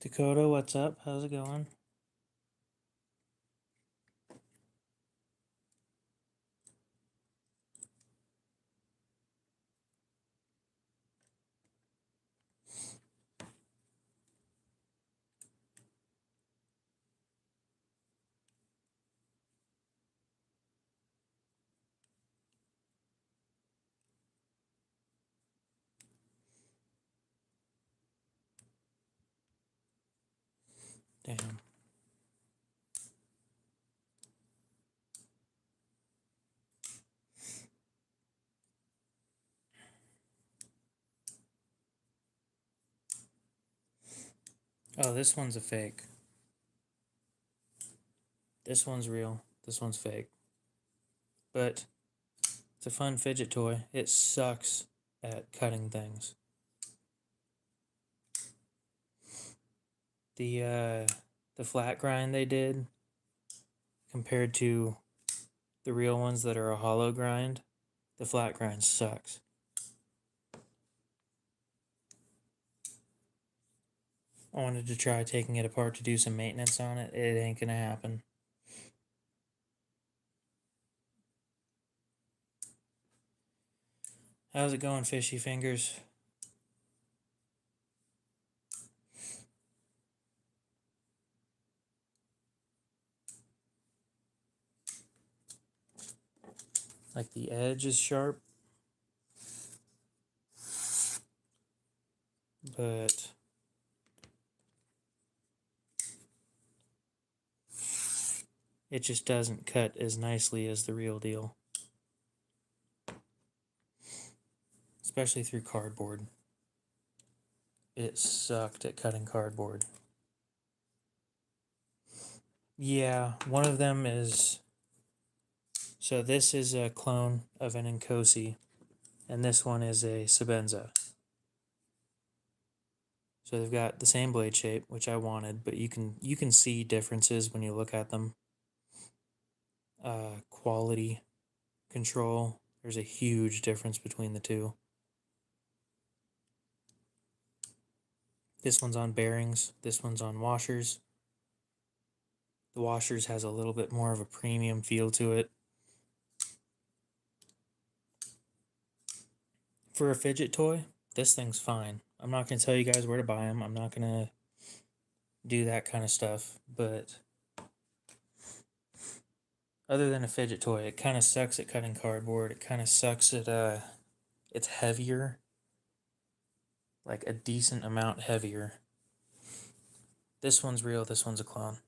Dakota, what's up? How's it going? Damn. Oh, this one's a fake. This one's real. This one's fake. But it's a fun fidget toy. It sucks at cutting things. The flat grind they did compared to the real ones that are a hollow grind, the flat grind sucks. I wanted to try taking it apart to do some maintenance on it. It ain't gonna happen. How's it going, fishy fingers? Like the edge is sharp, but it just doesn't cut as nicely as the real deal. Especially through cardboard. It sucked at cutting cardboard. Yeah, one of them is... So this is a clone of an Inkosi, and this one is a Sabenza. So they've got the same blade shape, which I wanted, but you can see differences when you look at them. Quality control, there's a huge difference between the two. This one's on bearings, this one's on washers. The washers has a little bit more of a premium feel to it. For a fidget toy, this thing's fine. I'm not going to tell you guys where to buy them. I'm not going to do that kind of stuff. But other than a fidget toy, it kind of sucks at cutting cardboard. It kind of sucks at, it's heavier. Like a decent amount heavier. This one's real, this one's a clone.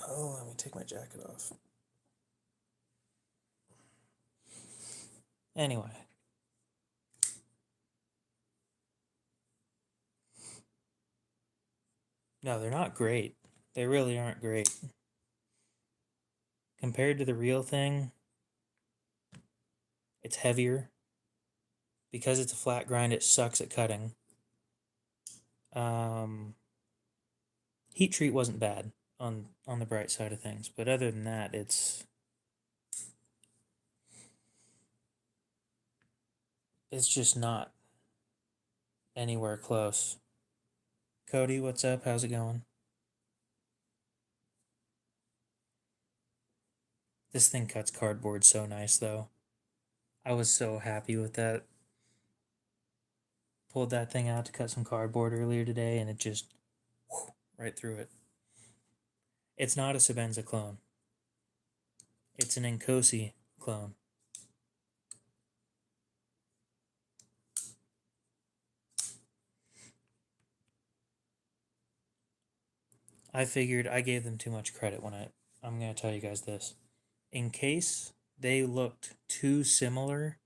Oh, let me take my jacket off. Anyway. No, they're not great. They really aren't great. Compared to the real thing, it's heavier. Because it's a flat grind, it sucks at cutting. Heat treat wasn't bad on the bright side of things, but other than that, it's just not anywhere close. Cody, what's up? How's it going? This thing cuts cardboard so nice, though. I was so happy with that. Pulled that thing out to cut some cardboard earlier today, and it just right through it. It's not a Sabenza clone. It's an Inkosi clone. I figured I gave them too much credit when I'm going to tell you guys this. In case they looked too similar,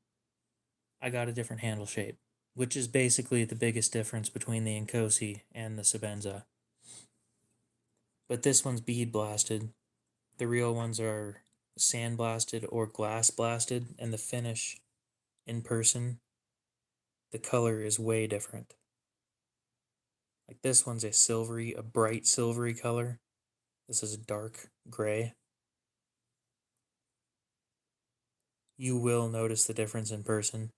I got a different handle shape, which is basically the biggest difference between the Inkosi and the Sabenza. But this one's bead blasted. The real ones are sand blasted or glass blasted, and the finish in person, the color is way different. Like this one's a bright silvery color. This is a dark gray. You will notice the difference in person.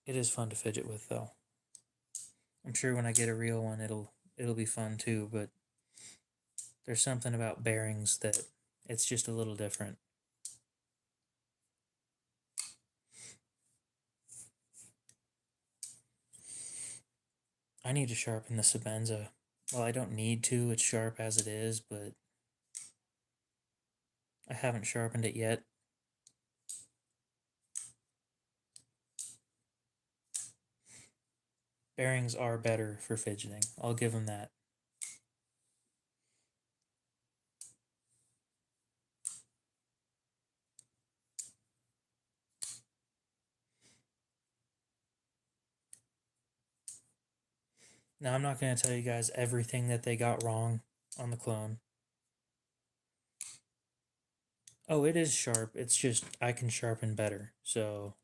It is fun to fidget with, though. I'm sure when I get a real one, it'll be fun too. But there's something about bearings that it's just a little different. I need to sharpen the Sabenza. Well, I don't need to. It's sharp as it is, but I haven't sharpened it yet. Bearings are better for fidgeting. I'll give them that. Now, I'm not going to tell you guys everything that they got wrong on the clone. Oh, it is sharp. It's just I can sharpen better. So,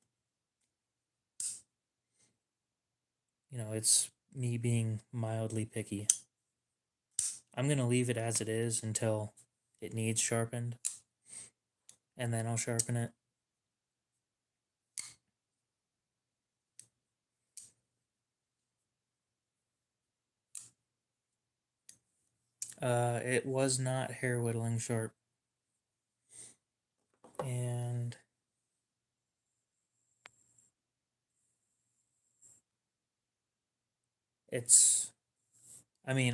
it's me being mildly picky. I'm going to leave it as it is until it needs sharpened, and then I'll sharpen it. It was not hair whittling sharp. And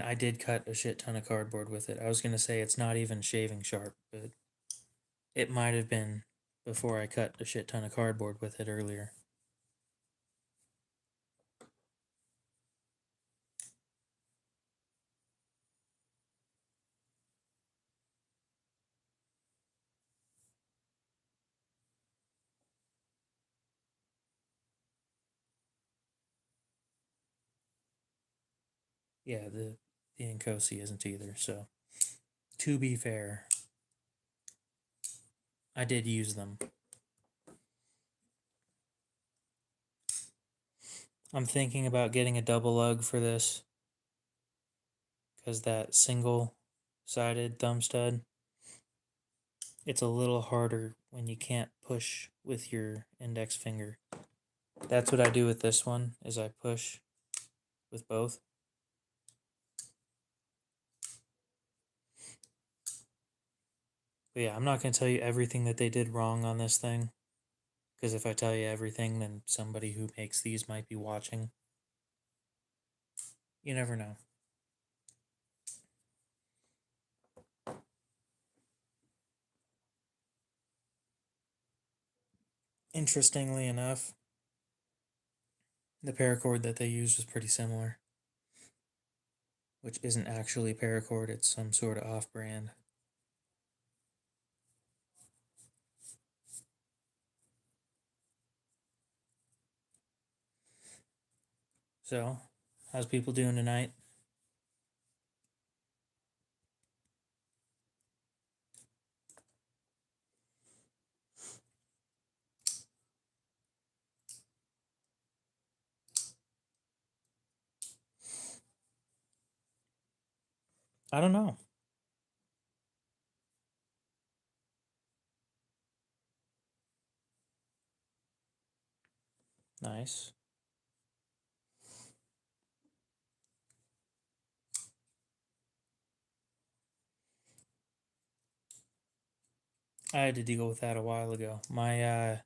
I did cut a shit ton of cardboard with it. I was going to say it's not even shaving sharp, but it might have been before I cut a shit ton of cardboard with it earlier. Yeah, the Nkosi isn't either, so to be fair, I did use them. I'm thinking about getting a double lug for this because that single-sided thumb stud, it's a little harder when you can't push with your index finger. That's what I do with this one, is I push with both. But yeah, I'm not going to tell you everything that they did wrong on this thing, because if I tell you everything, then somebody who makes these might be watching. You never know. Interestingly enough, the paracord that they used was pretty similar, which isn't actually paracord, it's some sort of off-brand. So, how's people doing tonight? I don't know. Nice. I had to deal with that a while ago. My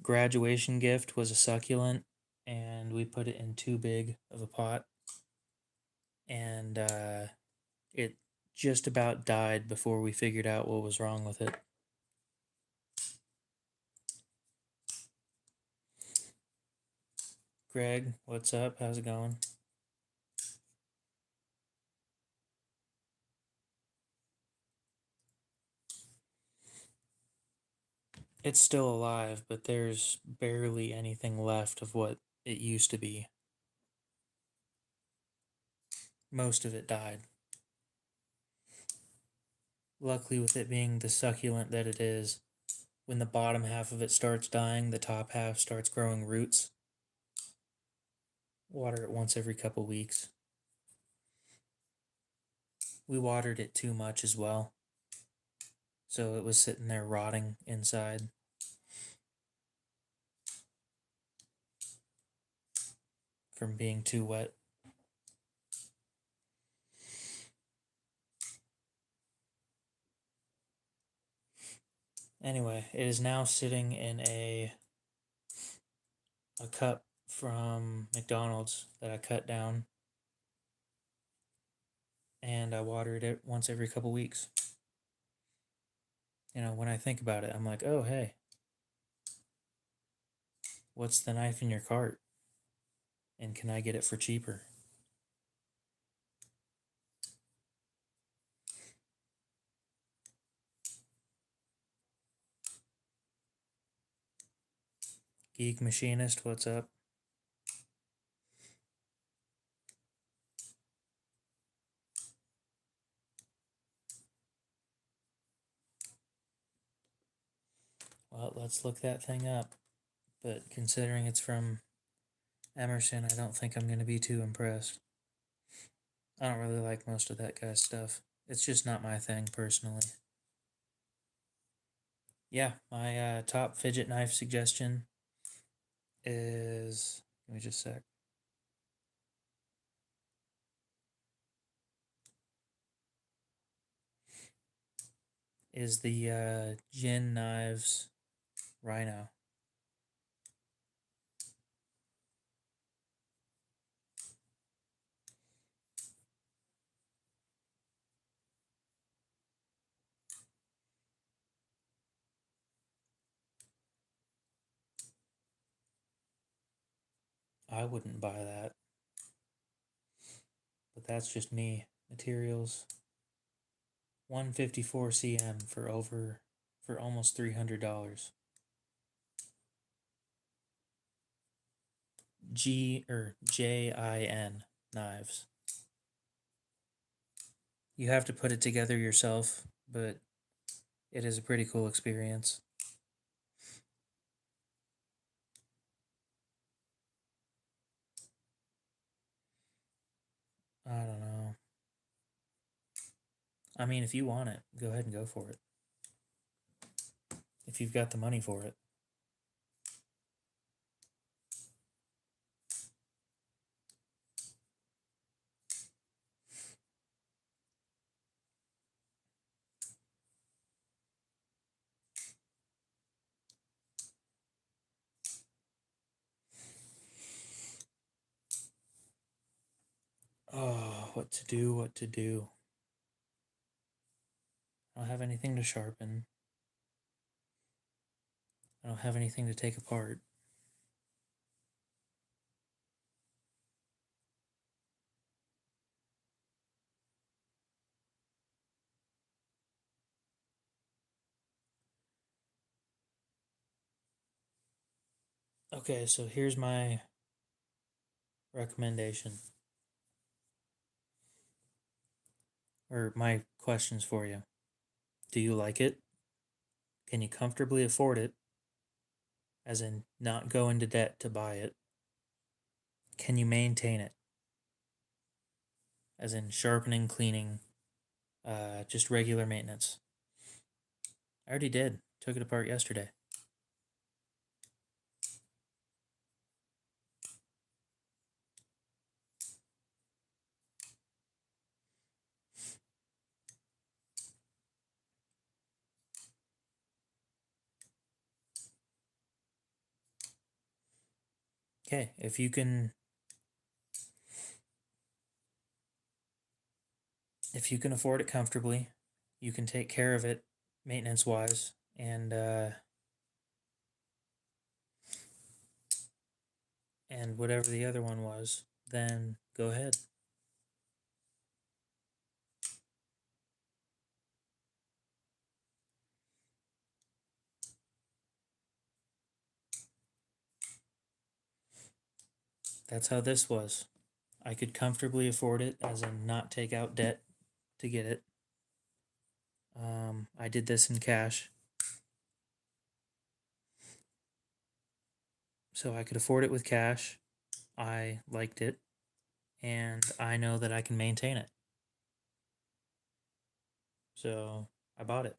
graduation gift was a succulent, and we put it in too big of a pot, and it just about died before we figured out what was wrong with it. Greg, what's up? How's it going? It's still alive, but there's barely anything left of what it used to be. Most of it died. Luckily, with it being the succulent that it is, when the bottom half of it starts dying, the top half starts growing roots. Water it once every couple weeks. We watered it too much as well, so it was sitting there rotting inside. from being too wet. Anyway, it is now sitting in a cup from McDonald's that I cut down, and I watered it once every couple weeks. You know, when I think about it, I'm like, oh, hey, what's the knife in your cart? And can I get it for cheaper? Geek Machinist, what's up? Well, let's look that thing up. But considering it's from Emerson, I don't think I'm going to be too impressed. I don't really like most of that guy's stuff. It's just not my thing, personally. Yeah, my top fidget knife suggestion is... Give me just a sec. Is the Jin Knives Rhino. I wouldn't buy that, but that's just me. Materials 154 cm for almost $300. JIN knives. You have to put it together yourself, but it is a pretty cool experience. I don't know. I mean, if you want it, go ahead and go for it. If you've got the money for it. Oh, what to do, what to do. I don't have anything to sharpen. I don't have anything to take apart. Okay, so here's my recommendation. Or my questions for you. Do you like it? Can you comfortably afford it? As in, not go into debt to buy it. Can you maintain it? As in, sharpening, cleaning, just regular maintenance. I already did. Took it apart yesterday. Okay, if you can afford it comfortably, you can take care of it maintenance wise, and whatever the other one was, then go ahead. That's how this was. I could comfortably afford it, as in not take out debt to get it. I did this in cash, so I could afford it with cash. I liked it, and I know that I can maintain it. So I bought it.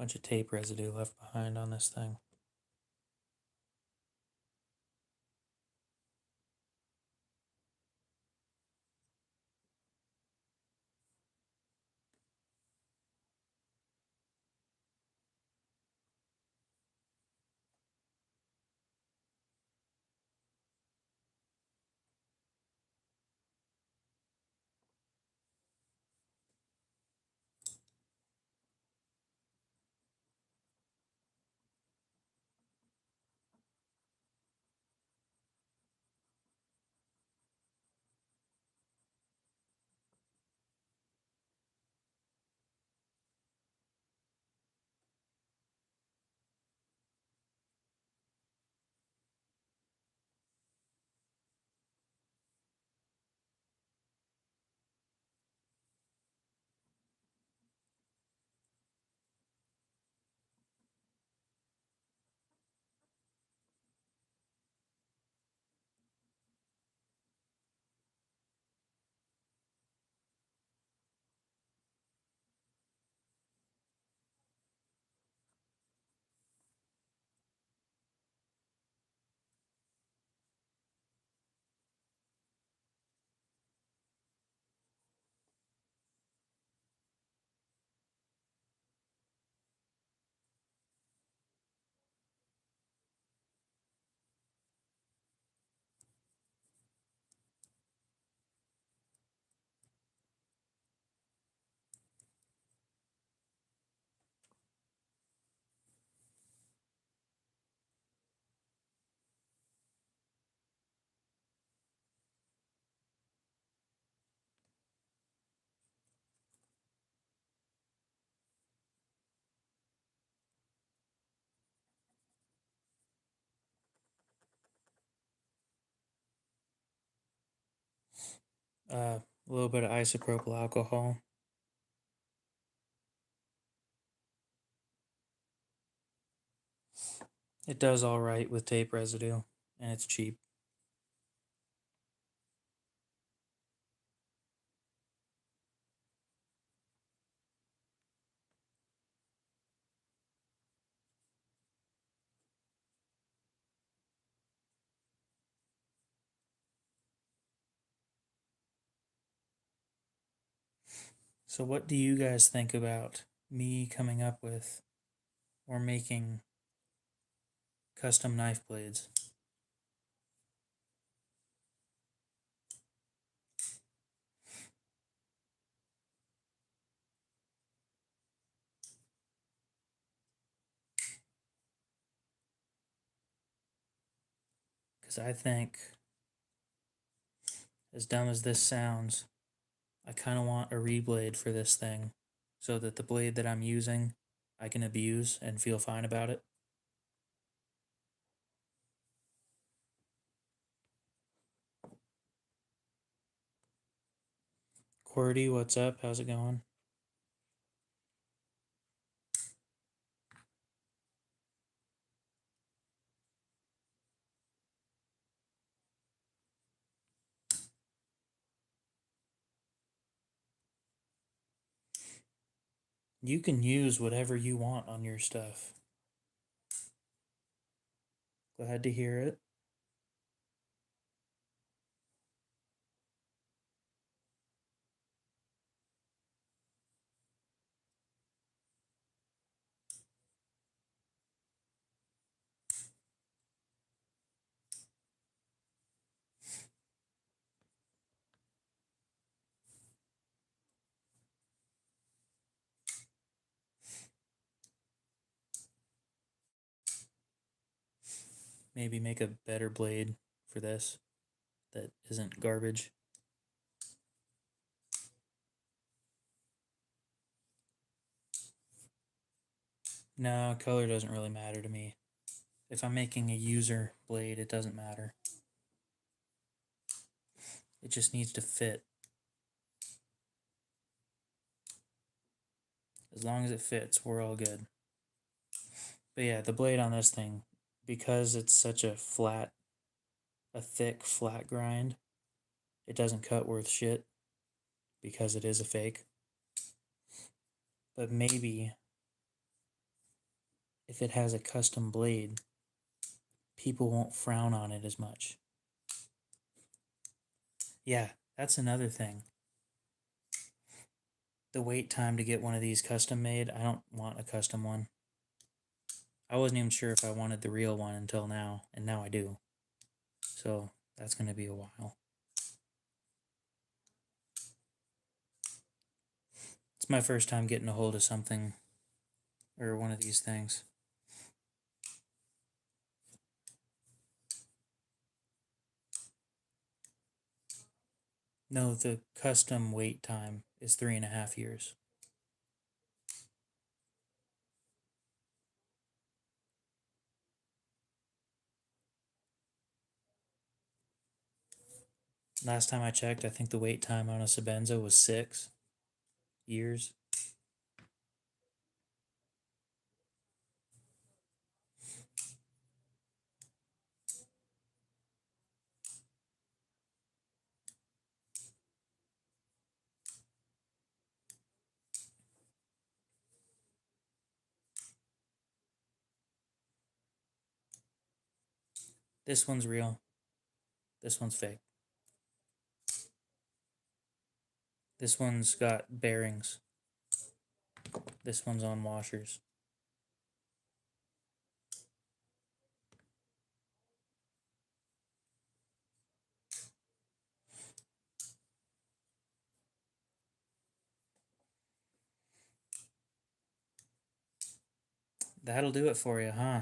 Bunch of tape residue left behind on this thing. A little bit of isopropyl alcohol. It does all right with tape residue, and it's cheap. So what do you guys think about me coming up with or making custom knife blades? Because I think, as dumb as this sounds, I kind of want a reblade for this thing so that the blade that I'm using I can abuse and feel fine about it. Qwerty, what's up? How's it going? You can use whatever you want on your stuff. Glad to hear it. Maybe make a better blade for this that isn't garbage. No, color doesn't really matter to me. If I'm making a user blade, it doesn't matter. It just needs to fit. As long as it fits, we're all good. But yeah, the blade on this thing, because it's such a thick, flat grind, it doesn't cut worth shit because it is a fake. But maybe if it has a custom blade, people won't frown on it as much. Yeah, that's another thing. The wait time to get one of these custom made, I don't want a custom one. I wasn't even sure if I wanted the real one until now, and now I do. So that's going to be a while. It's my first time getting a hold of something, or one of these things. No, the custom wait time is 3.5 years. Last time I checked, I think the wait time on a Sebenza was 6 years. This one's real. This one's fake. This one's got bearings. This one's on washers. That'll do it for you, huh?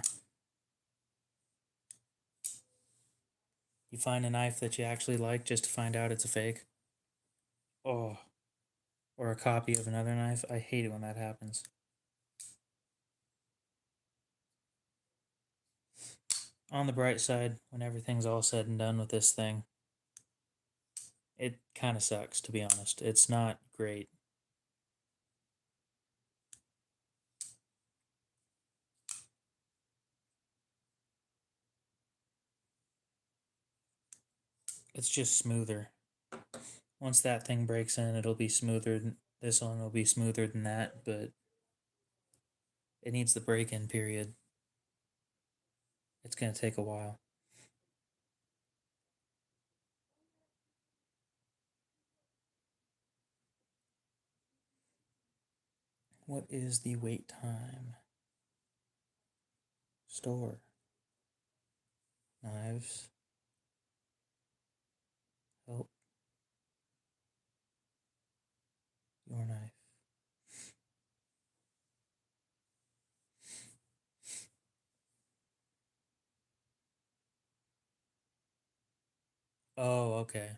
You find a knife that you actually like just to find out it's a fake? Oh. Or a copy of another knife? I hate it when that happens. On the bright side, when everything's all said and done with this thing, it kind of sucks, to be honest. It's not great. It's just smoother. Once that thing breaks in, it'll be smoother. This one will be smoother than that, but it needs the break-in period. It's going to take a while. What is the wait time? Store. Knives. Help. Your knife. Oh, okay.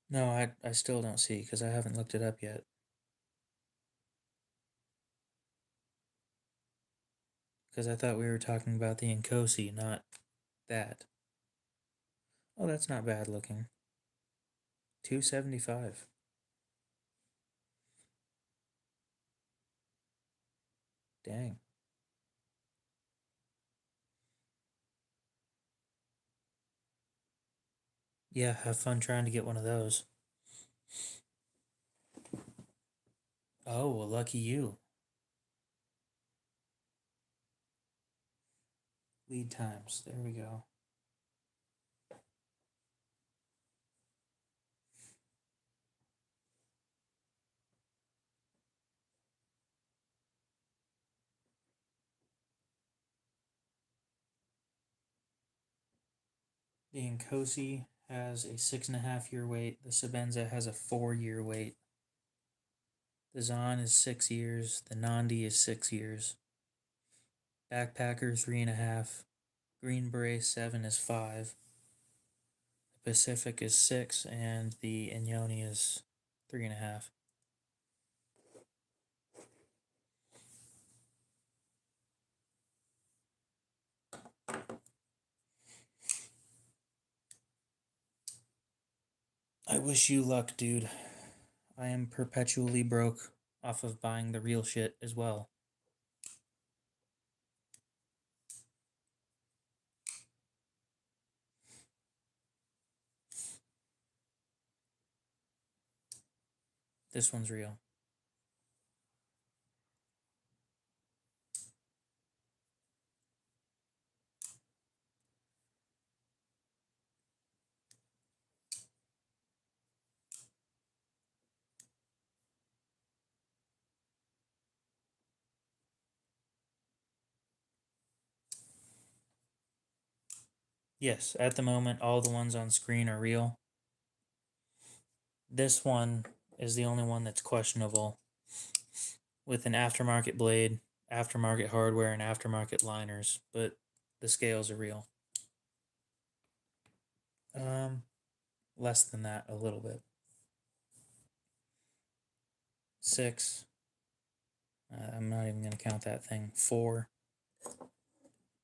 No, I still don't see because I haven't looked it up yet. Because I thought we were talking about the Nkosi, not that. Oh, that's not bad looking. 275. Dang. Yeah, have fun trying to get one of those. Oh, well, lucky you. Lead times. There we go. The Nkosi has a 6.5 year wait. The Sebenza has a 4 year wait. The Zahn is 6 years. The Nandi is 6 years. Backpacker 3.5. Green Beret 7 is 5. The Pacific is 6, and the Inyoni is 3.5. I wish you luck, dude. I am perpetually broke off of buying the real shit as well. This one's real. Yes, at the moment, all the ones on screen are real. This one is the only one that's questionable, with an aftermarket blade, aftermarket hardware, and aftermarket liners, but the scales are real. Less than that, a little bit. 6. I'm not even gonna count that thing. 4,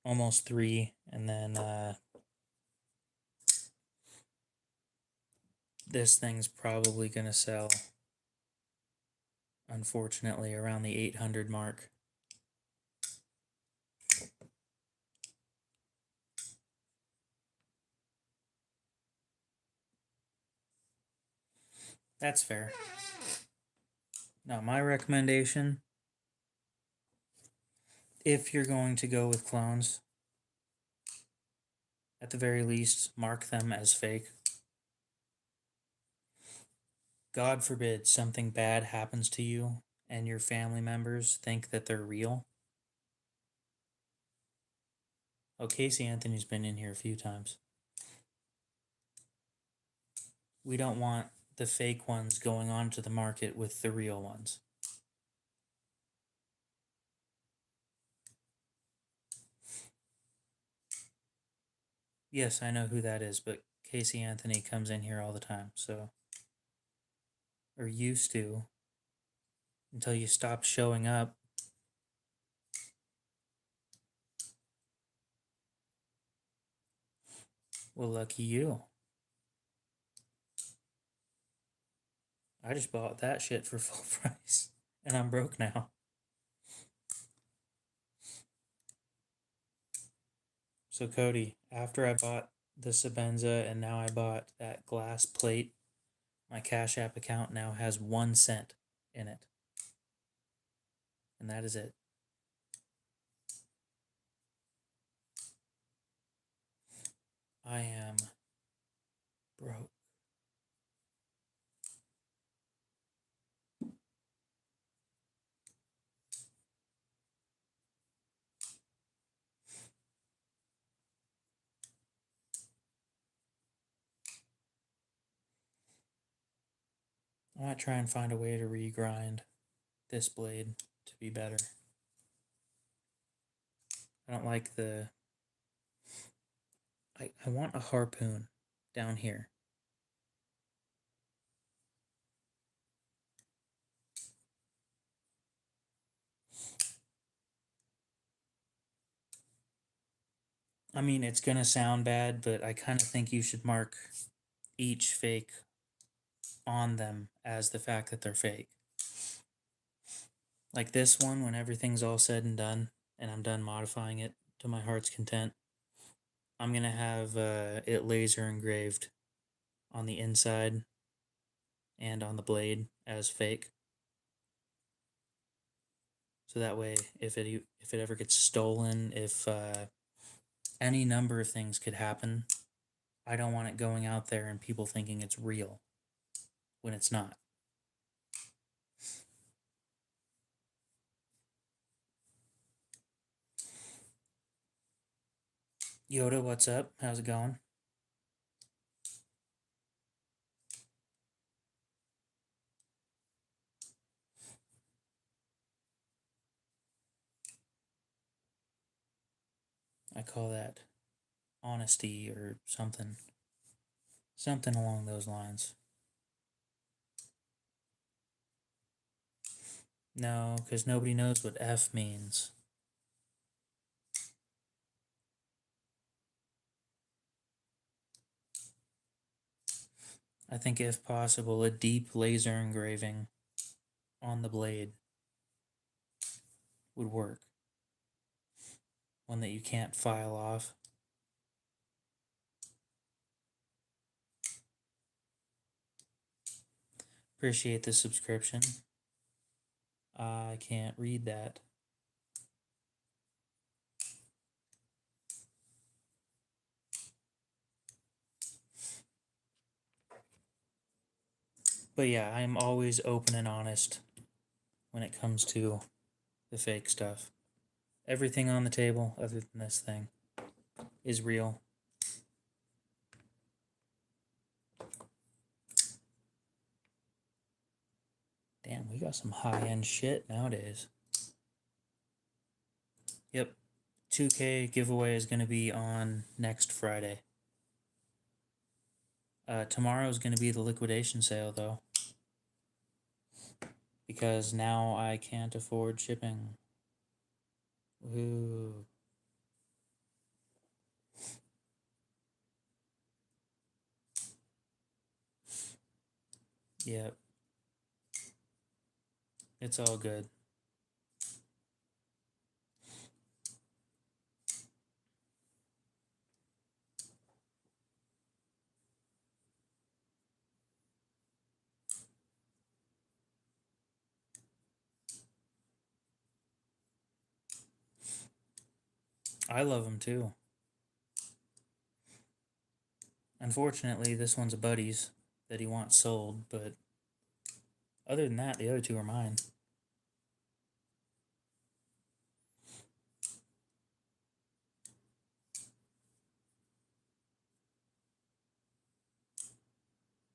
almost 3, and then this thing's probably gonna sell, unfortunately, around the 800 mark. That's fair. Now, my recommendation, if you're going to go with clones, at the very least, mark them as fake. God forbid something bad happens to you and your family members think that they're real. Oh, Casey Anthony's been in here a few times. We don't want the fake ones going onto the market with the real ones. Yes, I know who that is, but Casey Anthony comes in here all the time, so. Or used to. Until you stopped showing up. Well, lucky you. I just bought that shit for full price. And I'm broke now. So, Cody, after I bought the Sabenza and now I bought that glass plate, my Cash App account now has 1 cent in it. And that is it. I am broke. I might try and find a way to regrind this blade to be better. I don't like the... I want a harpoon down here. I mean, it's gonna sound bad, but I kind of think you should mark each fake on them as the fact that they're fake. Like this one, when everything's all said and done, and I'm done modifying it to my heart's content, I'm gonna have it laser engraved on the inside and on the blade as fake. So that way, if it ever gets stolen, if any number of things could happen, I don't want it going out there and people thinking it's real when it's not. Yoda, what's up? How's it going? I call that honesty or something. Something along those lines. No, because nobody knows what F means. I think if possible, a deep laser engraving on the blade would work. One that you can't file off. Appreciate the subscription. I can't read that. But yeah, I'm always open and honest when it comes to the fake stuff. Everything on the table, other than this thing, is real. Damn, we got some high-end shit nowadays. Yep, 2K giveaway is going to be on next Friday. Tomorrow is going to be the liquidation sale, though. Because now I can't afford shipping. Woohoo. Yep. It's all good. I love them too. Unfortunately, this one's a buddy's that he wants sold, but other than that, the other two are mine.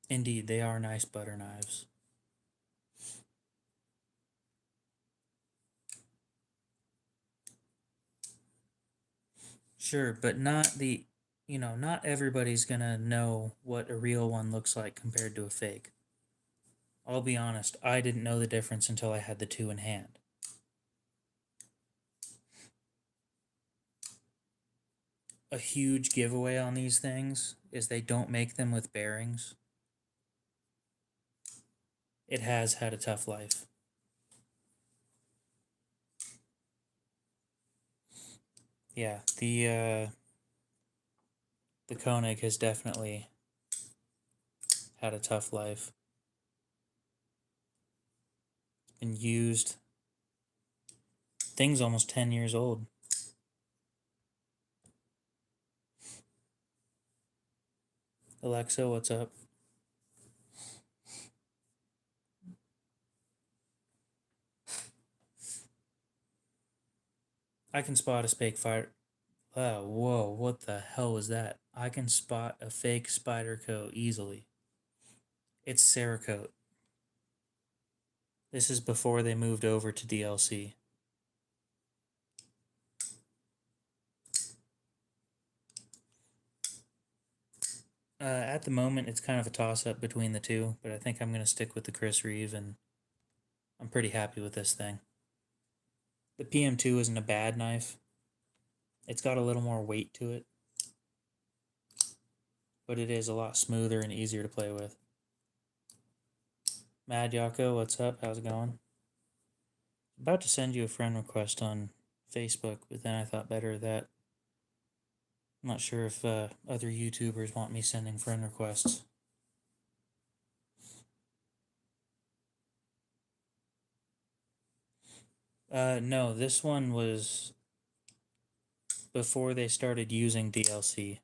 Indeed, they are nice butter knives. Sure, but not the, not everybody's gonna know what a real one looks like compared to a fake. I'll be honest, I didn't know the difference until I had the two in hand. A huge giveaway on these things is they don't make them with bearings. It has had a tough life. Yeah, the Koenig has definitely had a tough life. It's been used. Thing's almost 10 years old. Alexa, what's up? I can spot a fake fire. Whoa, what the hell was that? I can spot a fake Spyderco easily. It's Cerakote. This is before they moved over to DLC. At the moment, it's kind of a toss-up between the two, but I think I'm going to stick with the Chris Reeve, and I'm pretty happy with this thing. The PM2 isn't a bad knife. It's got a little more weight to it, but it is a lot smoother and easier to play with. Mad Yako, what's up? How's it going? About to send you a friend request on Facebook, but then I thought better of that. I'm not sure if other YouTubers want me sending friend requests. No, this one was before they started using DLC.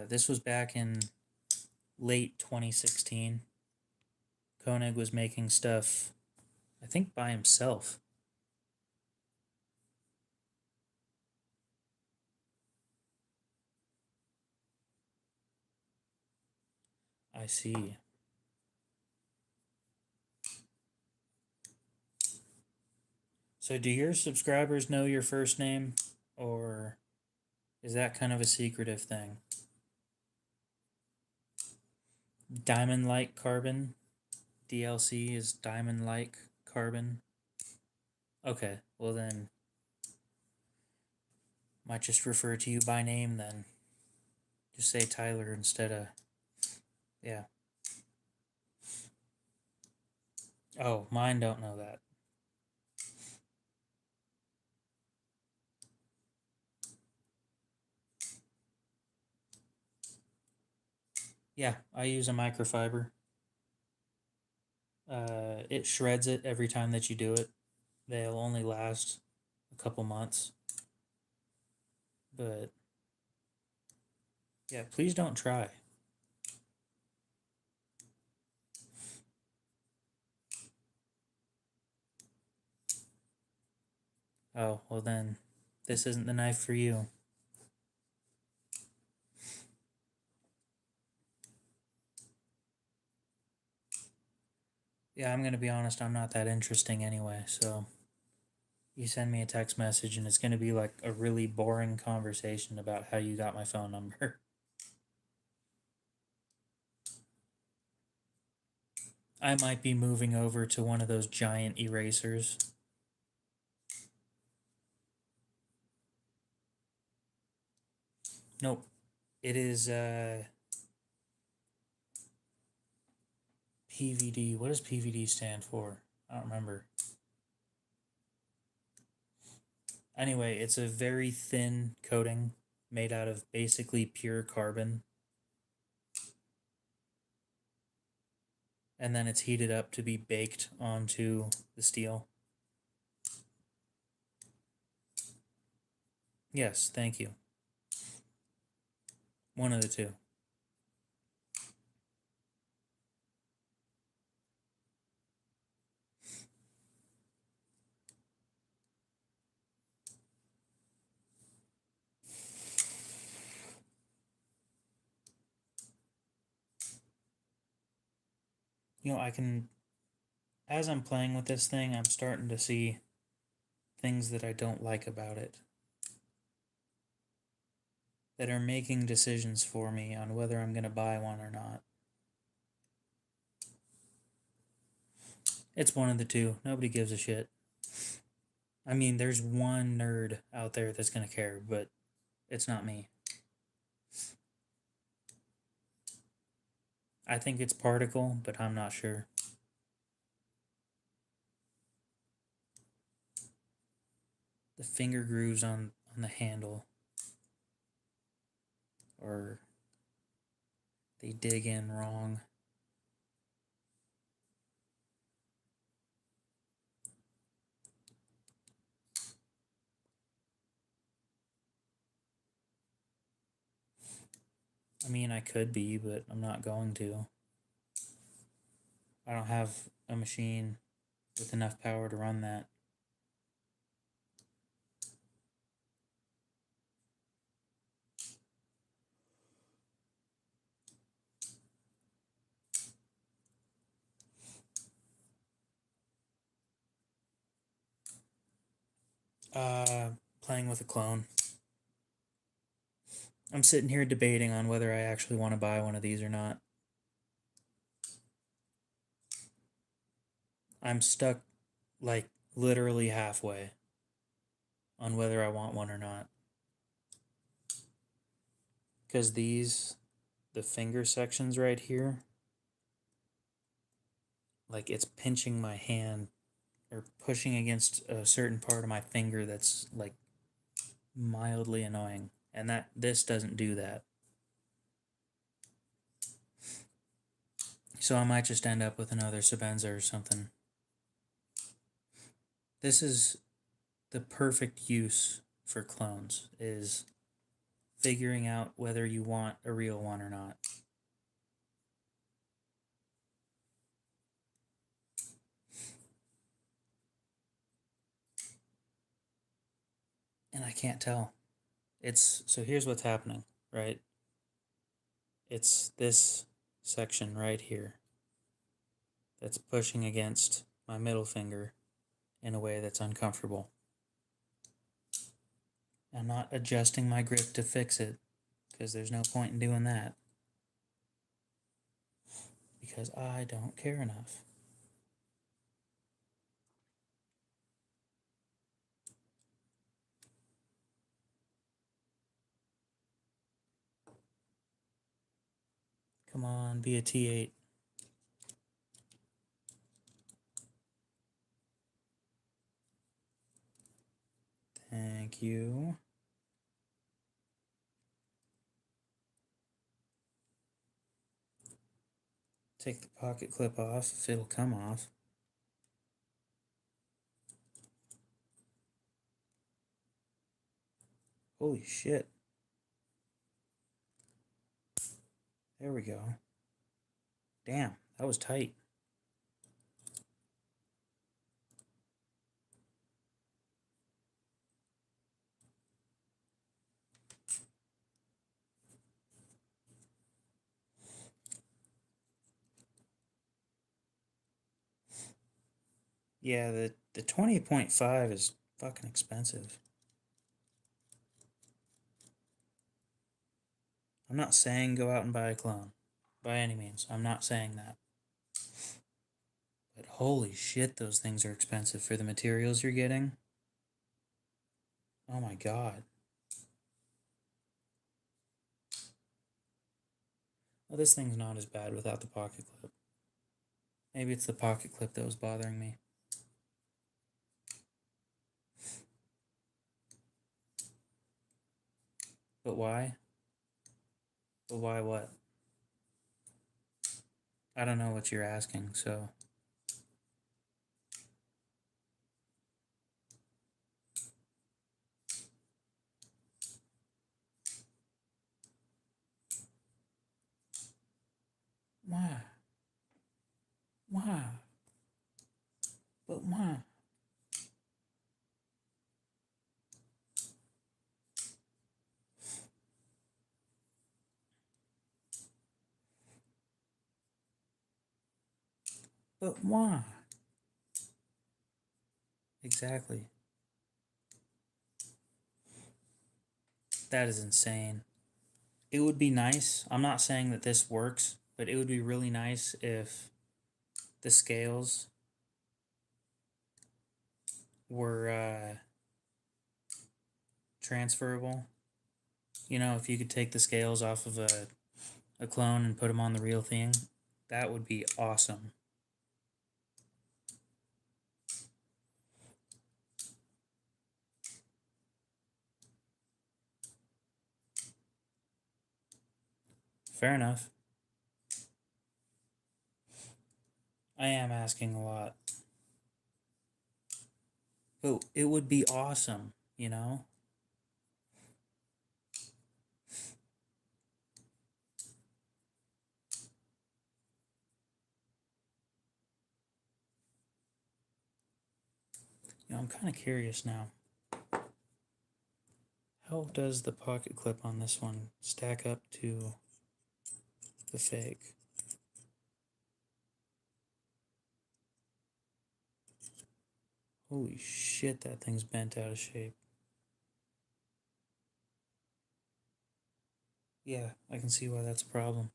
This was back in late 2016. Koenig was making stuff, I think, by himself. I see. So do your subscribers know your first name, or is that kind of a secretive thing? Diamond-like carbon. DLC is diamond-like carbon. Okay, well then, might just refer to you by name then. Just say Tyler instead of, yeah. Oh, mine don't know that. Yeah, I use a microfiber. It shreds it every time that you do it. They'll only last a couple months. But yeah, please don't try. Oh, well then, this isn't the knife for you. Yeah, I'm gonna be honest, I'm not that interesting anyway, so you send me a text message and it's gonna be like a really boring conversation about how you got my phone number. I might be moving over to one of those giant erasers. Nope. It is PVD. What does PVD stand for? I don't remember. Anyway, it's a very thin coating made out of basically pure carbon. And then it's heated up to be baked onto the steel. Yes, thank you. One of the two. You know, I can, as I'm playing with this thing, I'm starting to see things that I don't like about it that are making decisions for me on whether I'm going to buy one or not. It's one of the two. Nobody gives a shit. I mean, there's one nerd out there that's going to care, but it's not me. I think it's particle, but I'm not sure. The finger grooves on the handle, or they dig in wrong. I mean, I could be, but I'm not going to. I don't have a machine with enough power to run that. Playing with a clone. I'm sitting here debating on whether I actually want to buy one of these or not. I'm stuck, like, literally halfway on whether I want one or not. Because these, the finger sections right here, like, it's pinching my hand or pushing against a certain part of my finger that's, like, mildly annoying. And this doesn't do that. So I might just end up with another Sebenza or something. This is the perfect use for clones, is figuring out whether you want a real one or not. And I can't tell. So here's what's happening, right? It's this section right here that's pushing against my middle finger in a way that's uncomfortable. I'm not adjusting my grip to fix it, because there's no point in doing that. because I don't care enough. Come on, be a T8. Thank you. Take the pocket clip off if it'll come off. Holy shit. There we go. Damn, that was tight. Yeah, the 20.5 is fucking expensive. I'm not saying go out and buy a clone. By any means. I'm not saying that. But holy shit, those things are expensive for the materials you're getting. Oh my god. Well, this thing's not as bad without the pocket clip. Maybe it's the pocket clip that was bothering me. But why? But why what? I don't know what you're asking, so... Why? Why? But why? But why? Exactly. That is insane. It would be nice. I'm not saying that this works, but it would be really nice if the scales were transferable. You know, if you could take the scales off of a clone and put them on the real thing, that would be awesome. Fair enough. I am asking a lot. But it would be awesome, you know? You know, I'm kind of curious now. How does the pocket clip on this one stack up to the fake? Holy shit, that thing's bent out of shape. Yeah, I can see why that's a problem.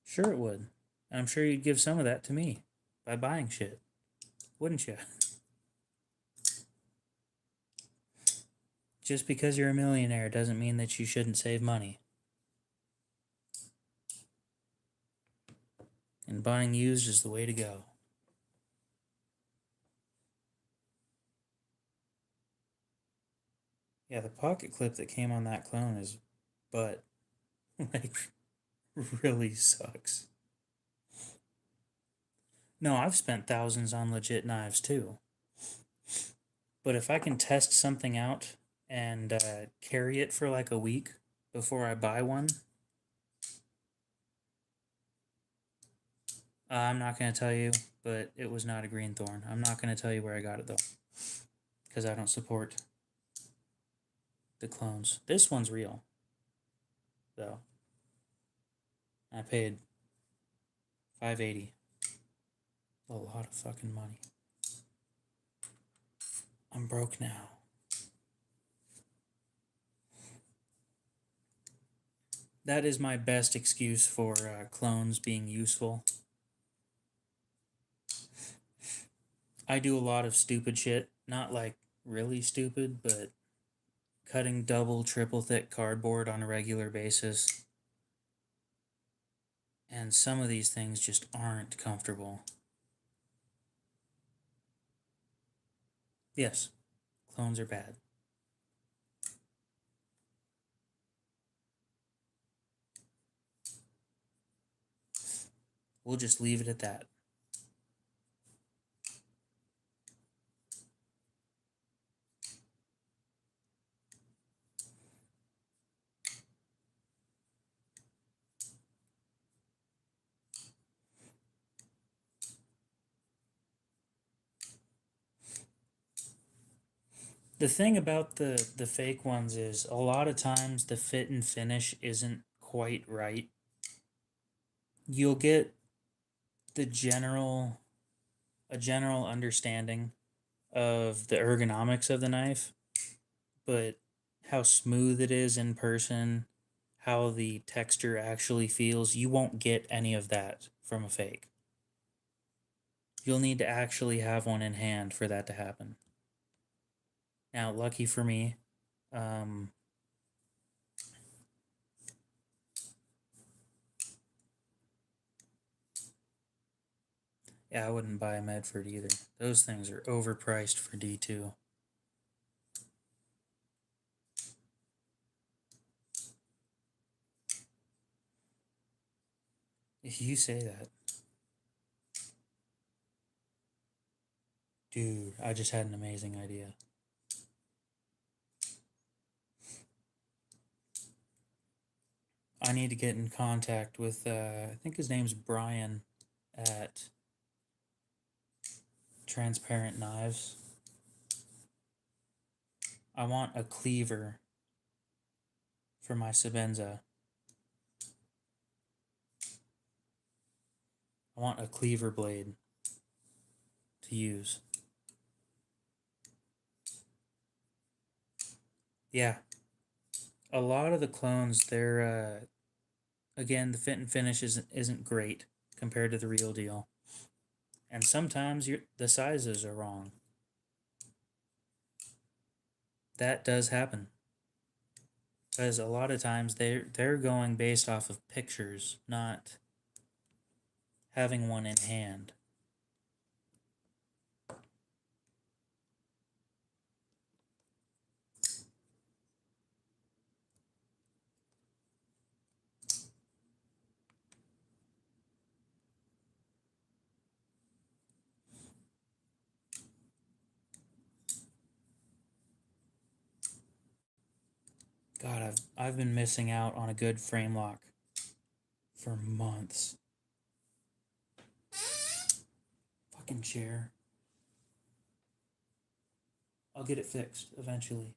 Sure it would. And I'm sure you'd give some of that to me by buying shit. Wouldn't you? Just because you're a millionaire doesn't mean that you shouldn't save money. And buying used is the way to go. Yeah, the pocket clip that came on that clone is butt. Like, really sucks. No, I've spent thousands on legit knives too. But if I can test something out and carry it for like a week before I buy one, I'm not going to tell you, but it was not a green thorn. I'm not going to tell you where I got it though, because I don't support the clones. This one's real, though. I paid $580. A lot of fucking money. I'm broke now. that is my best excuse for clones being useful. I do a lot of stupid shit, not like really stupid, but cutting double, triple thick cardboard on a regular basis. And some of these things just aren't comfortable. Yes, clones are bad. We'll just leave it at that. The thing about the fake ones is a lot of times the fit and finish isn't quite right. You'll get the general a general understanding of the ergonomics of the knife, but how smooth it is in person, how the texture actually feels, you won't get any of that from a fake. You'll need to actually have one in hand for that to happen. Now, lucky for me, um, yeah, I wouldn't buy a Medford either. Those things are overpriced for D2. If you say that. Dude, I just had an amazing idea. I need to get in contact with, I think his name's Brian at Transparent Knives. I want a cleaver for my Sebenza. I want a cleaver blade to use. Yeah. A lot of the clones, they're, again, the fit and finish isn't great compared to the real deal. And sometimes the sizes are wrong. That does happen. Because a lot of times they're going based off of pictures, not having one in hand. God, I've been missing out on a good frame lock for months. Fucking chair. I'll get it fixed eventually.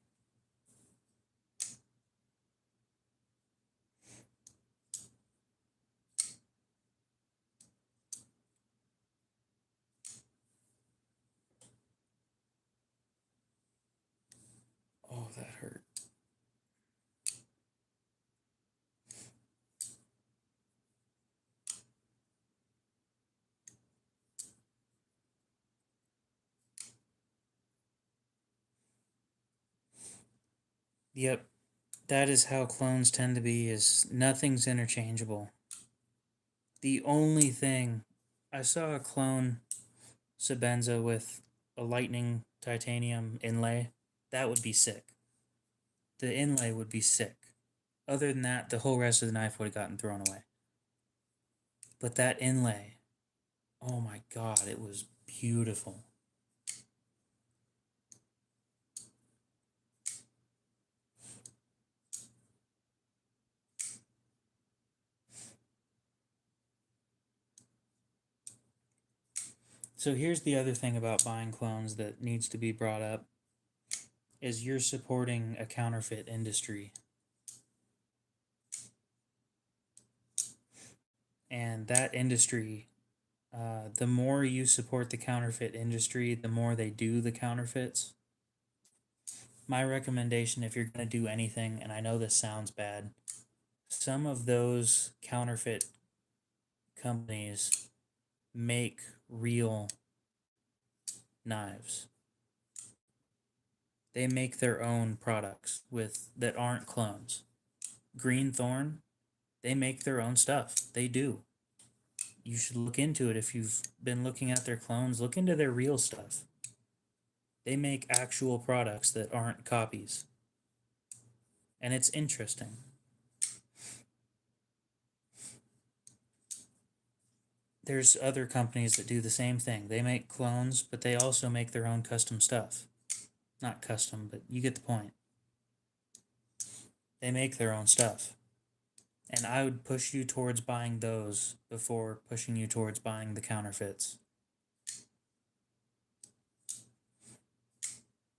Oh, that hurt. Yep, that is how clones tend to be, is nothing's interchangeable. The only thing, I saw a clone Sebenza with a lightning titanium inlay. That would be sick. The inlay would be sick. Other than that, the whole rest of the knife would have gotten thrown away. But that inlay, oh my god, it was beautiful. So here's the other thing about buying clones that needs to be brought up, is you're supporting a counterfeit industry. And that industry, the more you support the counterfeit industry, the more they do the counterfeits. My recommendation, if you're going to do anything, and I know this sounds bad, some of those counterfeit companies make real knives. They make their own products with that aren't clones. Greenthorn, they make their own stuff. They do. You should look into it if you've been looking at their clones. Look into their real stuff. They make actual products that aren't copies. And it's interesting. There's other companies that do the same thing. They make clones, but they also make their own custom stuff. Not custom, but you get the point. They make their own stuff. And I would push you towards buying those before pushing you towards buying the counterfeits.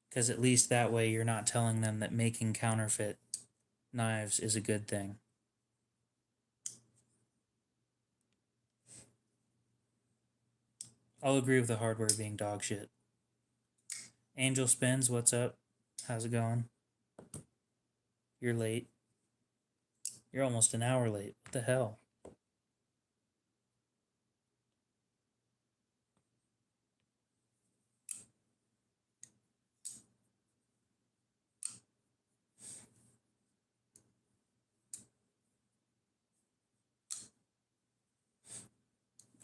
Because at least that way you're not telling them that making counterfeit knives is a good thing. I'll agree with the hardware being dog shit. Angel Spins, what's up? How's it going? You're late. You're almost an hour late. What the hell?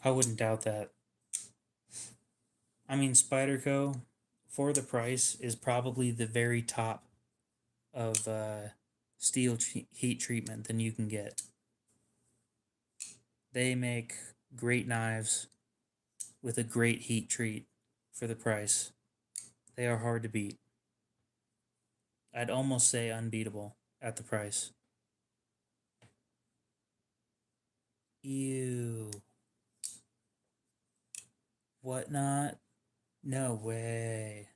I wouldn't doubt that. I mean, Spyderco, for the price, is probably the very top of steel heat treatment than you can get. They make great knives with a great heat treat for the price. They are hard to beat. I'd almost say unbeatable at the price. Ew. Whatnot? No way.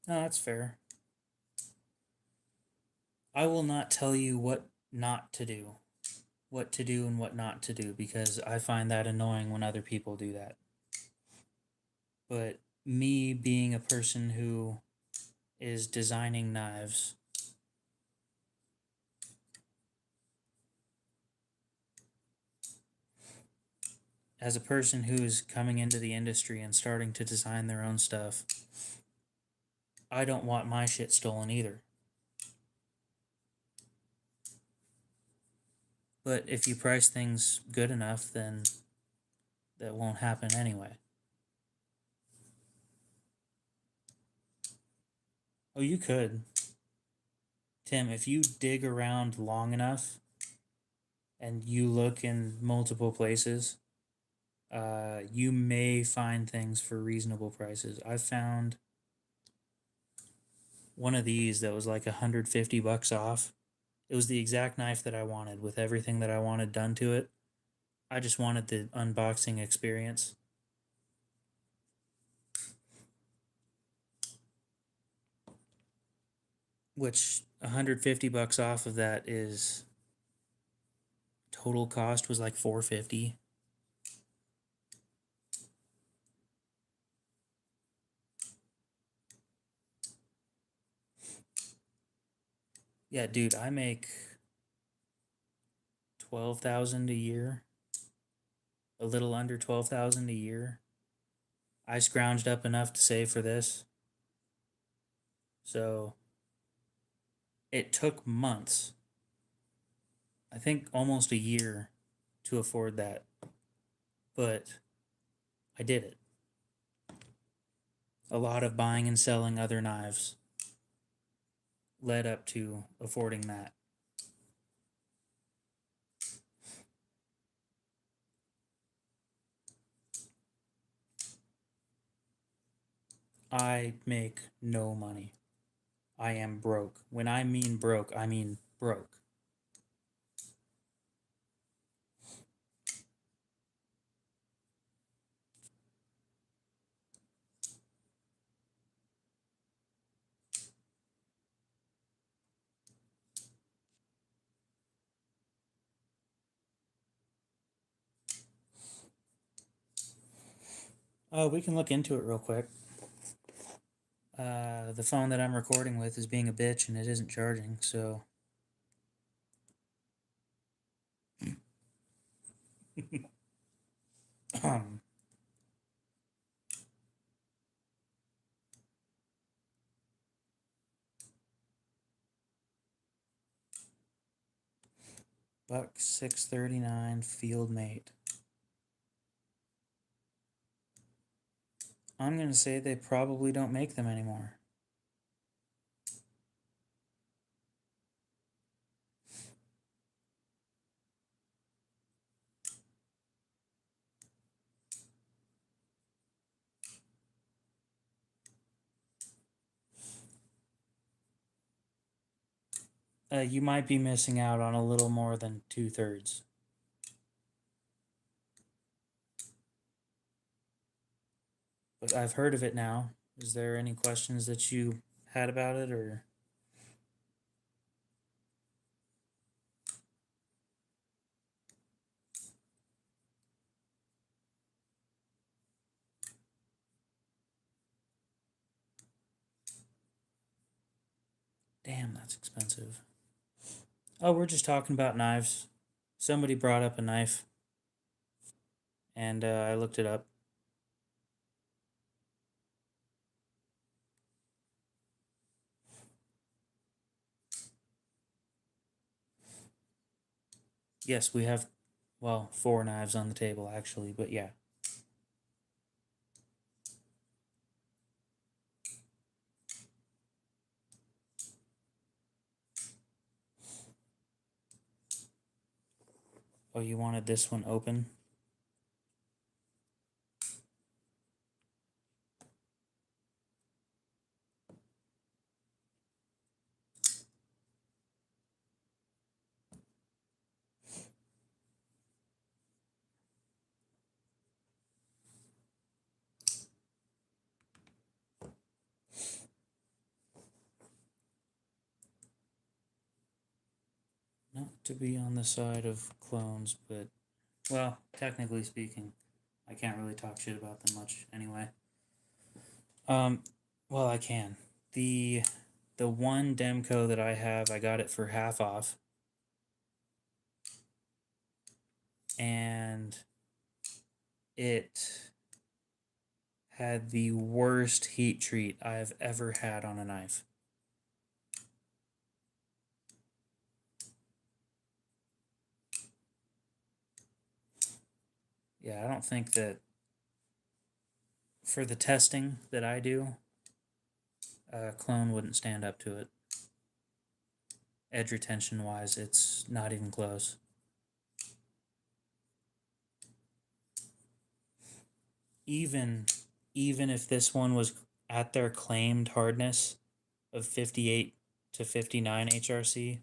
No, that's fair. I will not tell you what not to do. What to do and what not to do because I find that annoying when other people do that. But me being a person who is designing knives, as a person who is coming into the industry and starting to design their own stuff, I don't want my shit stolen either. But if you price things good enough, then that won't happen anyway. Oh, you could. Tim, if you dig around long enough and you look in multiple places, you may find things for reasonable prices. I found one of these that was like $150 off. It was the exact knife that I wanted with everything that I wanted done to it. I just wanted the unboxing experience. Which $150 off of that is total cost was like $450. Yeah, dude, I make 12,000 a year. A little under 12,000 a year. I scrounged up enough to save for this. So it took months. I think almost a year to afford that. But I did it. A lot of buying and selling other knives led up to affording that. I make no money. I am broke. When I mean broke, I mean broke. Oh, we can look into it real quick. The phone that I'm recording with is being a bitch and it isn't charging, so. Buck 639 field mate. I'm gonna say they probably don't make them anymore. You might be missing out on a little more than 2/3. But I've heard of it now. Is there any questions that you had about it, or? Damn, that's expensive. Oh, we're just talking about knives. Somebody brought up a knife, and I looked it up. Yes, we have, well, 4 knives on the table, actually, but yeah. Oh, you wanted this one open? Not to be on the side of clones, but, well, technically speaking, I can't really talk shit about them much anyway. Um, well, I can. The one Demco that I have, I got it for half off. And it had the worst heat treat I've ever had on a knife. Yeah, I don't think that for the testing that I do, a clone wouldn't stand up to it. Edge retention wise, it's not even close. Even if this one was at their claimed hardness of 58 to 59 HRC,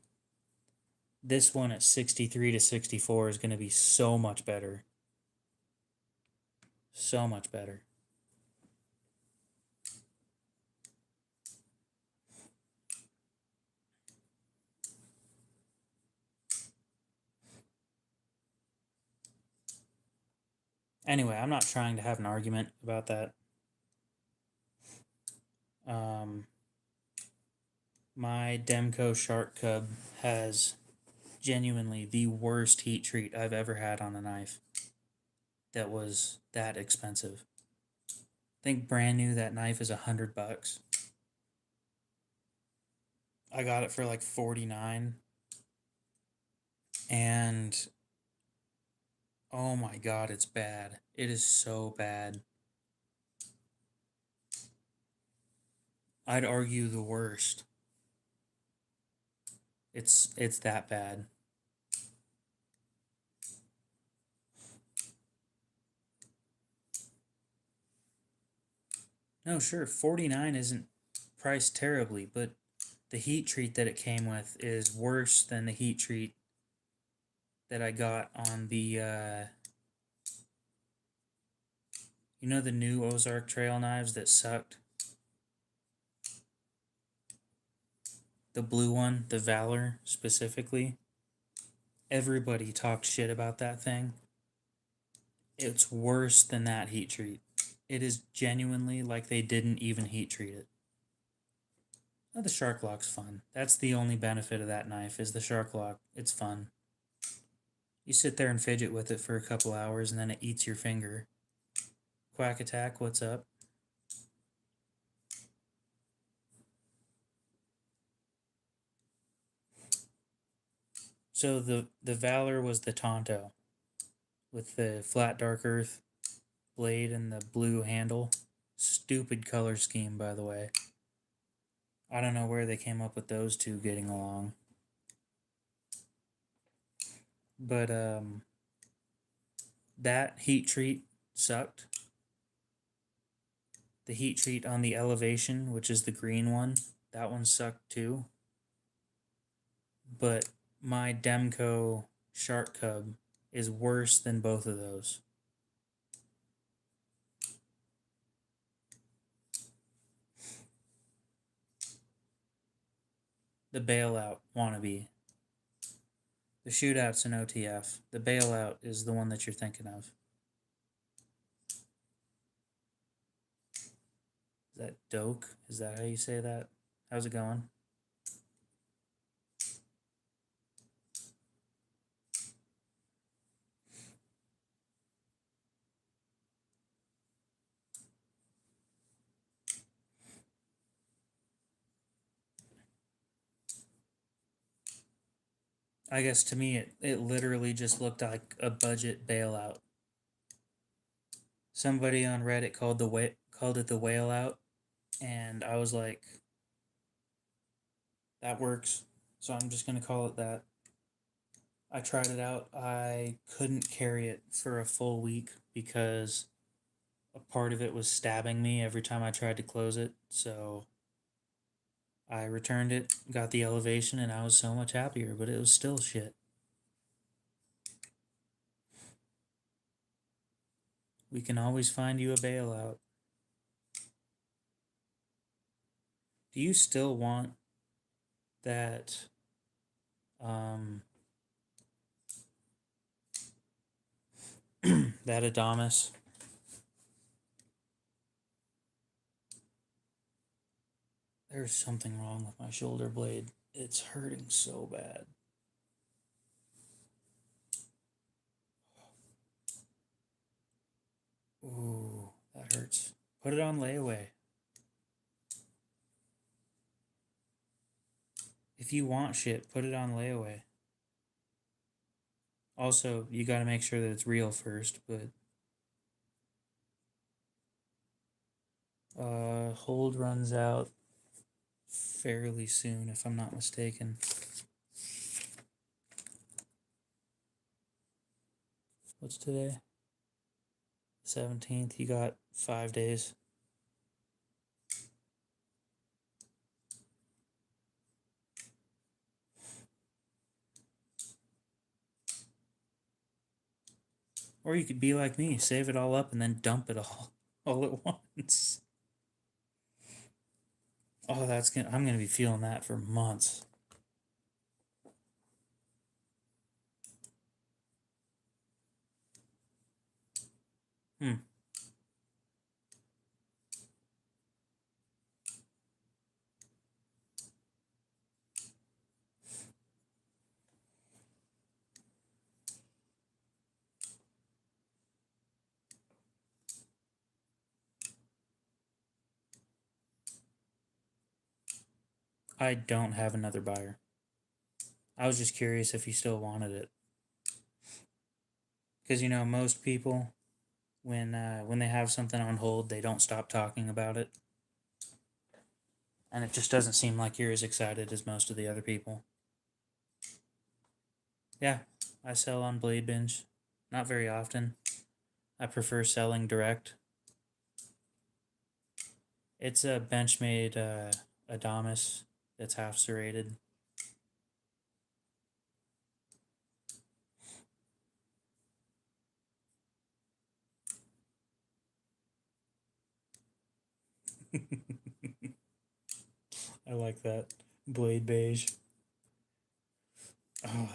this one at 63 to 64 is going to be so much better. So much better. Anyway, I'm not trying to have an argument about that. My Demco Shark Cub has genuinely the worst heat treat I've ever had on a knife that was that expensive. I think brand new that knife is $100. I got it for like 49, and oh my god, it's bad. It is so bad. I'd argue the worst. It's that bad. No, sure, 49 isn't priced terribly, but the heat treat that it came with is worse than the heat treat that I got on the you know, the new Ozark trail knives that sucked? The blue one, the Valor specifically. Everybody talked shit about that thing. It's worse than that heat treat. It is genuinely like they didn't even heat treat it. Oh, the shark lock's fun. That's the only benefit of that knife is the shark lock. It's fun. You sit there and fidget with it for a couple hours and then it eats your finger. Quack Attack, what's up? So the Valor was the Tonto with the flat dark earth blade and the blue handle. Stupid color scheme, by the way. I don't know where they came up with those two getting along. But that heat treat sucked. The heat treat on the Elevation, which is the green one, that one sucked too. But my Demco Shark Cub is worse than both of those. The Bailout wannabe. The Shootout's an OTF. The Bailout is the one that you're thinking of. Is that Doke? Is that how you say that? How's it going? I guess to me it literally just looked like a budget bailout. Somebody on Reddit called it the whale out, and I was like, that works. So I'm just gonna call it that. I tried it out. I couldn't carry it for a full week because a part of it was stabbing me every time I tried to close it. So I returned it, got the Elevation, and I was so much happier, but it was still shit. We can always find you a bailout. Do you still want that that Adamas? There's something wrong with my shoulder blade. It's hurting so bad. Ooh, that hurts. Put it on layaway. If you want shit, put it on layaway. Also, you gotta make sure that it's real first, but hold runs out fairly soon if I'm not mistaken. What's today? 17th. You got 5 days. Or you could be like me, save it all up and then dump it all at once. Oh, I'm gonna be feeling that for months. Hmm. I don't have another buyer. I was just curious if you still wanted it. Because most people, when they have something on hold, they don't stop talking about it, and it just doesn't seem like you're as excited as most of the other people. Yeah, I sell on Blade Binge, not very often. I prefer selling direct. It's a Benchmade Adamas that's half serrated. I like that. Blade beige. Oh.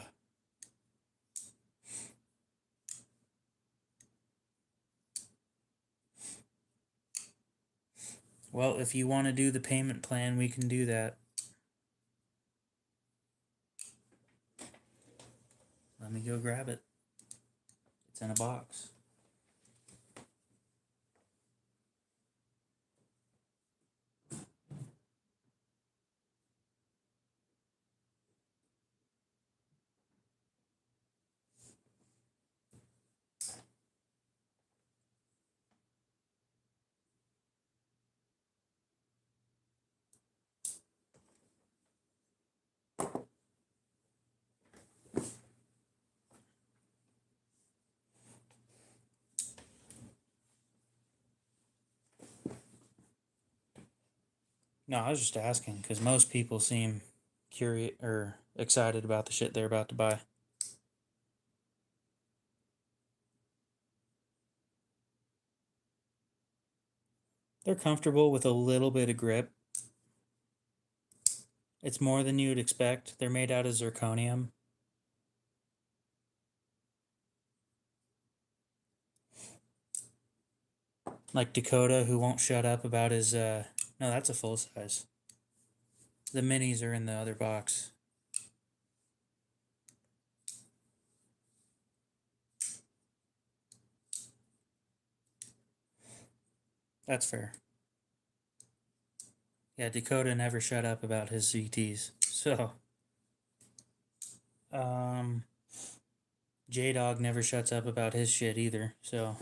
Well, if you want to do the payment plan, we can do that. Let me go grab it. It's in a box. No, I was just asking because most people seem curious or excited about the shit they're about to buy. They're comfortable with a little bit of grip. It's more than you'd expect. They're made out of zirconium. Like Dakota, who won't shut up about his. No, that's a full size. The minis are in the other box. That's fair. Yeah, Dakota never shut up about his ZTs. So, um, J Dog never shuts up about his shit either. So,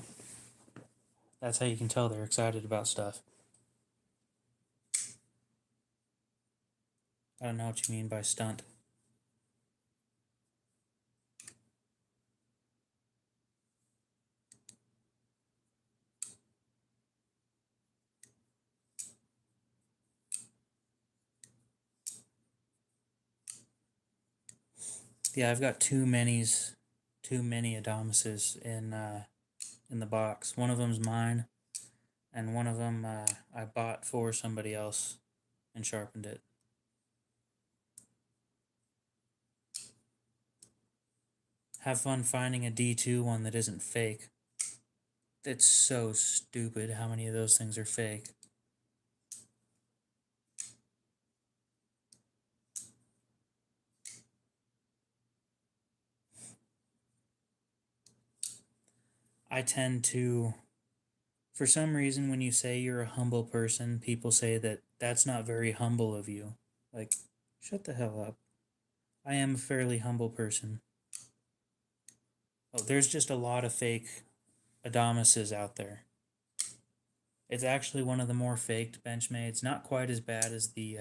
that's how you can tell they're excited about stuff. I don't know what you mean by stunt. Yeah, I've got too many Adamises in the box. One of them's mine, and one of them I bought for somebody else and sharpened it. Have fun finding a D2 one that isn't fake. It's so stupid how many of those things are fake. I tend to, for some reason, when you say you're a humble person, people say that that's not very humble of you. Like, shut the hell up. I am a fairly humble person. Oh, there's just a lot of fake Adamises out there. It's actually one of the more faked Benchmades. Not quite as bad as the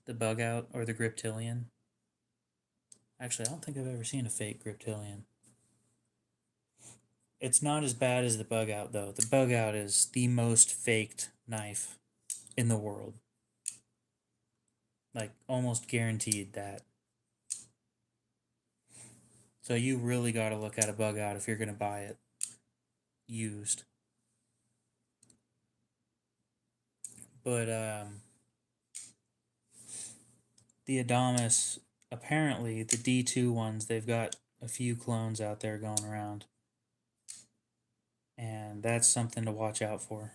Bug Out or the Griptilian. Actually, I don't think I've ever seen a fake Griptilian. It's not as bad as the Bug Out though. The Bug Out is the most faked knife in the world. Like almost guaranteed that. So you really got to look at a Bug Out if you're going to buy it used. But the Adamas, apparently the D2 ones, they've got a few clones out there going around. And that's something to watch out for.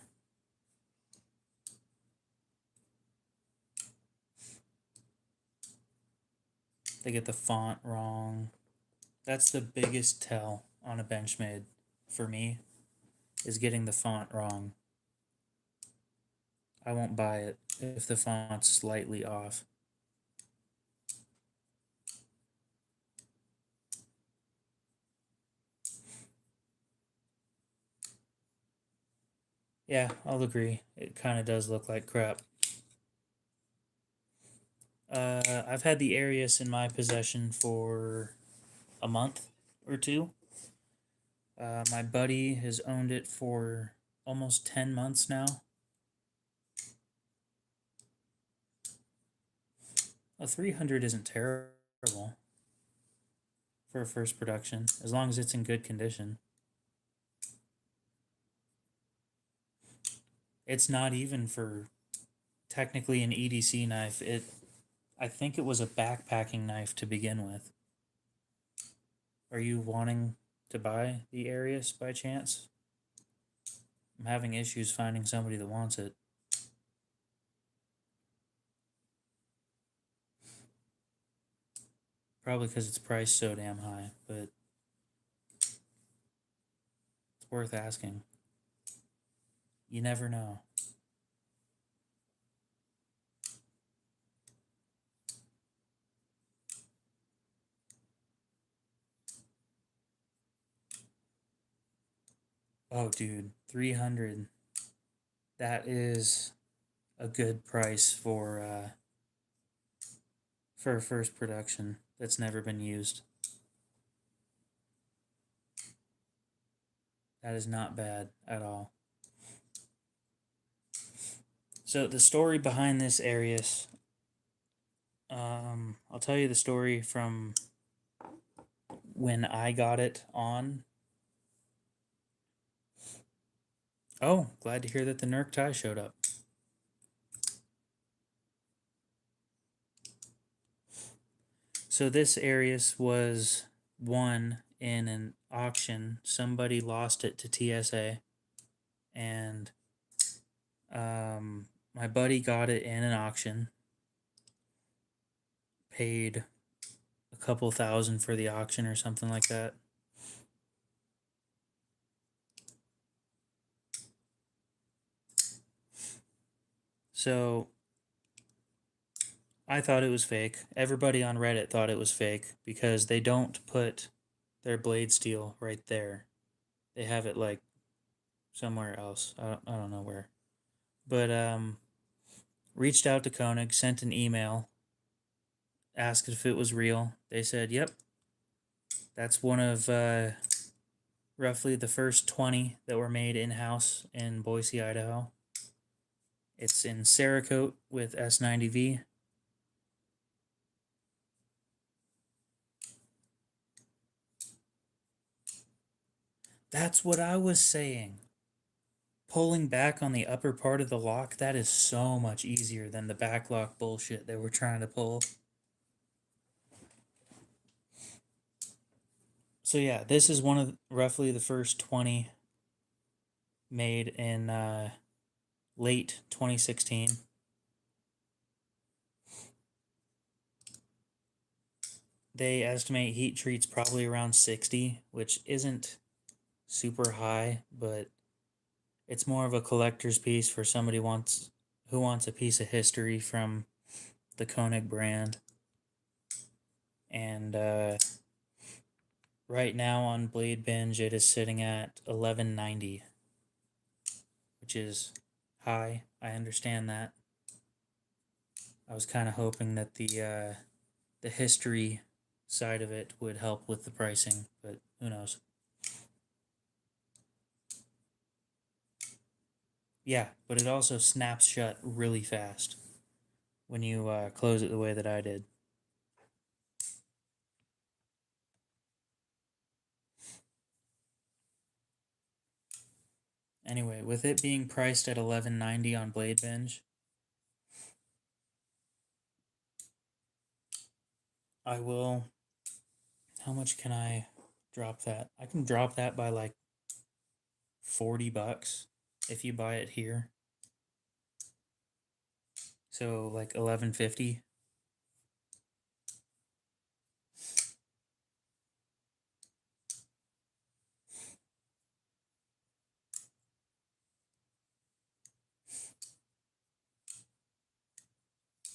They get the font wrong. That's the biggest tell on a Benchmade for me, is getting the font wrong. I won't buy it if the font's slightly off. Yeah, I'll agree. It kind of does look like crap. I've had the Arius in my possession for a month or two. My buddy has owned it for almost 10 months now. A 300 isn't terrible for a first production, as long as it's in good condition. It's not even for technically an EDC knife. I think it was a backpacking knife to begin with. Are you wanting to buy the Arius by chance? I'm having issues finding somebody that wants it. Probably because it's priced so damn high, but it's worth asking. You never know. Oh, dude, 300. That is a good price for a first production that's never been used. That is not bad at all. So the story behind this Arius, I'll tell you the story from when I got it on. Oh, glad to hear that the Nerk tie showed up. So this Arius was won in an auction. Somebody lost it to TSA, and my buddy got it in an auction. Paid a couple thousand for the auction or something like that. So I thought it was fake. Everybody on Reddit thought it was fake because they don't put their blade steel right there. They have it like somewhere else. I don't know where. But reached out to Koenig, sent an email, asked if it was real. They said, "Yep, that's one of roughly the first 20 that were made in-house in Boise, Idaho. It's in Cerakote with S90V. That's what I was saying. Pulling back on the upper part of the lock, that is so much easier than the back lock bullshit they were trying to pull. So yeah, this is one of roughly the first 20 made in late 2016. They estimate heat treats probably around 60, which isn't super high, but it's more of a collector's piece for somebody who wants a piece of history from the Koenig brand. And right now on Blade Binge, it is sitting at 1190, which is high. I understand that. I was kind of hoping that the history side of it would help with the pricing, but who knows? Yeah, but it also snaps shut really fast when you close it the way that I did. Anyway, with it being priced at $11.90 on Blade Binge, I will. How much can I drop that? I can drop that by like $40 if you buy it here. So like 11.50.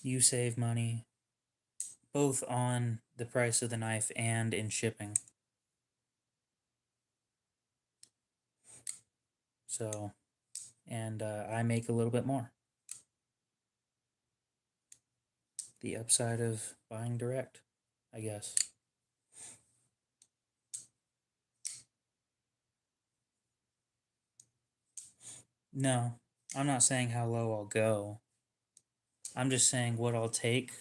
You save money both on the price of the knife and in shipping. So, and I make a little bit more. The upside of buying direct, I guess. No, I'm not saying how low I'll go. I'm just saying what I'll take.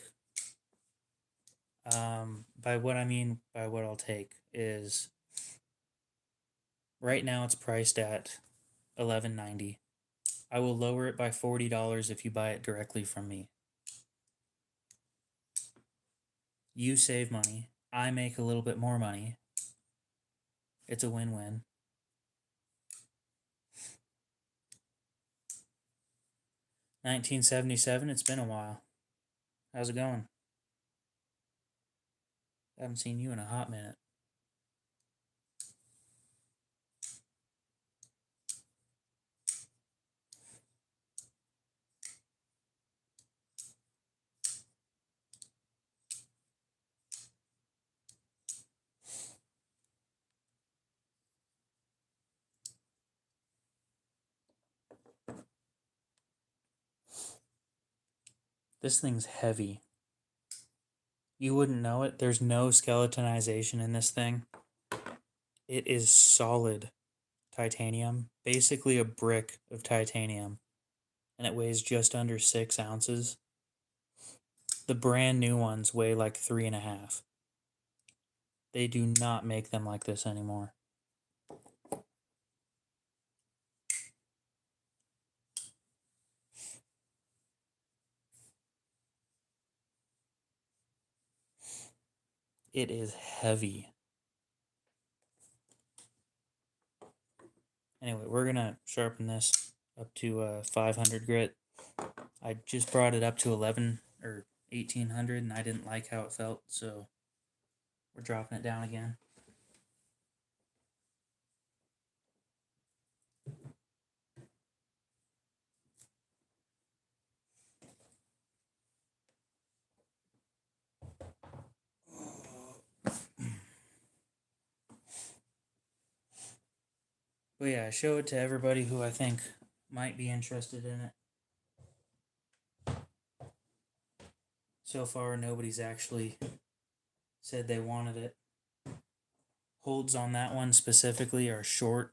By what I mean by what I'll take is right now it's priced at $11.90. I will lower it by $40 if you buy it directly from me. You save money. I make a little bit more money. It's a win-win. 1977, it's been a while. How's it going? Haven't seen you in a hot minute. This thing's heavy. You wouldn't know it. There's no skeletonization in this thing. It is solid titanium, basically a brick of titanium, and it weighs just under 6 ounces. The brand new ones weigh like 3.5. They do not make them like this anymore. It is heavy. Anyway, we're gonna sharpen this up to 500 grit. I just brought it up to 11 or 1800 and I didn't like how it felt, so we're dropping it down again. But yeah, I show it to everybody who I think might be interested in it. So far, nobody's actually said they wanted it. Holds on that one specifically are short.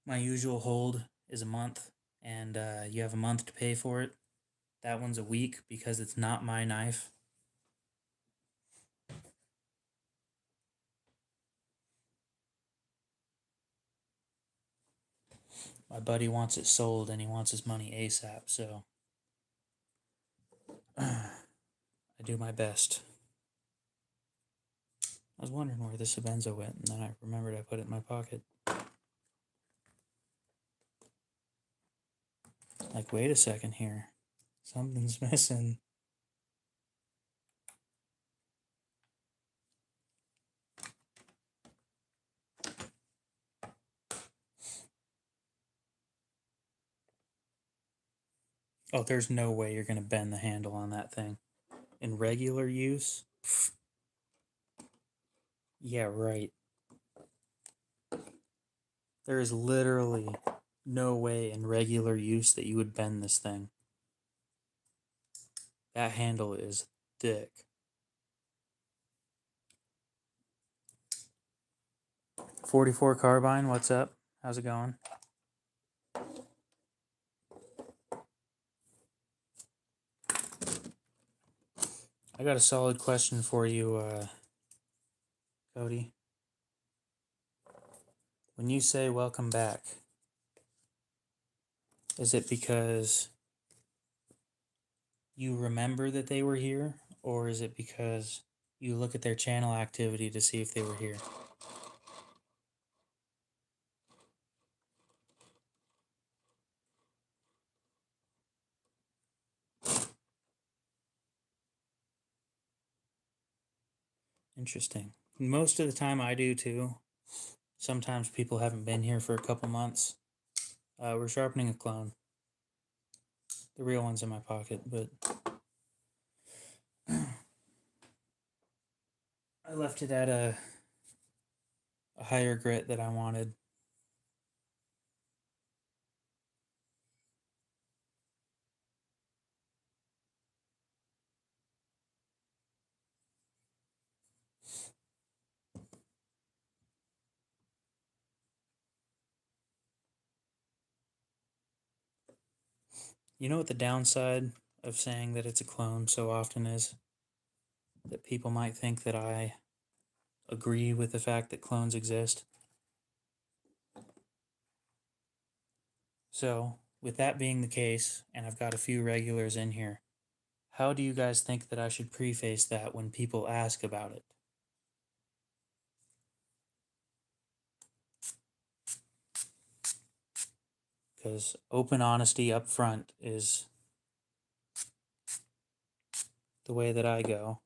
My usual hold is a month, and you have a month to pay for it. That one's a week because it's not my knife. My buddy wants it sold and he wants his money ASAP, so I do my best. I was wondering where the Sabenzo went, and then I remembered I put it in my pocket. Like, wait a second here. Something's missing. Oh, there's no way you're going to bend the handle on that thing. In regular use? Pfft. Yeah, right. There is literally no way in regular use that you would bend this thing. That handle is thick. .44 carbine, what's up? How's it going? I got a solid question for you, Cody. When you say welcome back, is it because you remember that they were here, or is it because you look at their channel activity to see if they were here? Interesting. Most of the time I do too. Sometimes people haven't been here for a couple months. We're sharpening a clone. The real one's in my pocket, but I left it at a higher grit that I wanted. You know what the downside of saying that it's a clone so often is? That people might think that I agree with the fact that clones exist. So, with that being the case, and I've got a few regulars in here, how do you guys think that I should preface that when people ask about it? Because open honesty up front is the way that I go.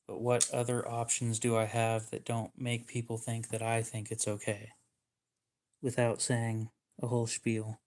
But what other options do I have that don't make people think that I think it's okay? Without saying a whole spiel.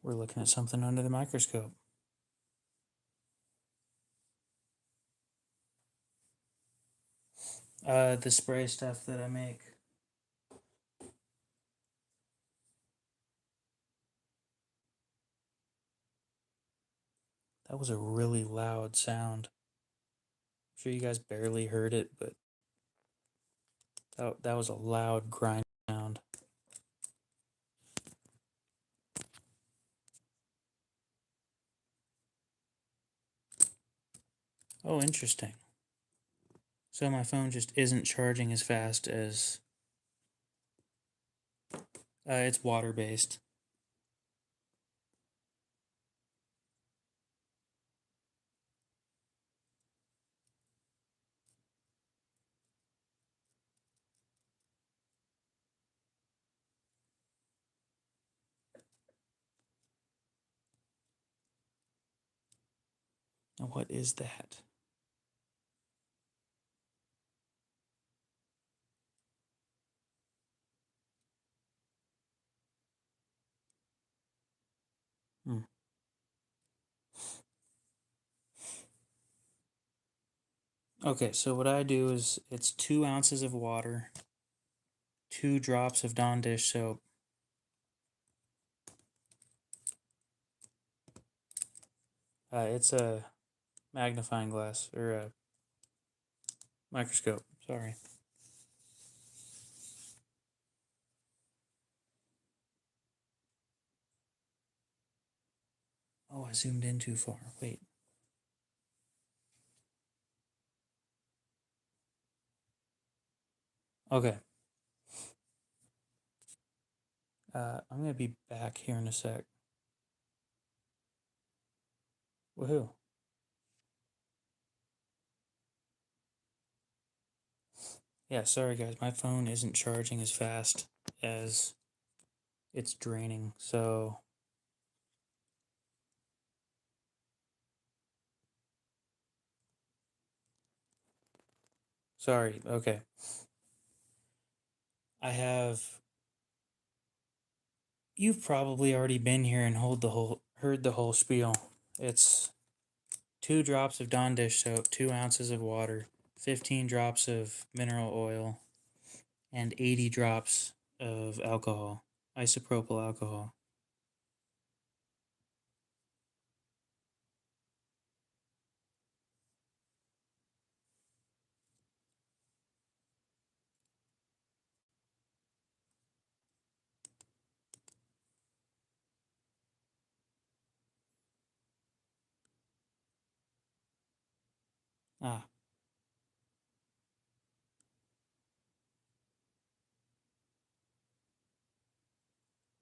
We're looking at something under the microscope. The spray stuff that I make. That was a really loud sound. I'm sure you guys barely heard it, but that was a loud grind sound. Oh, interesting. So my phone just isn't charging as fast as... it's water-based. Now, what is that? Hmm. Okay, so what I do is it's 2 ounces of water, 2 drops of Dawn dish soap, it's a magnifying glass, or a microscope, sorry. Oh, I zoomed in too far. Wait. Okay. I'm going to be back here in a sec. Woohoo. Yeah, sorry guys, my phone isn't charging as fast as it's draining, so... Sorry, okay. I have... You've probably already been here and heard the whole spiel. It's 2 drops of Dawn dish soap, 2 ounces of water, 15 drops of mineral oil, and 80 drops of alcohol, isopropyl alcohol. Ah,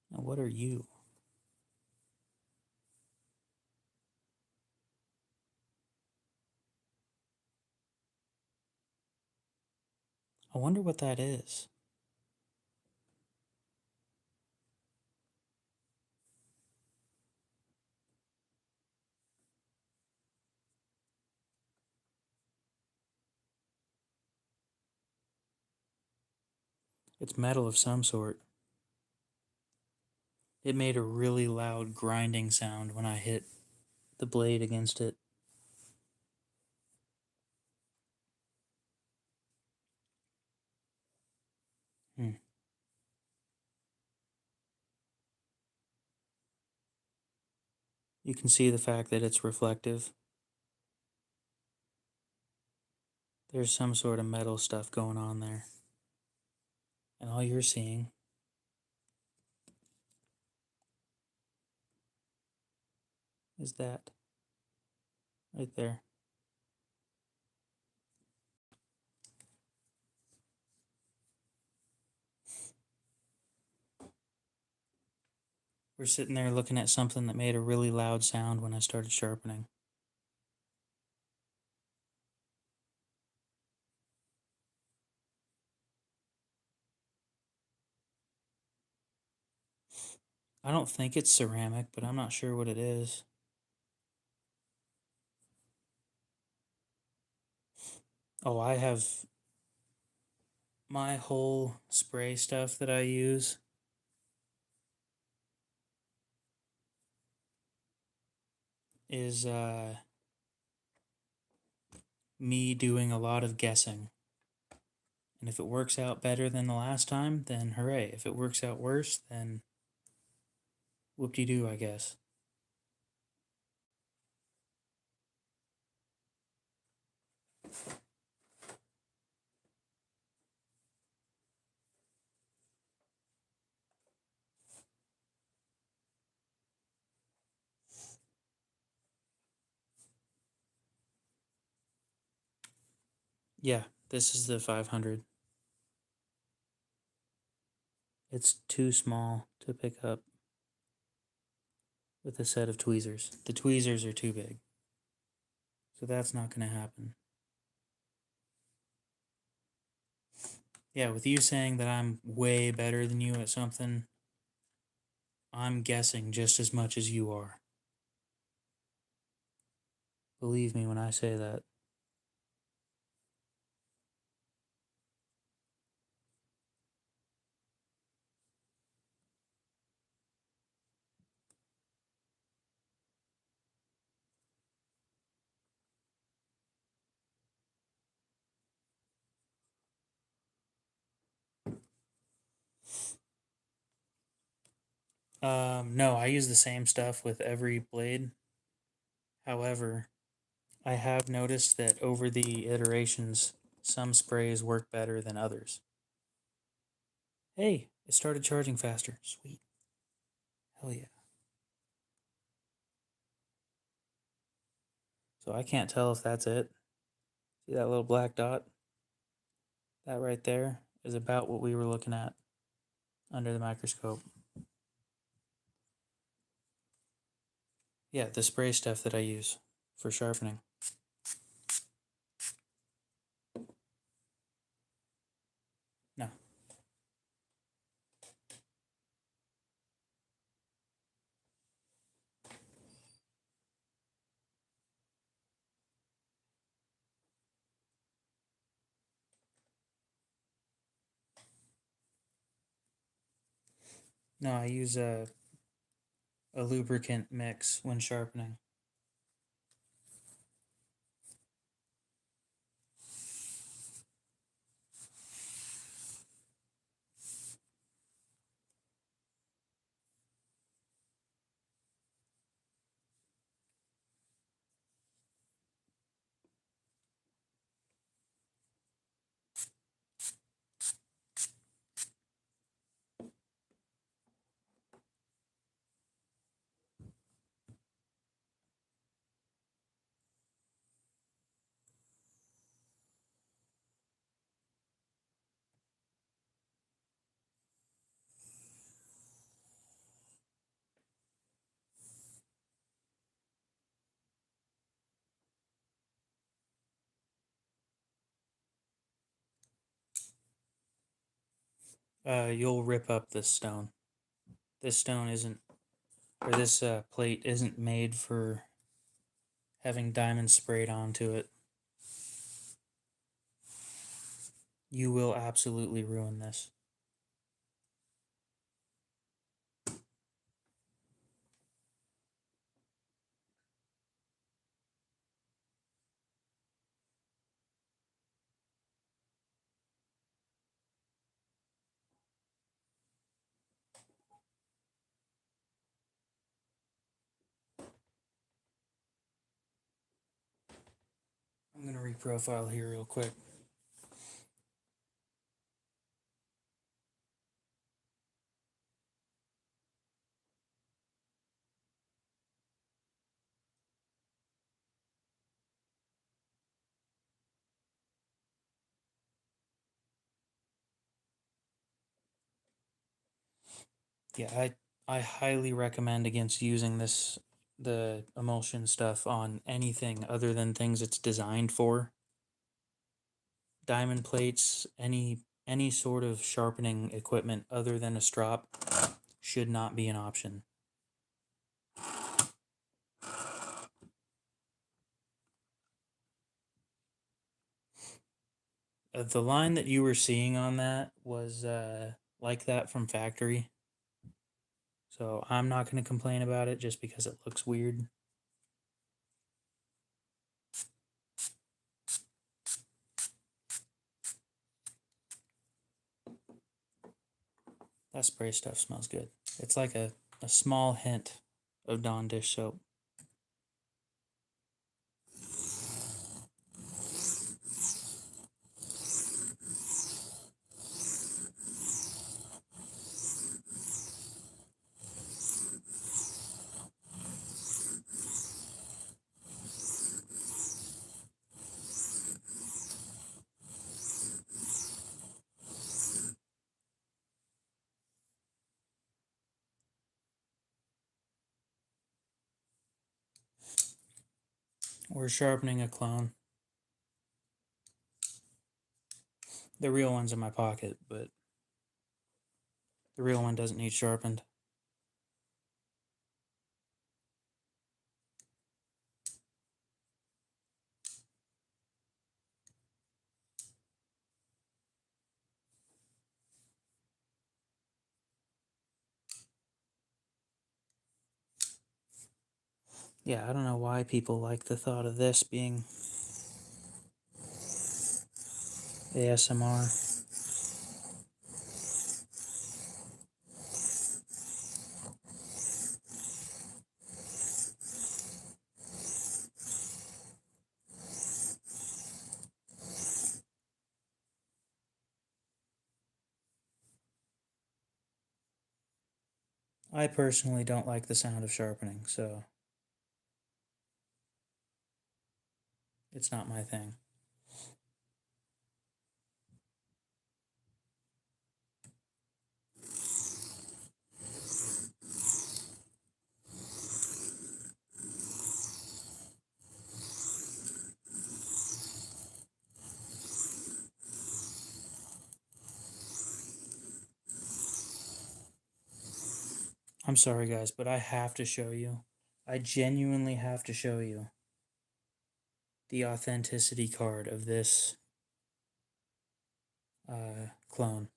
now what are you? I wonder what that is. It's metal of some sort. It made a really loud grinding sound when I hit the blade against it. Hmm. You can see the fact that it's reflective. There's some sort of metal stuff going on there. And all you're seeing is that. Right there. We're sitting there looking at something that made a really loud sound when I started sharpening. I don't think it's ceramic, but I'm not sure what it is. Oh, I have my whole spray stuff that I use is me doing a lot of guessing. And if it works out better than the last time, then hooray. If it works out worse, then whoop-de-doo, I guess. Yeah, this is the 500. It's too small to pick up with a set of tweezers. The tweezers are too big. So that's not going to happen. Yeah, with you saying that I'm way better than you at something, I'm guessing just as much as you are. Believe me when I say that. No, I use the same stuff with every blade. However, I have noticed that over the iterations, some sprays work better than others. Hey, it started charging faster. Sweet. Hell yeah. So I can't tell if that's it. See that little black dot? That right there is about what we were looking at under the microscope. Yeah, the spray stuff that I use for sharpening. No. No, I use a lubricant mix when sharpening. You'll rip up this stone. This stone isn't, or this plate isn't made for having diamonds sprayed onto it. You will absolutely ruin this. I'm going to reprofile here real quick. Yeah, I highly recommend against using the emulsion stuff on anything other than things it's designed for. Diamond plates, any sort of sharpening equipment other than a strop should not be an option. The line that you were seeing on that was like that from factory. So I'm not going to complain about it just because it looks weird. That spray stuff smells good. It's like a small hint of Dawn dish soap. We're sharpening a clone. The real one's in my pocket, but the real one doesn't need sharpened. Yeah, I don't know why people like the thought of this being ASMR. I personally don't like the sound of sharpening, so it's not my thing. I'm sorry, guys, but I have to show you. I genuinely have to show you the authenticity card of this clone.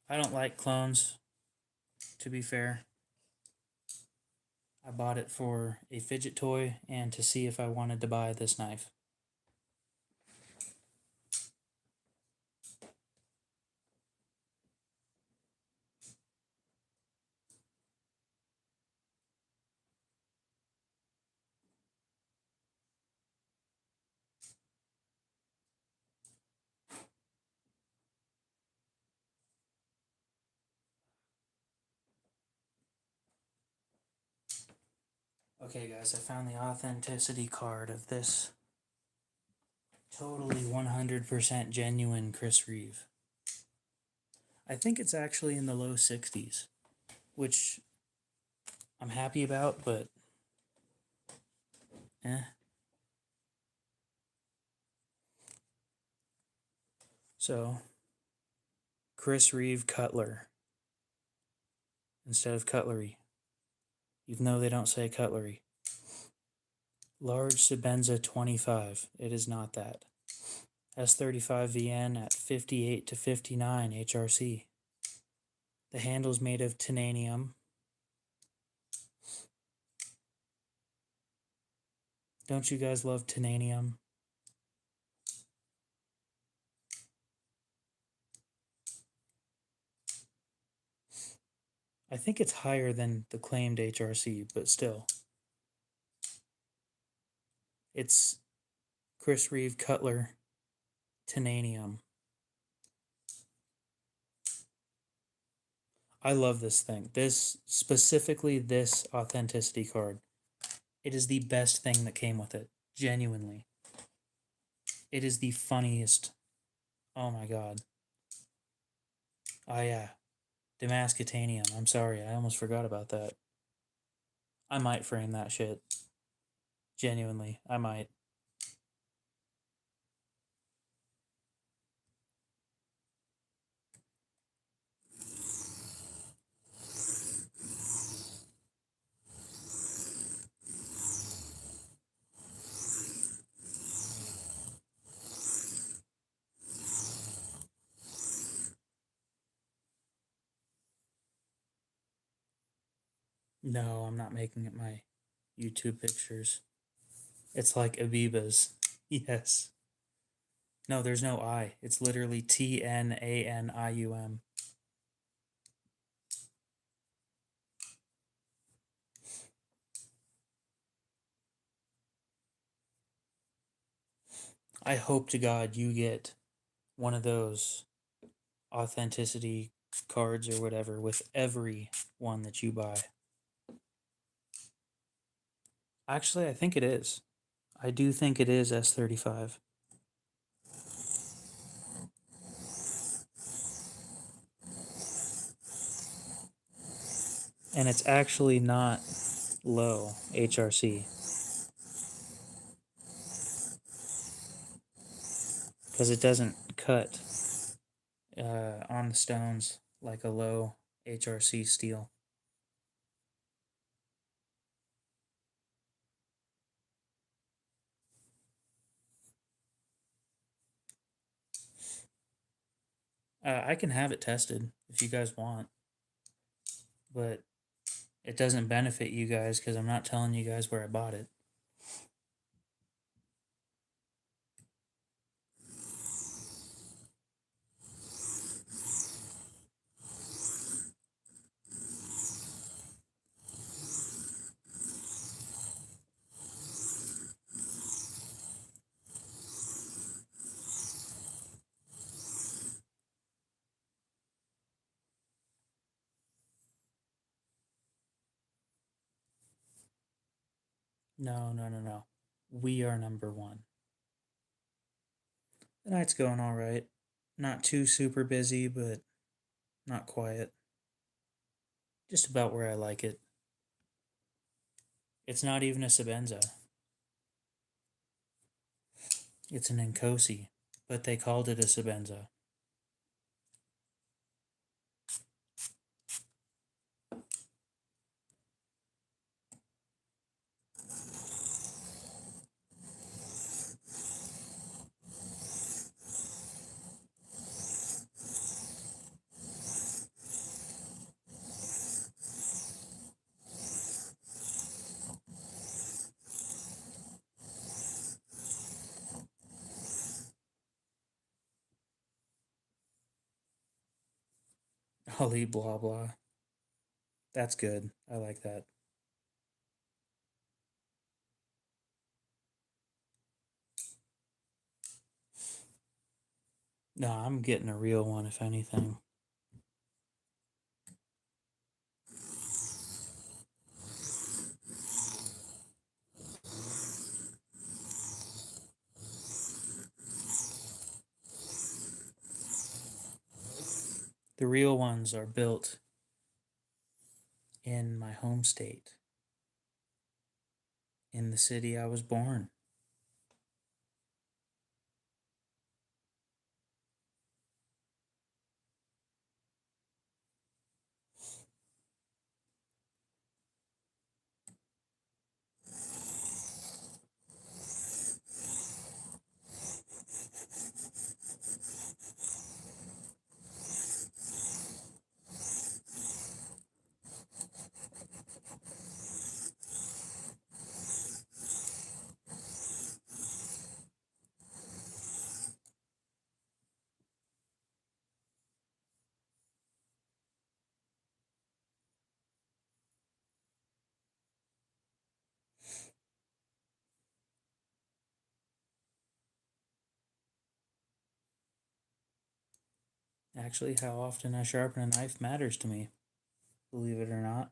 I don't like clones, to be fair. I bought it for a fidget toy and to see if I wanted to buy this knife. Okay, guys, I found the authenticity card of this totally 100% genuine Chris Reeve. I think it's actually in the low 60s, which I'm happy about, but eh. So, Chris Reeve Cutler instead of cutlery, even though they don't say cutlery. Large Sebenza 25. It is not that. S35VN at 58 to 59 HRC. The handle's made of titanium. Don't you guys love titanium? I think it's higher than the claimed HRC, but still. It's Chris Reeve Cutler Titanium. I love this thing. This, specifically this authenticity card, It is the best thing that came with it. Genuinely. It is the funniest. Oh my god. Oh yeah. Damascutanium. I'm sorry, I almost forgot about that. I might frame that shit. Genuinely, I might. No, I'm not making it my YouTube pictures. It's like Abiba's. Yes. No, there's no I. It's literally TNANIUM. I hope to God you get one of those authenticity cards or whatever with every one that you buy. Actually, I think it is. I do think it is S35. And it's actually not low HRC because it doesn't cut on the stones like a low HRC steel. I can have it tested if you guys want, but it doesn't benefit you guys because I'm not telling you guys where I bought it. No, no, no, no. We are number one. The night's going all right. Not too super busy, but not quiet. Just about where I like it. It's not even a Sabenza. It's an Nkosi, but they called it a Sabenza. Ali blah blah. That's good. I like that. No, I'm getting a real one if anything. The real ones are built in my home state, in the city I was born. Actually, how often I sharpen a knife matters to me, believe it or not.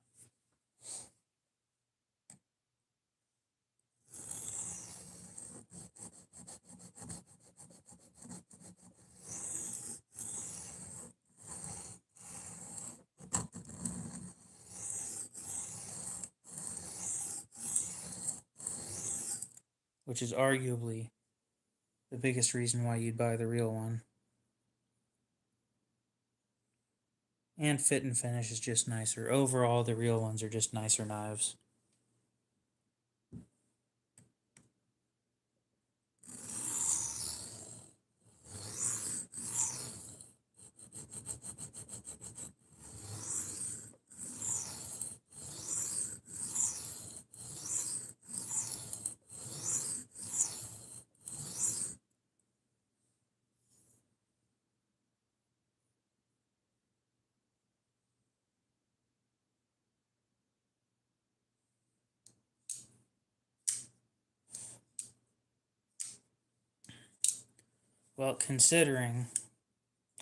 which is arguably the biggest reason why you'd buy the real one. And fit and finish is just nicer. Overall, the real ones are just nicer knives. Well, considering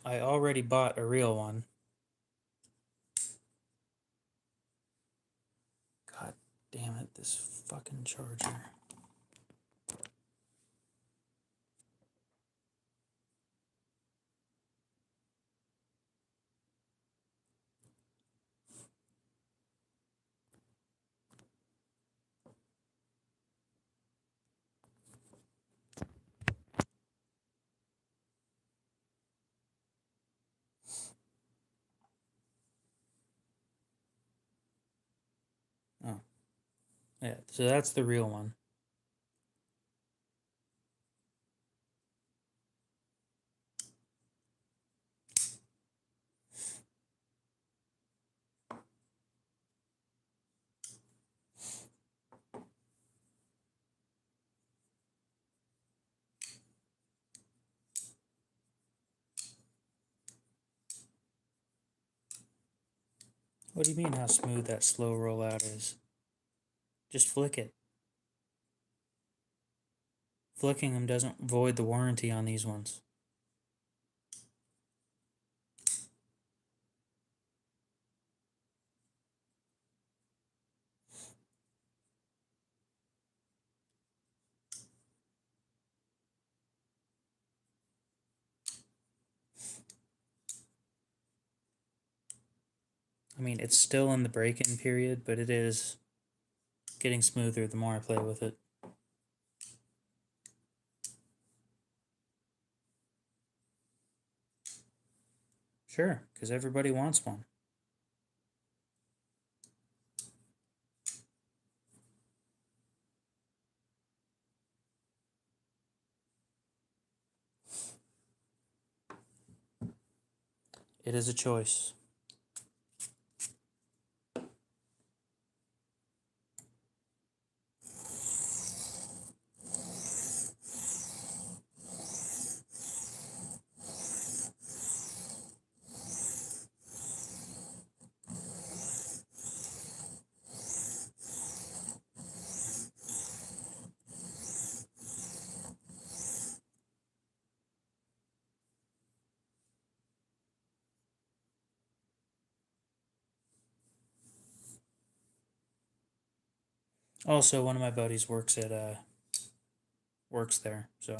I already bought a real one. God damn it, this fucking charger. Oh. Yeah, so that's the real one. What do you mean how smooth that slow rollout is? Just flick it. Flicking them doesn't void the warranty on these ones. I mean, it's still in the break-in period, but it is getting smoother the more I play with it. Sure, because everybody wants one. It is a choice. Also, one of my buddies works there, so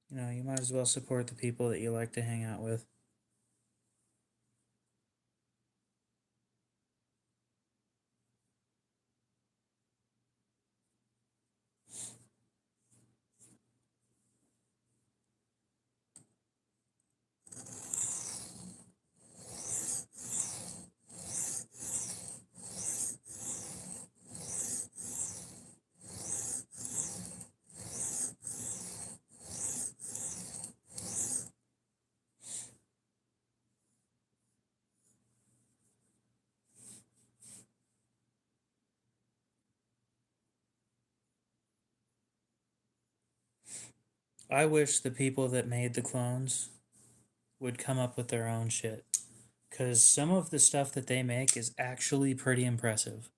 you might as well support the people that you like to hang out with. I wish the people that made the clones would come up with their own shit. Because some of the stuff that they make is actually pretty impressive.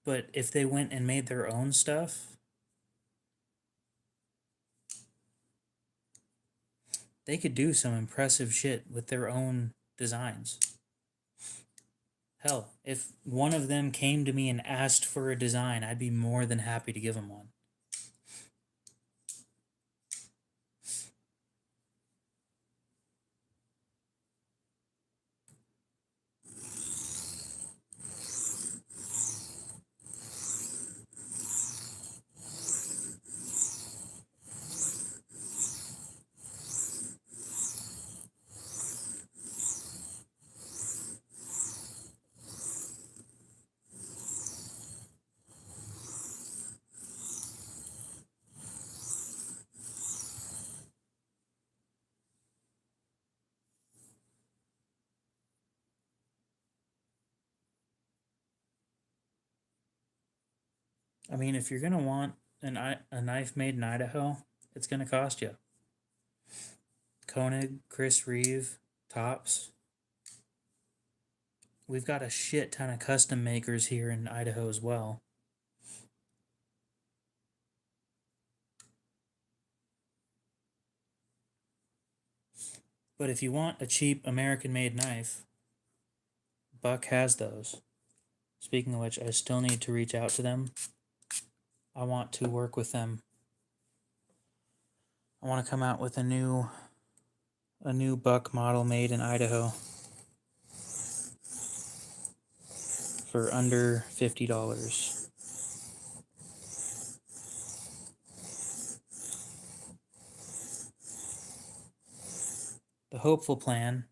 But if they went and made their own stuff, they could do some impressive shit with their own designs. Hell, if one of them came to me and asked for a design, I'd be more than happy to give him one. I mean, if you're gonna want a knife made in Idaho, it's gonna cost you. Koenig, Chris Reeve, Tops. We've got a shit ton of custom makers here in Idaho as well. But if you want a cheap American made knife, Buck has those. Speaking of which, I still need to reach out to them. I want to work with them. I want to come out with a new Buck model made in Idaho for under $50. The hopeful plan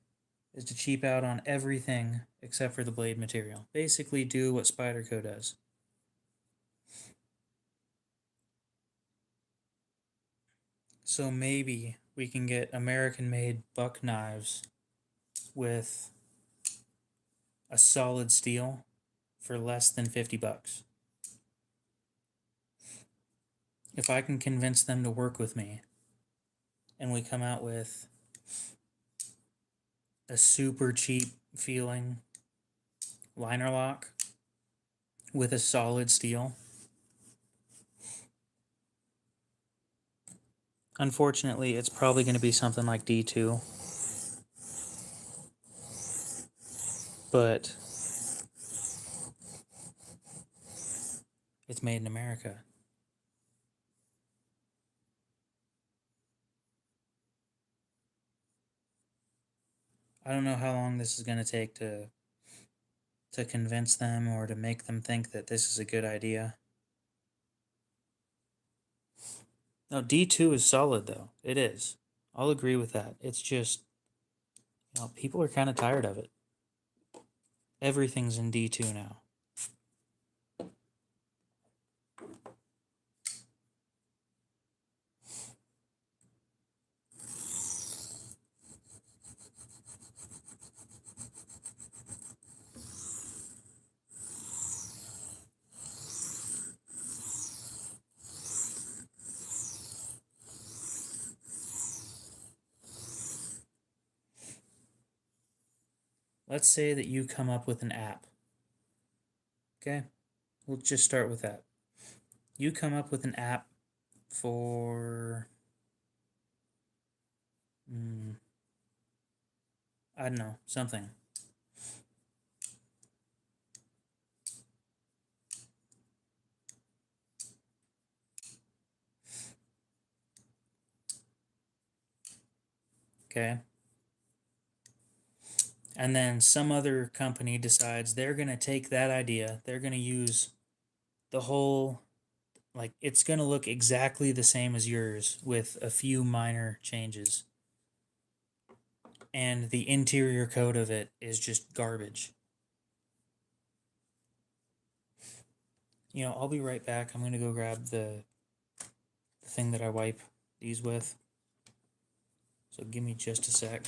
is to cheap out on everything except for the blade material. Basically do what Spyderco does. So maybe we can get American-made Buck knives with a solid steel for less than $50. If I can convince them to work with me and we come out with a super cheap feeling liner lock with a solid steel. Unfortunately, it's probably going to be something like D2. But it's made in America. I don't know how long this is going to take to convince them or to make them think that this is a good idea. No, D2 is solid though. It is. I'll agree with that. It's just, people are kind of tired of it. Everything's in D2 now. Let's say that you come up with an app. Okay? We'll just start with that. You come up with an app for, I don't know, something. Okay? And then some other company decides they're going to take that idea, they're going to use the whole, like, it's going to look exactly the same as yours with a few minor changes. And the interior code of it is just garbage. I'll be right back. I'm going to go grab the thing that I wipe these with. So give me just a sec.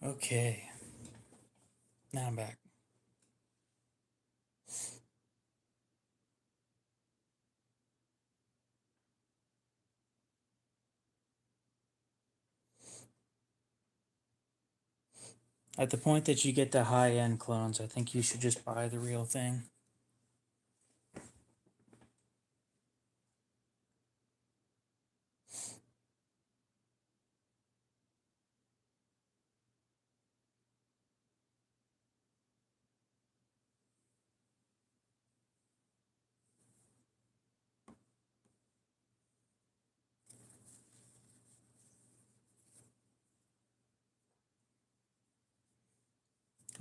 Okay. Now I'm back. At the point that you get the high-end clones, I think you should just buy the real thing.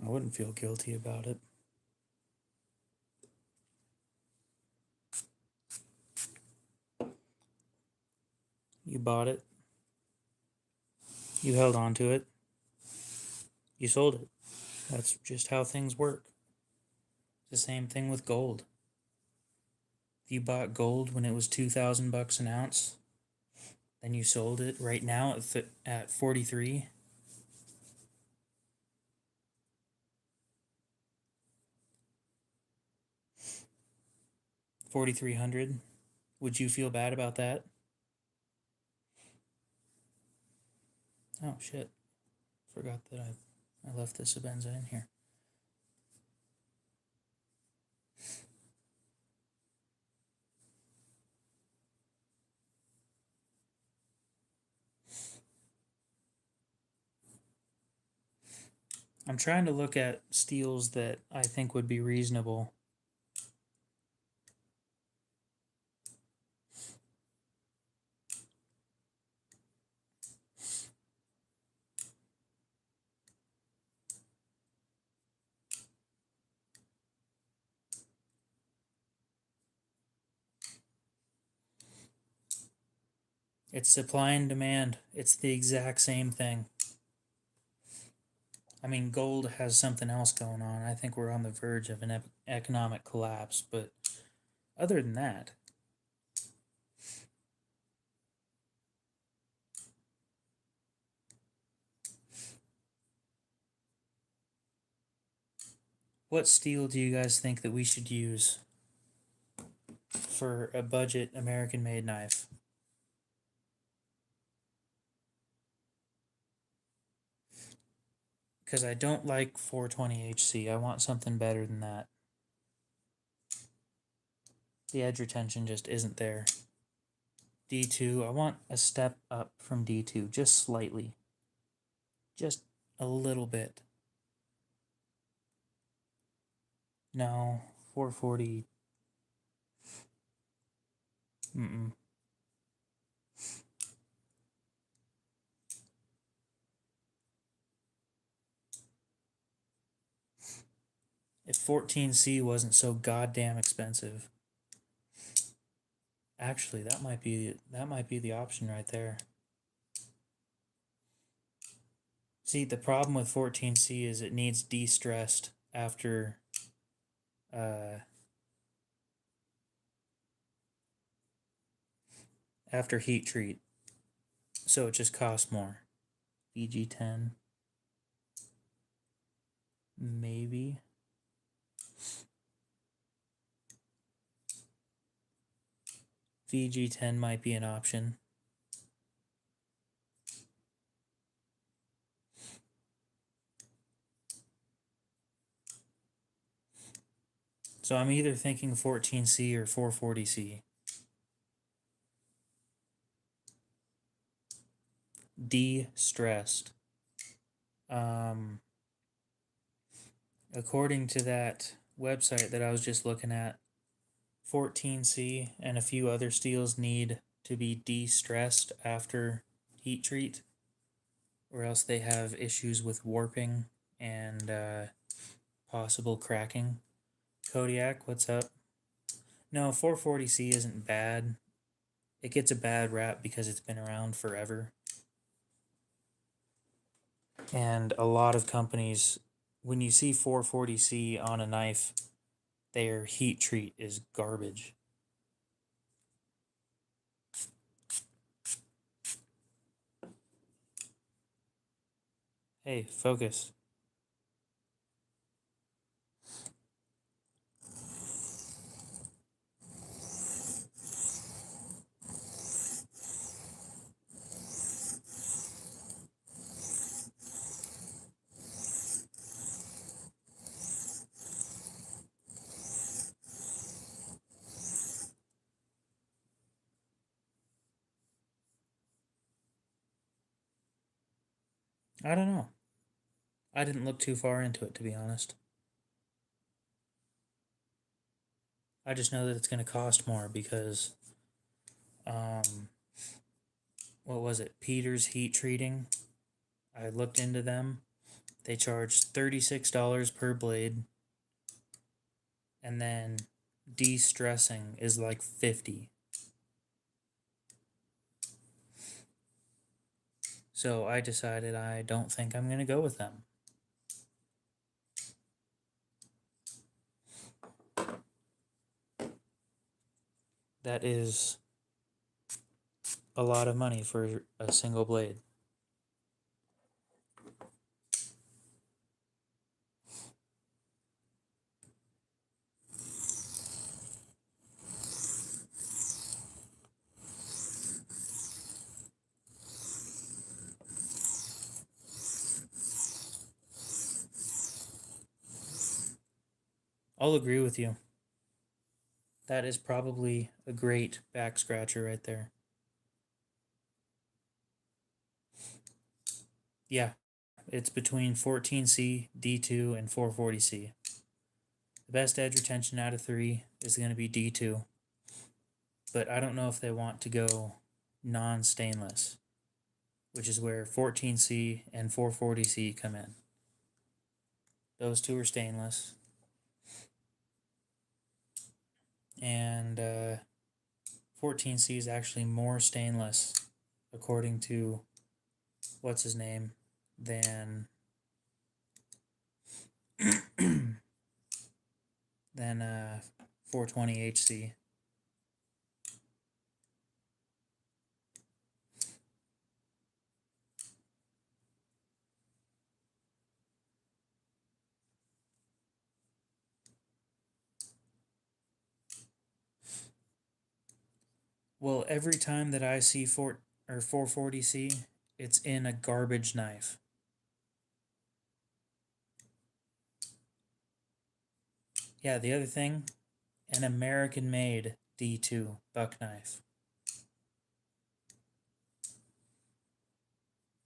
I wouldn't feel guilty about it. You bought it. You held on to it. You sold it. That's just how things work. The same thing with gold. If you bought gold when it was $2,000 an ounce, then you sold it right now at 43. 4,300. Would you feel bad about that? Oh shit. Forgot that I left the Sabenza in here. I'm trying to look at steels that I think would be reasonable. It's supply and demand. It's the exact same thing. I mean, gold has something else going on. I think we're on the verge of an economic collapse, but other than that, what steel do you guys think that we should use for a budget American-made knife? Because I don't like 420 HC. I want something better than that. The edge retention just isn't there. D2, I want a step up from D2, just slightly. Just a little bit. No, 440. Mm-mm. If 14C wasn't so goddamn expensive. Actually, that might be the option right there. See, the problem with 14C is it needs de-stressed after after heat treat. So it just costs more. VG10. Maybe. VG10 might be an option. So I'm either thinking 14C or 440C. De-stressed. According to that website that I was just looking at, 14C and a few other steels need to be de-stressed after heat treat, or else they have issues with warping and possible cracking. Kodiak, what's up? No, 440C isn't bad. It gets a bad rap because it's been around forever. And a lot of companies, when you see 440C on a knife, their heat treat is garbage. Hey, focus. I don't know. I didn't look too far into it, to be honest. I just know that it's going to cost more because, um, what was it? Peter's Heat Treating. I looked into them. They charge $36 per blade, and then de-stressing is like 50. So I decided I don't think I'm going to go with them. That is a lot of money for a single blade. I'll agree with you. That is probably a great back scratcher right there. Yeah, it's between 14C, D2, and 440C. The best edge retention out of 3 is going to be D2, but I don't know if they want to go non-stainless, which is where 14C and 440C come in. Those two are stainless, and 14C is actually more stainless, according to what's his name, than than 420HC. Well, every time that I see 440C, it's in a garbage knife. Yeah, the other thing, an American-made D2 buck knife.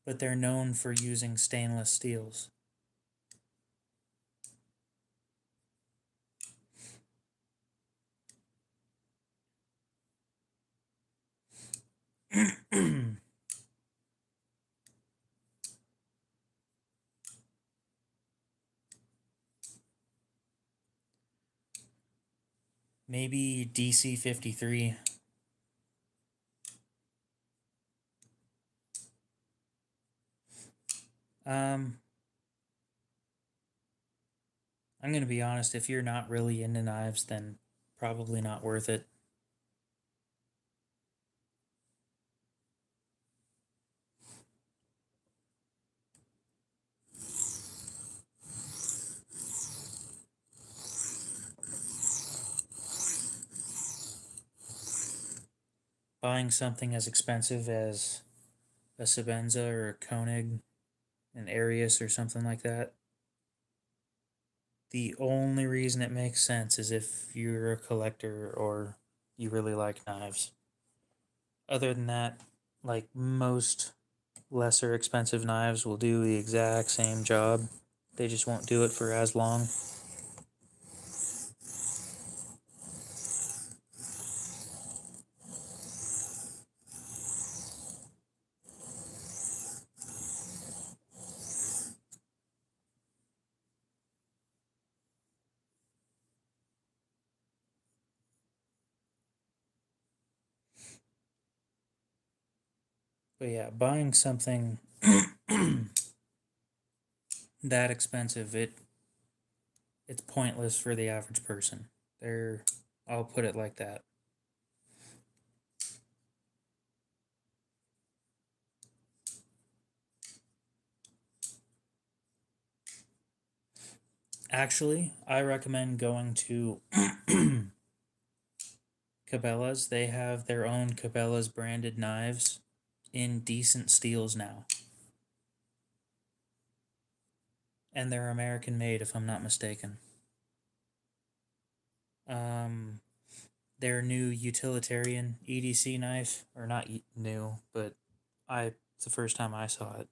But they're known for using stainless steels. Maybe DC-53. I'm going to be honest, if you're not really into knives, then probably not worth it. Buying something as expensive as a Sebenza or a Koenig, an Arius or something like that, the only reason it makes sense is if you're a collector or you really like knives. Other than that, like most lesser expensive knives will do the exact same job. They just won't do it for as long. But yeah, buying something that expensive, it's pointless for the average person. I'll put it like that. Actually, I recommend going to Cabela's. They have their own Cabela's branded knives in decent steels now. And they're American made, if I'm not mistaken. Their new utilitarian EDC knife, or not new, but it's the first time I saw it.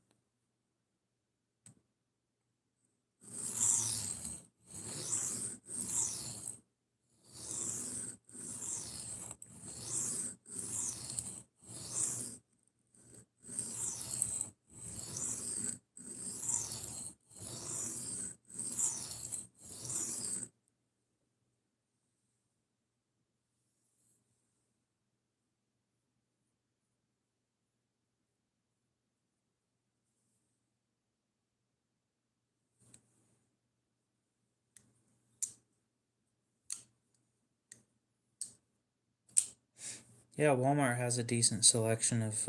Yeah, Walmart has a decent selection of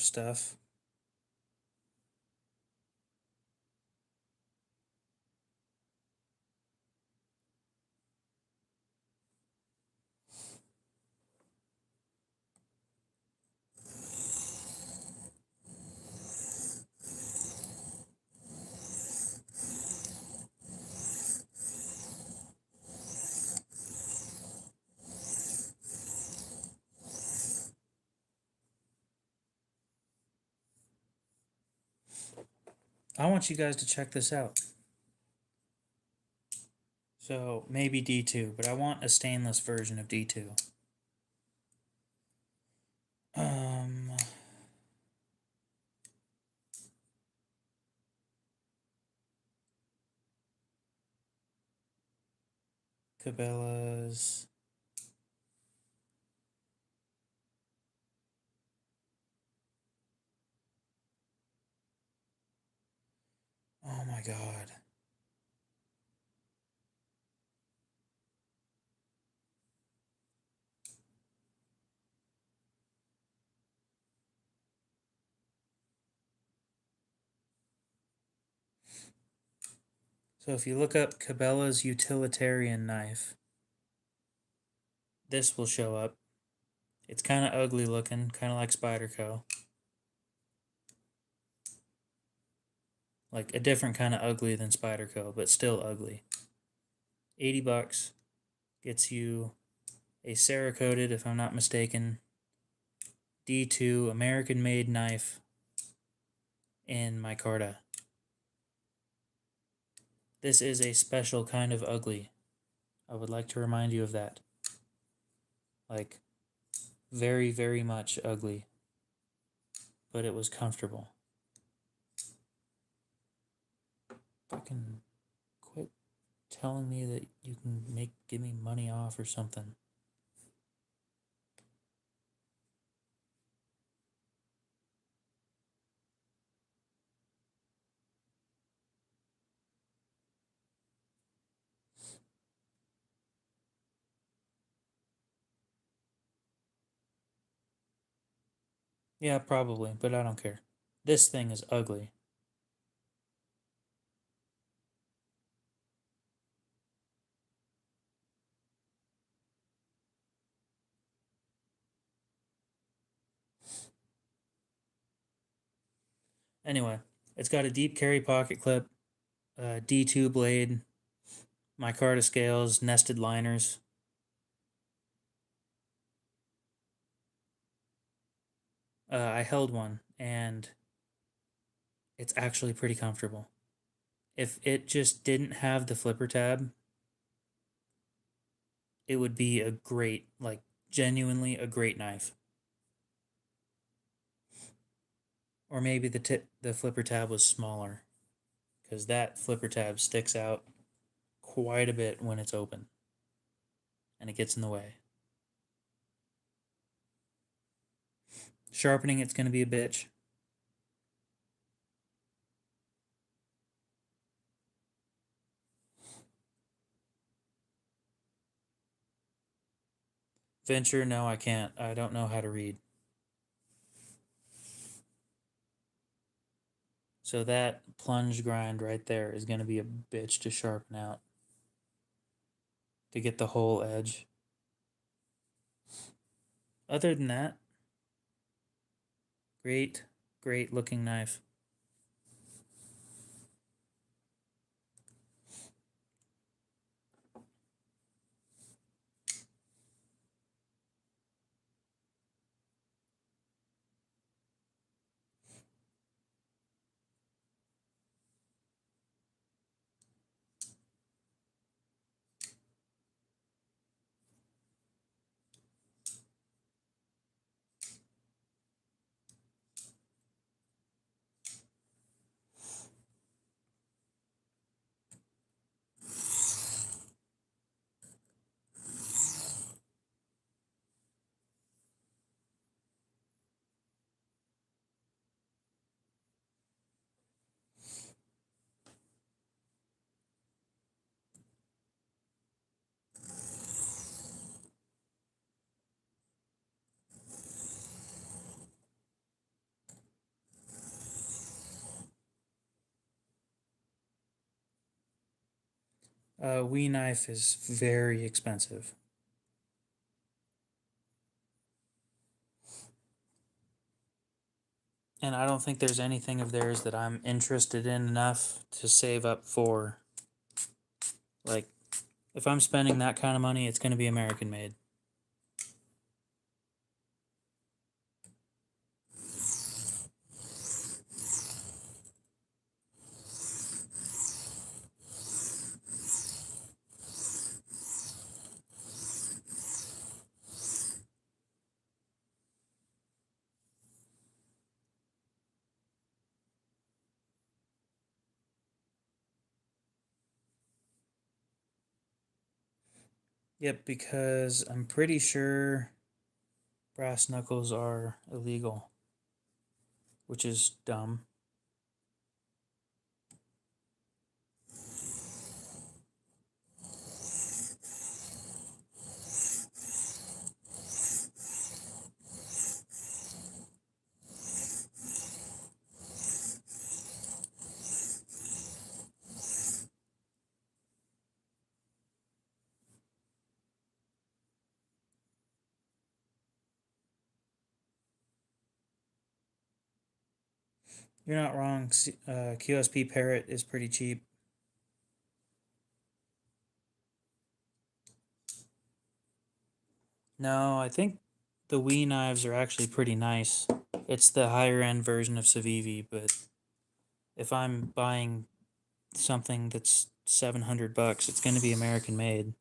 stuff. I want you guys to check this out. So maybe D2, but I want a stainless version of D2. Um, Cabela's. Oh my god. So if you look up Cabela's utilitarian knife, this will show up. It's kind of ugly looking, kind of like Spyderco. Like a different kind of ugly than Spyderco, but still ugly. $80 gets you a Cerakoted, if I'm not mistaken, D2 American made knife in micarta. This is a special kind of ugly. I would like to remind you of that. Like, very, very much ugly. But it was comfortable. Fucking quit telling me that you can give me money off or something. Yeah, probably, but I don't care. This thing is ugly. Anyway, it's got a deep carry pocket clip, D2 blade, micarta scales, nested liners. I held one, and it's actually pretty comfortable. If it just didn't have the flipper tab, it would be a great, like, genuinely a great knife. Or maybe the flipper tab was smaller, because that flipper tab sticks out quite a bit when it's open, and it gets in the way. Sharpening, it's going to be a bitch. Venture, no, I can't. I don't know how to read. So that plunge grind right there is going to be a bitch to sharpen out to get the whole edge. Other than that, great, great looking knife. Wee knife is very expensive. And I don't think there's anything of theirs that I'm interested in enough to save up for. Like, if I'm spending that kind of money, it's going to be American made. Yep, because I'm pretty sure brass knuckles are illegal, which is dumb. You're not wrong. QSP Parrot is pretty cheap. No, I think the Wii knives are actually pretty nice. It's the higher end version of Civivi, but if I'm buying something that's $700, it's going to be American made.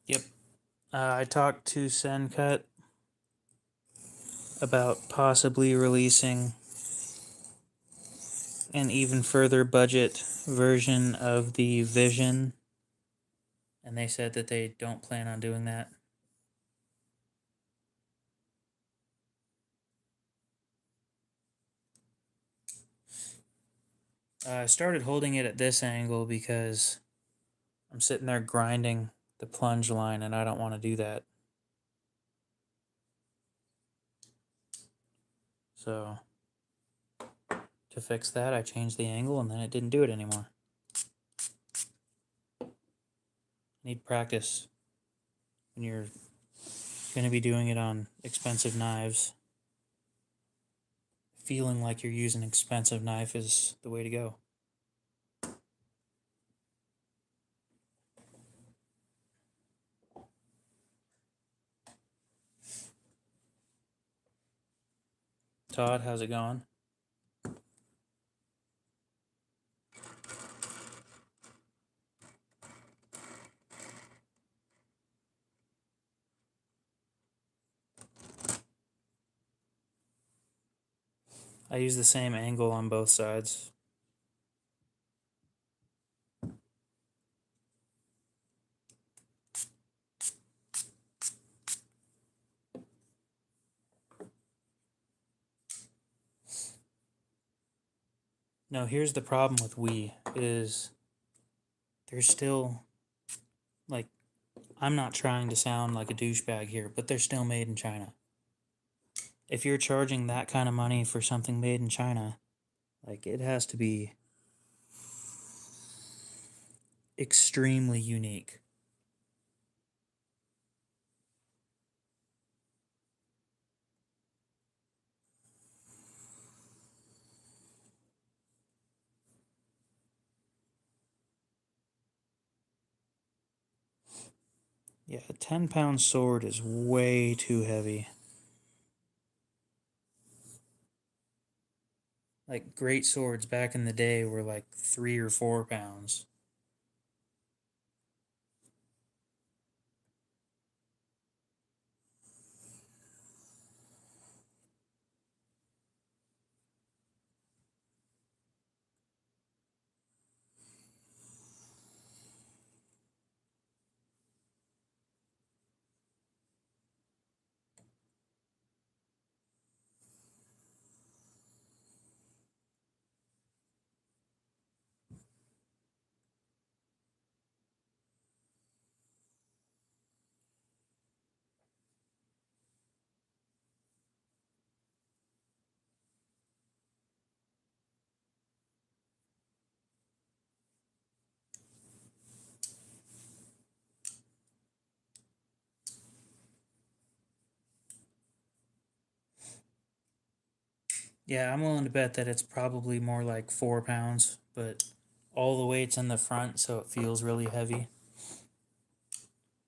Yep. I talked to Sencut about possibly releasing an even further budget version of the Vision, and they said that they don't plan on doing that. I started holding it at this angle because I'm sitting there grinding the plunge line, and I don't want to do that. So to fix that, I changed the angle and then it didn't do it anymore. Need practice when you're going to be doing it on expensive knives. Feeling like you're using an expensive knife is the way to go. Todd, how's it going? I use the same angle on both sides. No, here's the problem with Wii is there's still, like, I'm not trying to sound like a douchebag here, but they're still made in China. If you're charging that kind of money for something made in China, like, it has to be extremely unique. Yeah, a 10-pound sword is way too heavy. Like, great swords back in the day were like 3 or 4 pounds. Yeah, I'm willing to bet that it's probably more like 4 pounds, but all the weight's in the front, so it feels really heavy.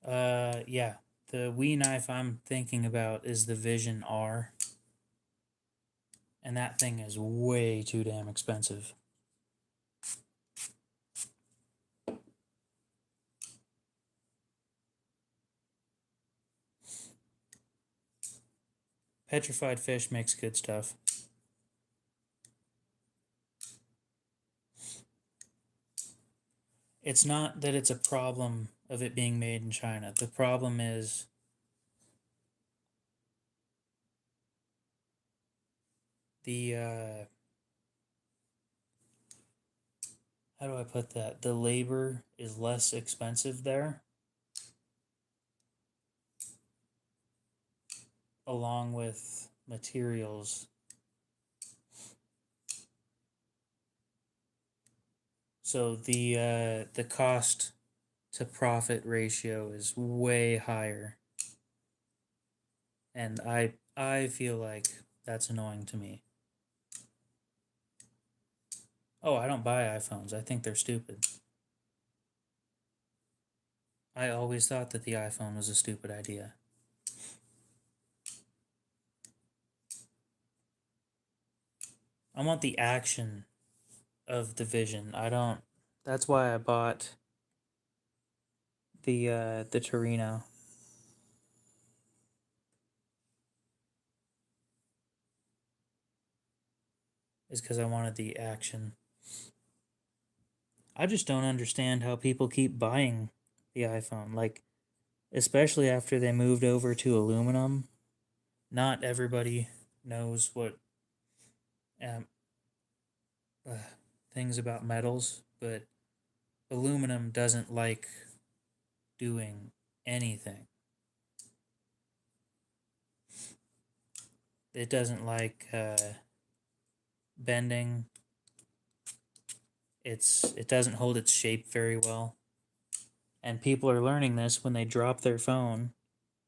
Yeah, the Wii knife I'm thinking about is the Vision R, and that thing is way too damn expensive. Petrified Fish makes good stuff. It's not that it's a problem of it being made in China. The problem is the how do I put that? The labor is less expensive there, along with materials. So the cost to profit ratio is way higher, and I feel like that's annoying to me. Oh, I don't buy iPhones. I think they're stupid. I always thought that the iPhone was a stupid idea. I want the action of the Vision. I don't. That's why I bought the Torino. Is because I wanted the action. I just don't understand how people keep buying the iPhone. Like, especially after they moved over to aluminum. Not everybody knows what um, uh, things about metals, but aluminum doesn't like doing anything. It doesn't like bending. It doesn't hold its shape very well. And people are learning this when they drop their phone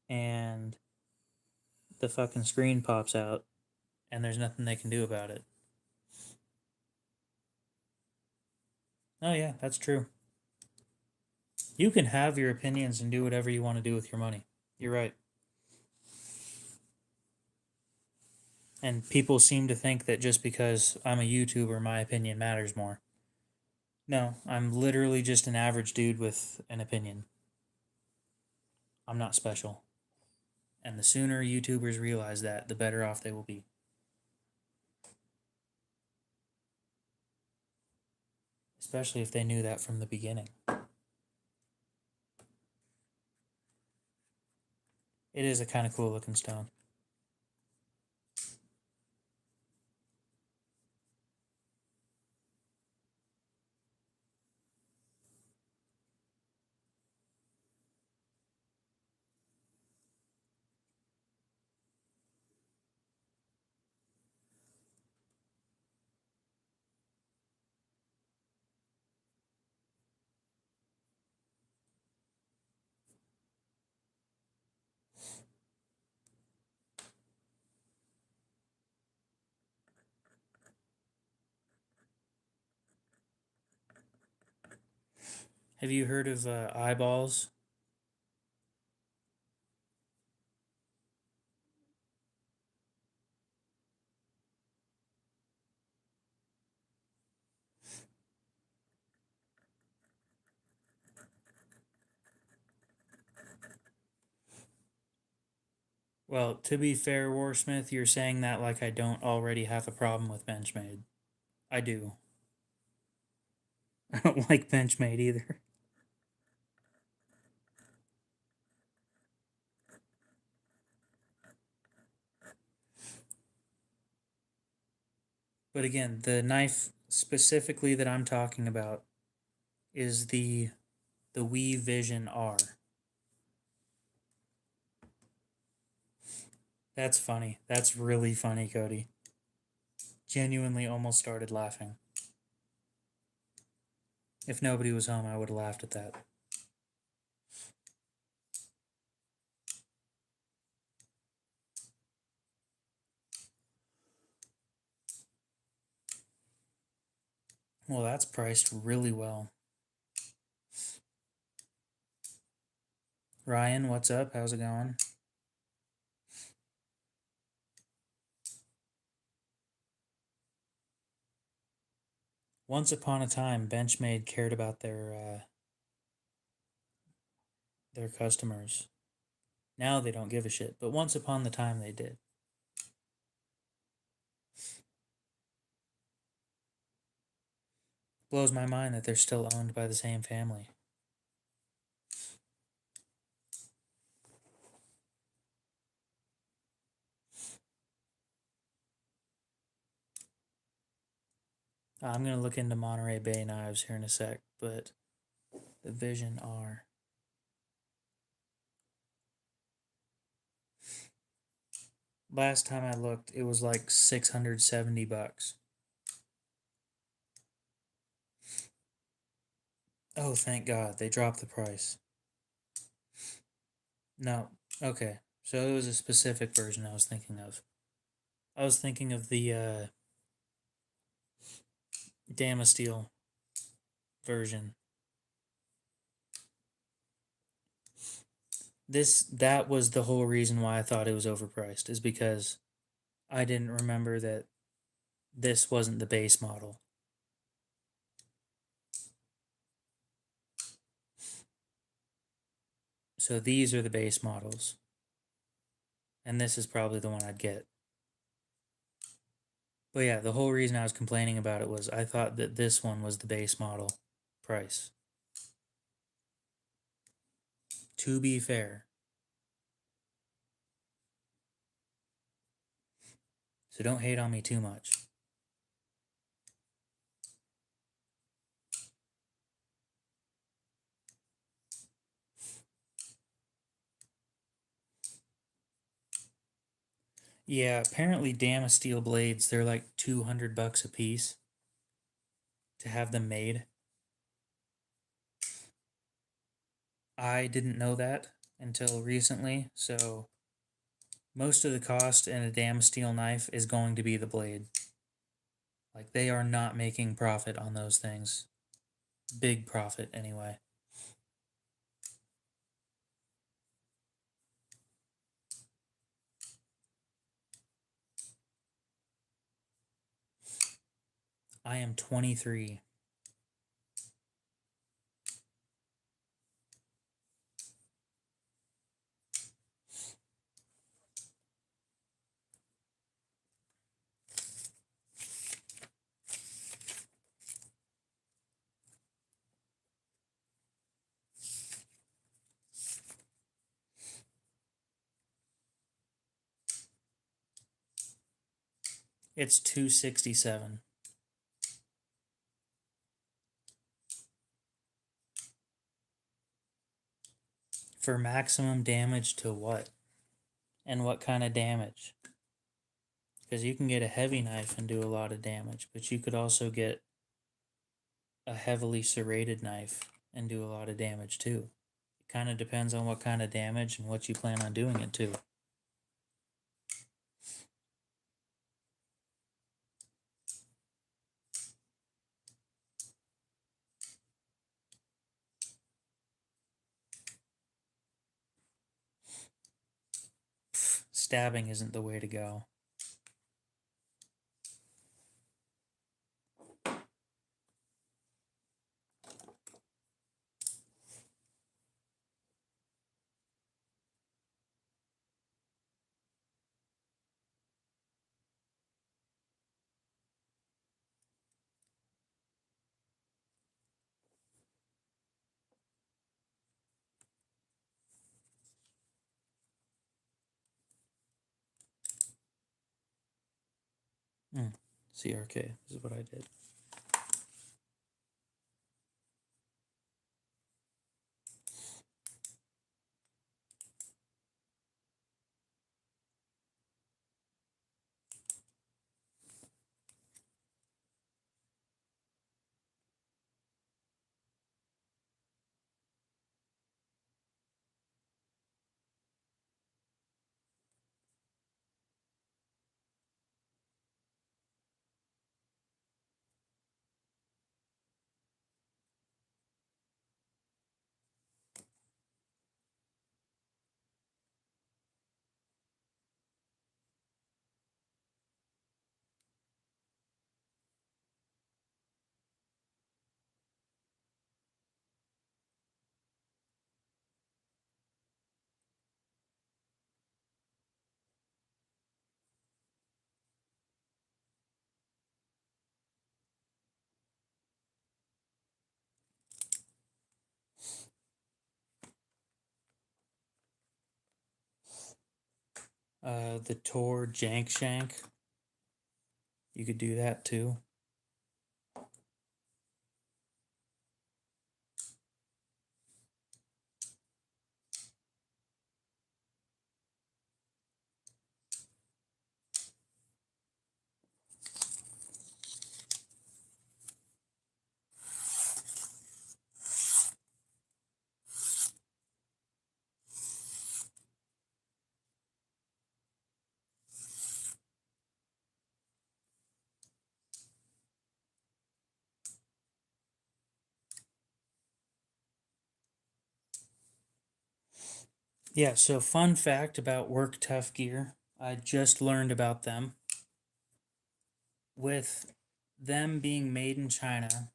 and the fucking screen pops out and there's nothing they can do about it. Oh yeah, that's true. You can have your opinions and do whatever you want to do with your money. You're right. And people seem to think that just because I'm a YouTuber, my opinion matters more. No, I'm literally just an average dude with an opinion. I'm not special. And the sooner YouTubers realize that, the better off they will be. Especially if they knew that from the beginning. It is a kind of cool looking stone. Have you heard of eyeballs? Well, to be fair, Warsmith, you're saying that like I don't already have a problem with Benchmade. I do. I don't like Benchmade either. But again, the knife specifically that I'm talking about is the Wii Vision R. That's funny. That's really funny, Cody. Genuinely almost started laughing. If nobody was home, I would have laughed at that. Well, that's priced really well. Ryan, what's up? How's it going? Once upon a time, Benchmade cared about their customers. Now they don't give a shit, but once upon the time they did. Blows my mind that they're still owned by the same family. I'm gonna look into Monterey Bay knives here in a sec, but the Vision R. Last time I looked, it was like $670. Oh, thank God, they dropped the price. No, okay. So it was a specific version I was thinking of. I was thinking of the Damasteel version. That was the whole reason why I thought it was overpriced, is because I didn't remember that this wasn't the base model. So these are the base models. And this is probably the one I'd get. But yeah, the whole reason I was complaining about it was I thought that this one was the base model price. To be fair. So don't hate on me too much. Yeah, apparently Damasteel blades, they're like $200 a piece to have them made. I didn't know that until recently, so most of the cost in a Damasteel knife is going to be the blade. Like, they are not making profit on those things. Big profit, anyway. I am 23. It's 267. For maximum damage to what? And what kind of damage? Because you can get a heavy knife and do a lot of damage, but you could also get a heavily serrated knife and do a lot of damage too. It kind of depends on what kind of damage and what you plan on doing it to. Stabbing isn't the way to go. CRK, this is what I did. The Tor Jank Shank. You could do that too. Yeah, so fun fact about Work Tough Gear. I just learned about them. With them being made in China,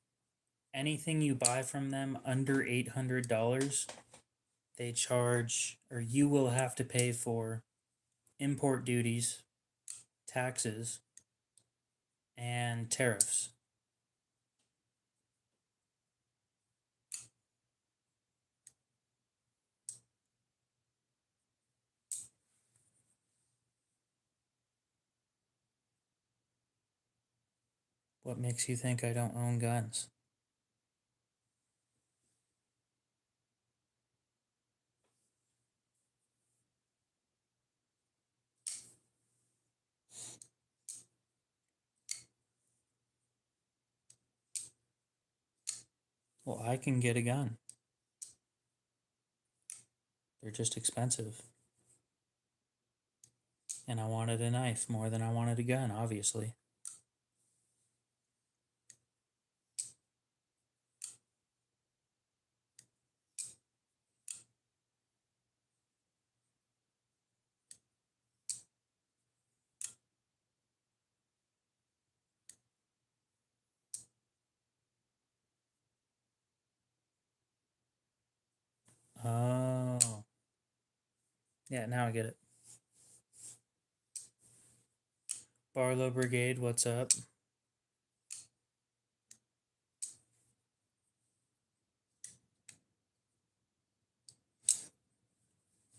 anything you buy from them under $800, they charge, or you will have to pay for import duties, taxes, and tariffs. What makes you think I don't own guns? Well, I can get a gun. They're just expensive. And I wanted a knife more than I wanted a gun, obviously. Oh. Yeah, now I get it. Barlow Brigade, what's up?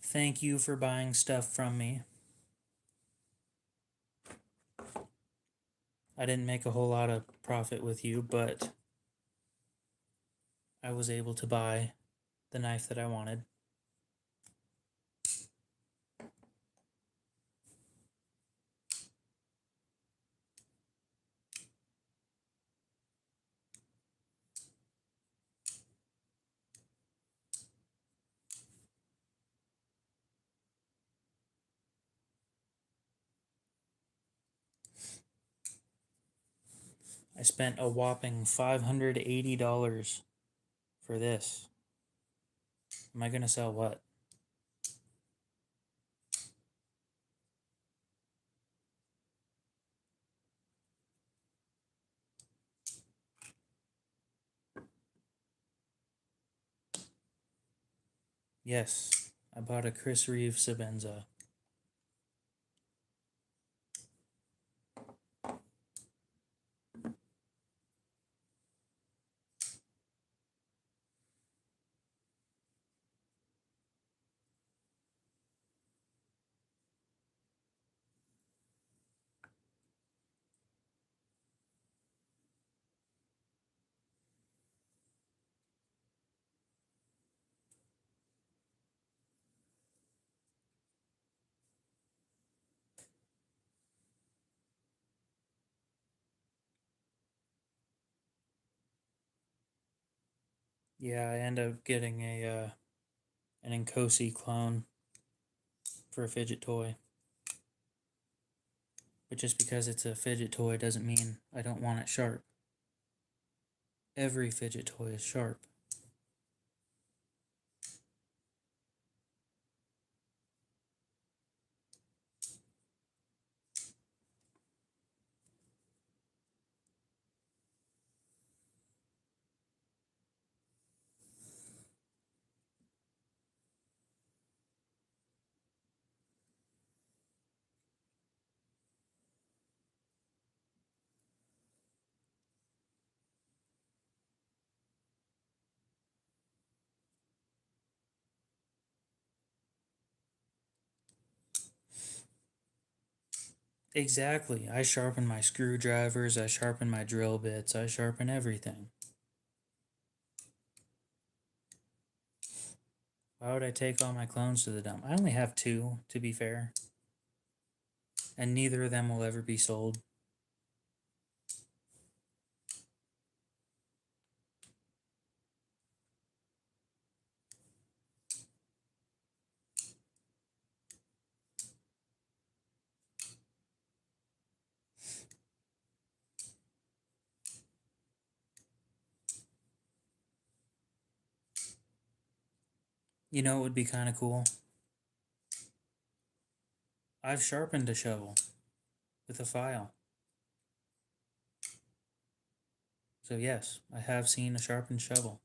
Thank you for buying stuff from me. I didn't make a whole lot of profit with you, but I was able to buy the knife that I wanted. I spent a whopping $580 for this. Am I going to sell what? Yes, I bought a Chris Reeve Sabenza. Yeah, I end up getting an Nkosi clone for a fidget toy. But just because it's a fidget toy doesn't mean I don't want it sharp. Every fidget toy is sharp. Exactly. I sharpen my screwdrivers, I sharpen my drill bits, I sharpen everything. Why would I take all my clones to the dump? I only have two, to be fair. And neither of them will ever be sold. You know, it would be kind of cool. I've sharpened a shovel with a file. So yes, I have seen a sharpened shovel.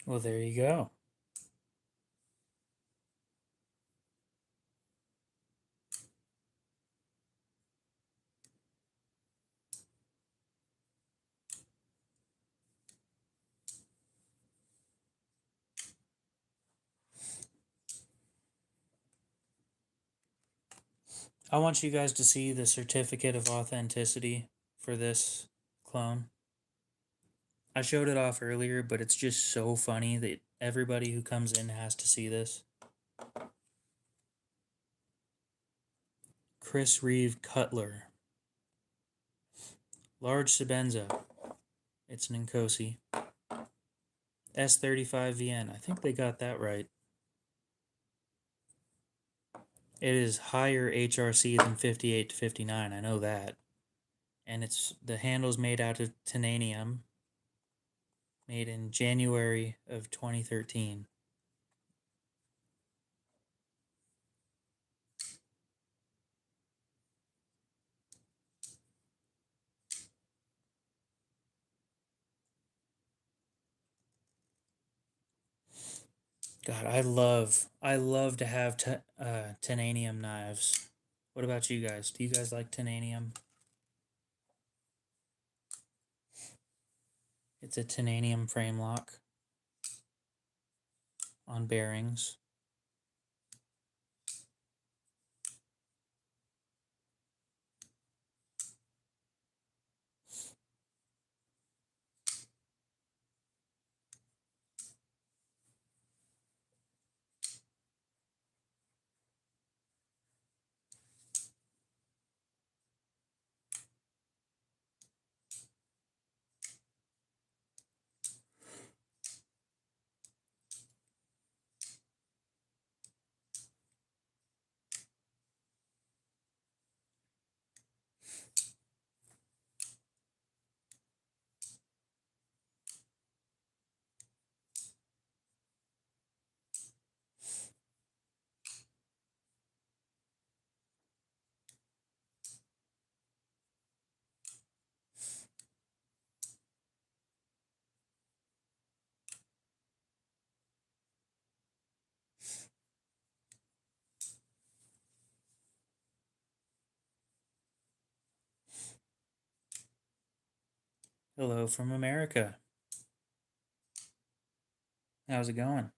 Well, there you go. I want you guys to see the certificate of authenticity for this clone. I showed it off earlier, but it's just so funny that everybody who comes in has to see this. Chris Reeve Cutler. Large Sebenza. It's an Nkosi. S35VN. I think they got that right. It is higher HRC than 58 to 59. I know that. And the handle's made out of titanium. Made in January of 2013. God, I love to have titanium knives. What about you guys? Do you guys like titanium? It's a titanium frame lock on bearings. Hello from America. How's it going?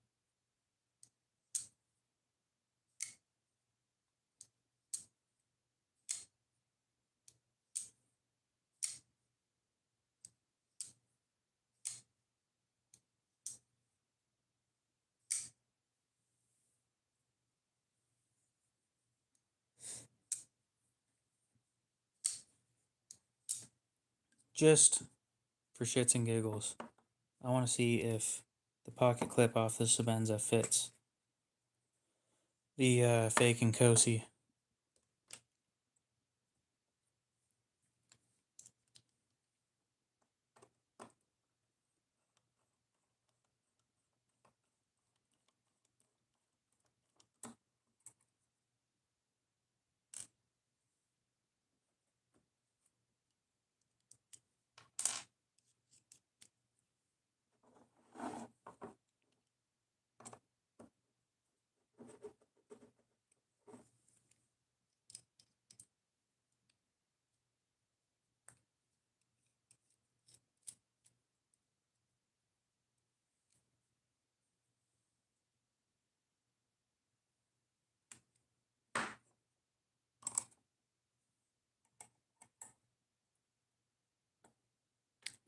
Just for shits and giggles, I want to see if the pocket clip off the Sebenza fits the fake Nkosi.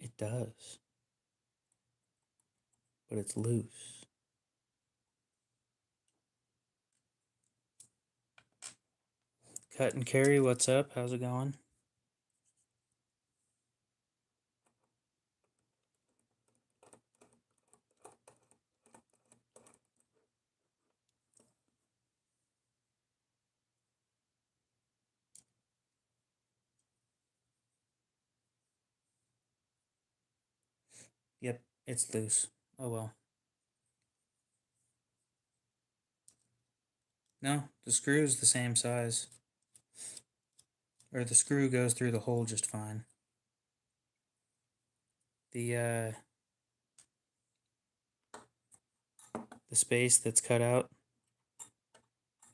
It does, but it's loose. Cut and carry, what's up? How's it going? Yep, it's loose. Oh well. No, the screw is the same size. Or the screw goes through the hole just fine. The space that's cut out,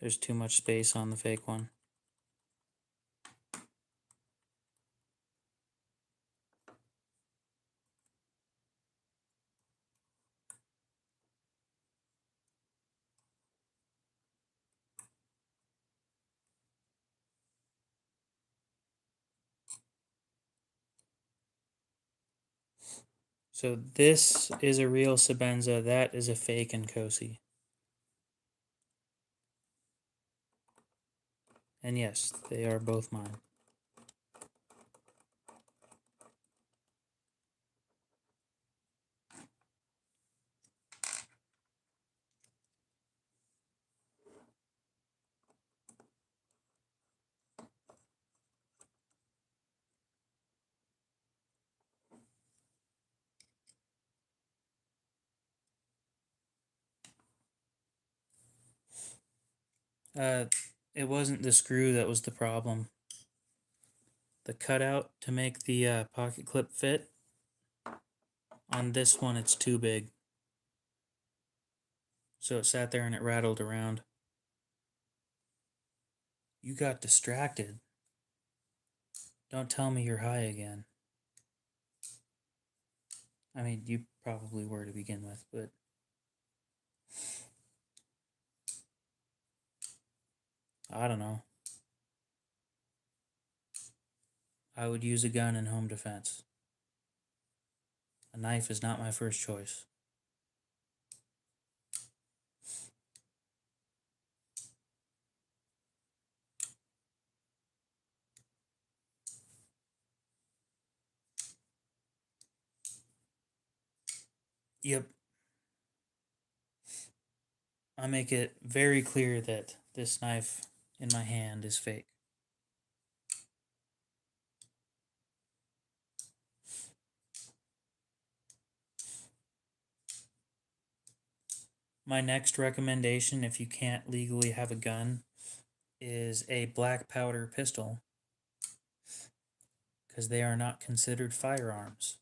there's too much space on the fake one. So this is a real Sabenza. That is a fake Nkosi. And yes, they are both mine. It wasn't the screw that was the problem. The cutout to make the pocket clip fit, on this one it's too big. So it sat there and it rattled around. You got distracted. Don't tell me you're high again. I mean, you probably were to begin with, but I don't know. I would use a gun in home defense. A knife is not my first choice. Yep. I make it very clear that this knife in my hand is fake. My next recommendation, if you can't legally have a gun, is a black powder pistol, because they are not considered firearms.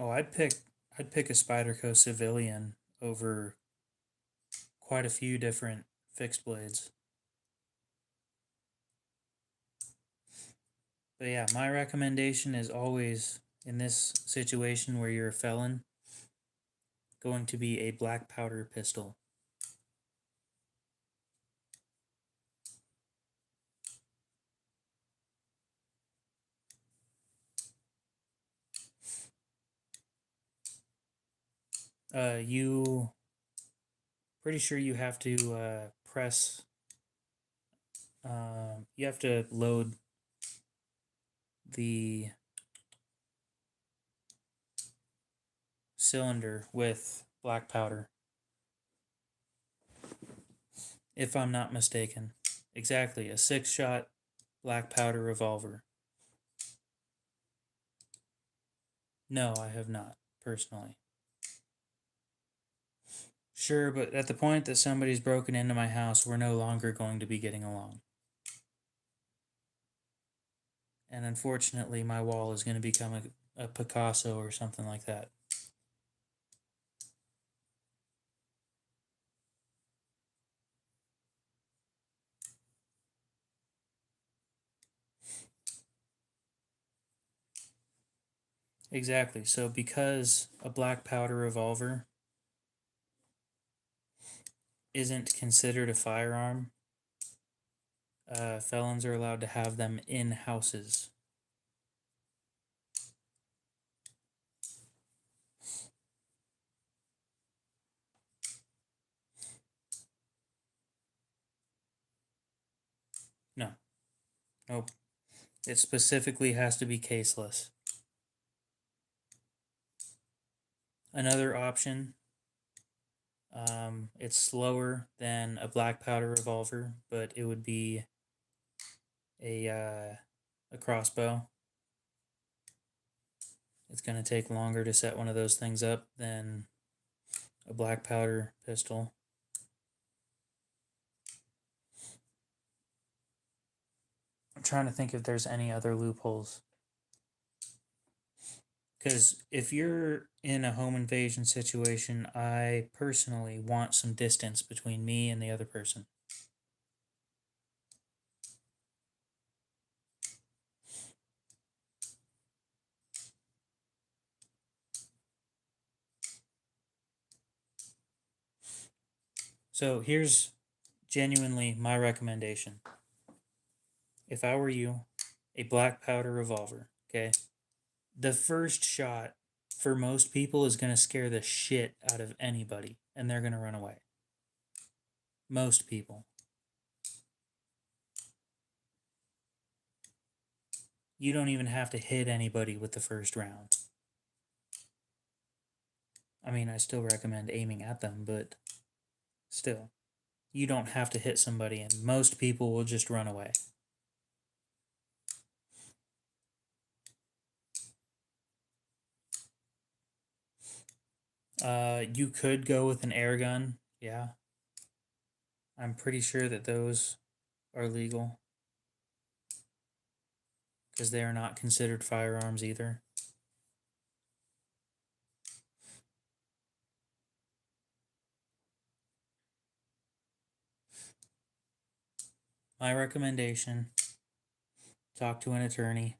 Oh, I'd pick a Spyderco Civilian over quite a few different fixed blades. But yeah, my recommendation is always, in this situation where you're a felon, going to be a black powder pistol. You pretty sure you have to press. You have to load the cylinder with black powder, if I'm not mistaken. Exactly, a 6-shot black powder revolver. No, I have not, personally. Sure, but at the point that somebody's broken into my house, we're no longer going to be getting along. And unfortunately, my wall is going to become a Picasso or something like that. Exactly. So, because a black powder revolver isn't considered a firearm, felons are allowed to have them in houses. No. Nope. It specifically has to be caseless. Another option, it's slower than a black powder revolver, but it would be a crossbow. It's going to take longer to set one of those things up than a black powder pistol. I'm trying to think if there's any other loopholes. Because if you're in a home invasion situation, I personally want some distance between me and the other person. So here's genuinely my recommendation. If I were you, a black powder revolver, okay? The first shot for most people is going to scare the shit out of anybody and they're going to run away. Most people. You don't even have to hit anybody with the first round. I mean, I still recommend aiming at them, but still. You don't have to hit somebody and most people will just run away. You could go with an air gun, yeah. I'm pretty sure that those are legal because they are not considered firearms either. My recommendation, talk to an attorney.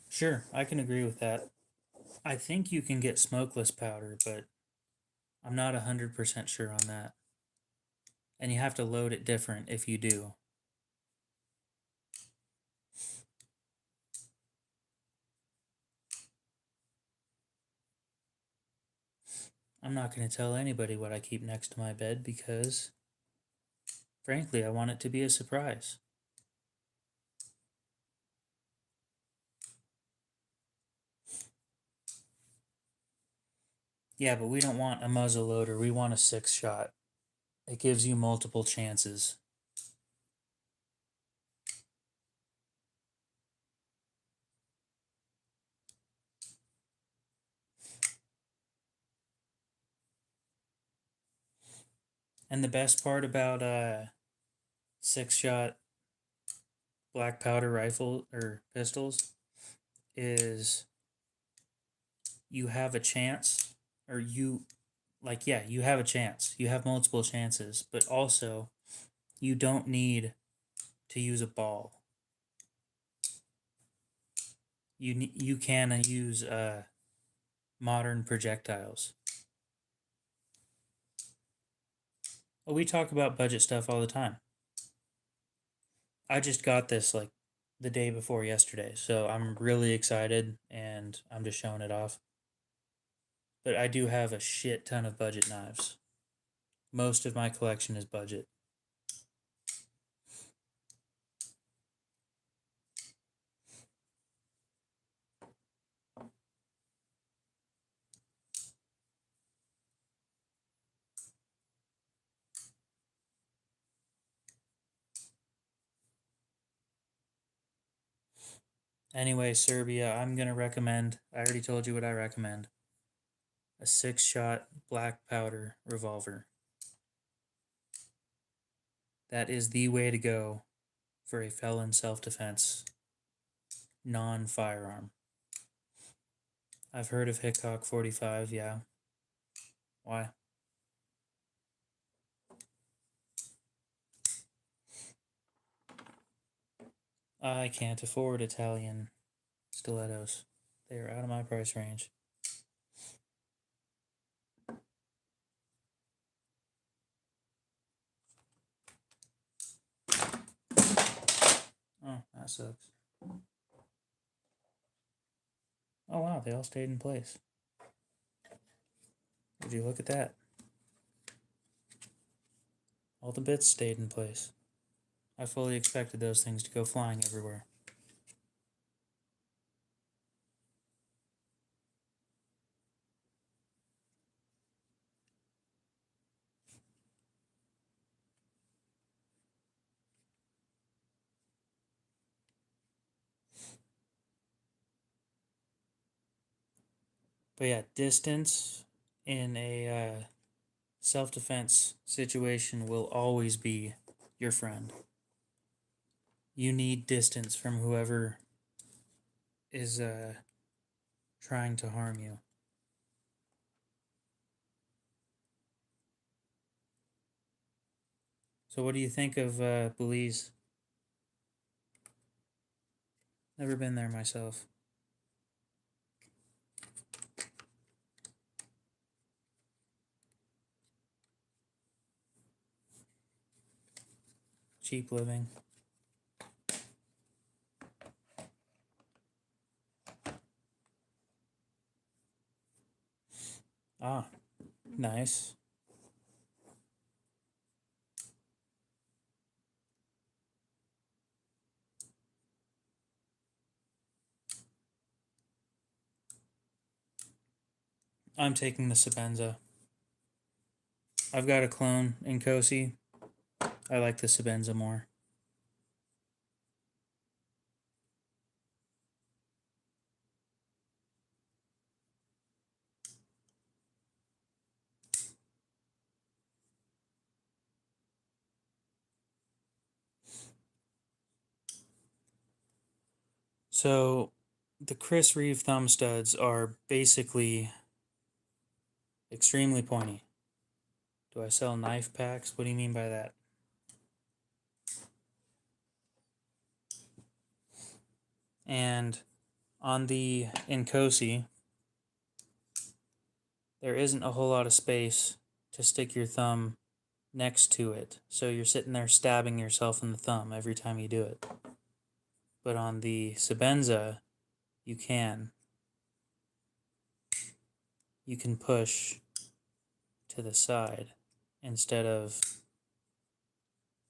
Sure, I can agree with that. I think you can get smokeless powder, but I'm not 100% sure on that. And you have to load it different if you do. I'm not going to tell anybody what I keep next to my bed because, frankly, I want it to be a surprise. Yeah, but we don't want a muzzle loader. We want a 6-shot. It gives you multiple chances. And the best part about 6-shot black powder rifle or pistols is you have a chance, or you have a chance. You have multiple chances, but also you don't need to use a ball. You can use modern projectiles. Well, we talk about budget stuff all the time. I just got this like the day before yesterday, so I'm really excited and I'm just showing it off. But I do have a shit ton of budget knives. Most of my collection is budget. Anyway, Serbia, I'm going to recommend, I already told you what I recommend, a 6-shot black powder revolver. That is the way to go for a felon self-defense non-firearm. I've heard of Hickok 45, yeah. Why? I can't afford Italian stilettos. They are out of my price range. Oh, that sucks. Oh wow, they all stayed in place. Would you look at that? All the bits stayed in place. I fully expected those things to go flying everywhere. But yeah, distance in a self-defense situation will always be your friend. You need distance from whoever is trying to harm you. So what do you think of Belize? Never been there myself. Cheap living. Ah, nice. I'm taking the Sabenza. I've got a clone in Kosi. I like the Sabenza more. So the Chris Reeve thumb studs are basically extremely pointy. Do I sell knife packs? What do you mean by that? And on the Inkosi, there isn't a whole lot of space to stick your thumb next to it. So you're sitting there stabbing yourself in the thumb every time you do it. But on the Sabenza, you can. You can push to the side instead of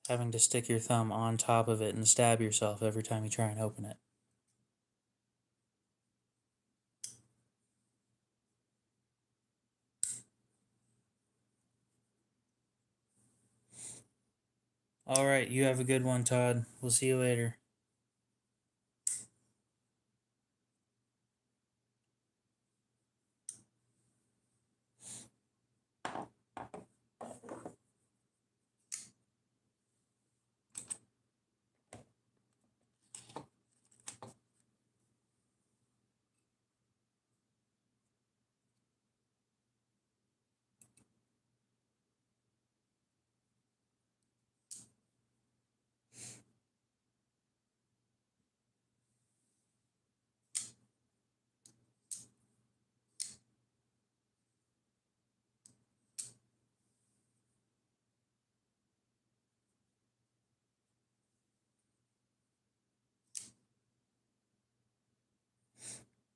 having to stick your thumb on top of it and stab yourself every time you try and open it. All right, you have a good one, Todd. We'll see you later.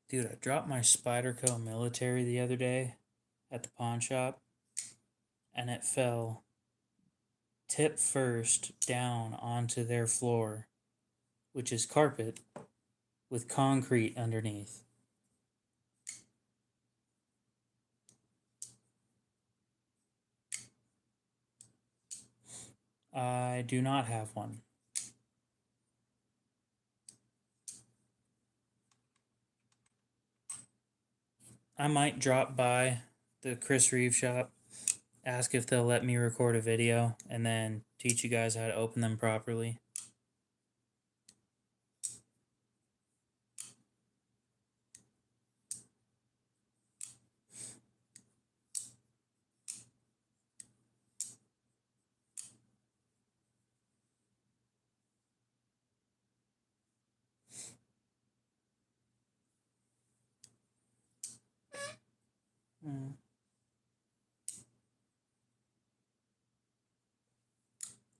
Dude, I dropped my Spyderco military the other day at the pawn shop, and it fell tip first down onto their floor, which is carpet with concrete underneath. I do not have one. I might drop by the Chris Reeve shop, ask if they'll let me record a video, and then teach you guys how to open them properly.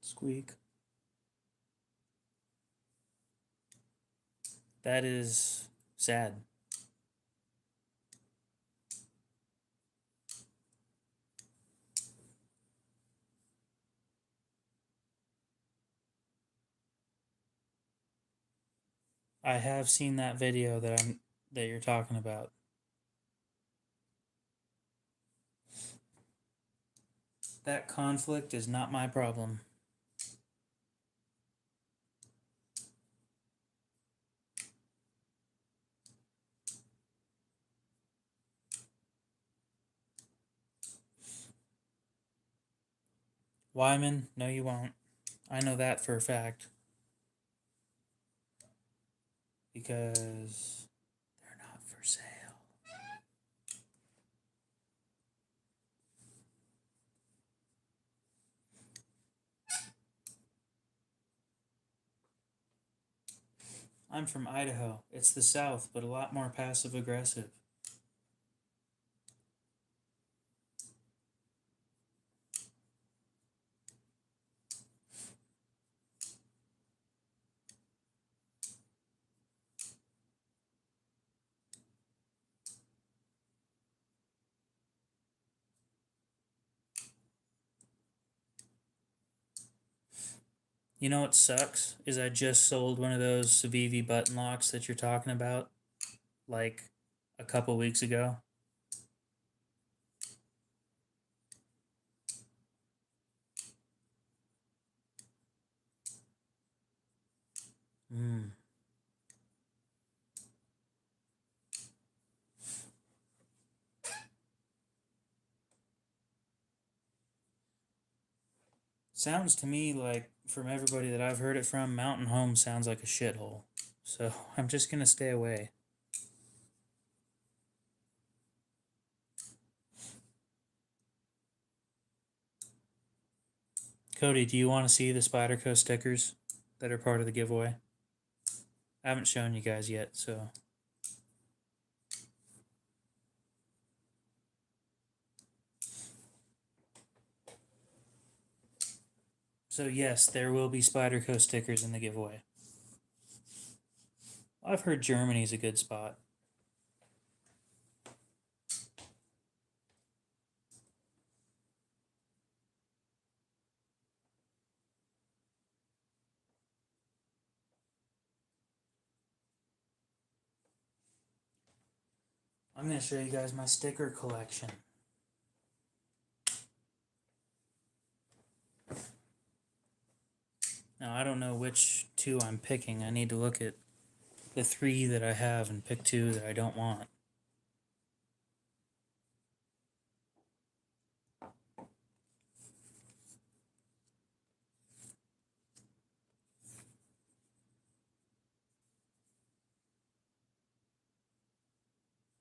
Squeak. That is sad. I have seen that video that you're talking about. That conflict is not my problem. Wyman, no you won't. I know that for a fact. Because they're not for sale. I'm from Idaho. It's the South, but a lot more passive aggressive. You know what sucks? Is I just sold one of those Civivi button locks that you're talking about, like a couple weeks ago. Hmm. Sounds to me like, from everybody that I've heard it from, Mountain Home sounds like a shithole. So I'm just gonna stay away. Cody, do you want to see the Spyderco stickers that are part of the giveaway? I haven't shown you guys yet, so. So yes, there will be Spyderco stickers in the giveaway. I've heard Germany's a good spot. I'm going to show you guys my sticker collection. Now, I don't know which two I'm picking. I need to look at the 3 that I have and pick 2 that I don't want. I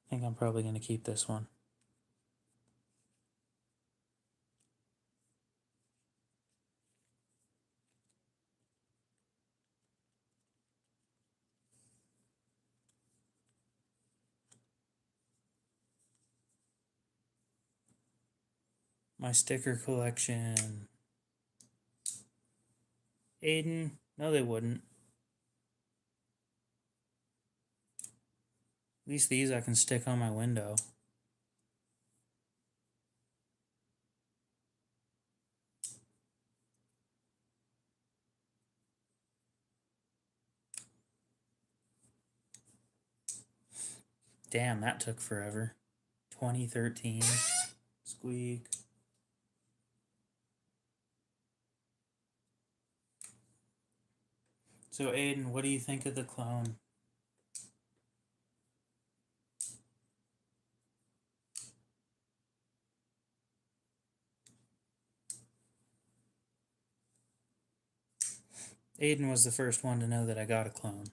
think I'm probably going to keep this one. My sticker collection. Aiden? No, they wouldn't. At least these I can stick on my window. Damn, that took forever. 2013. Squeak. So Aiden, what do you think of the clone? Aiden was the first one to know that I got a clone.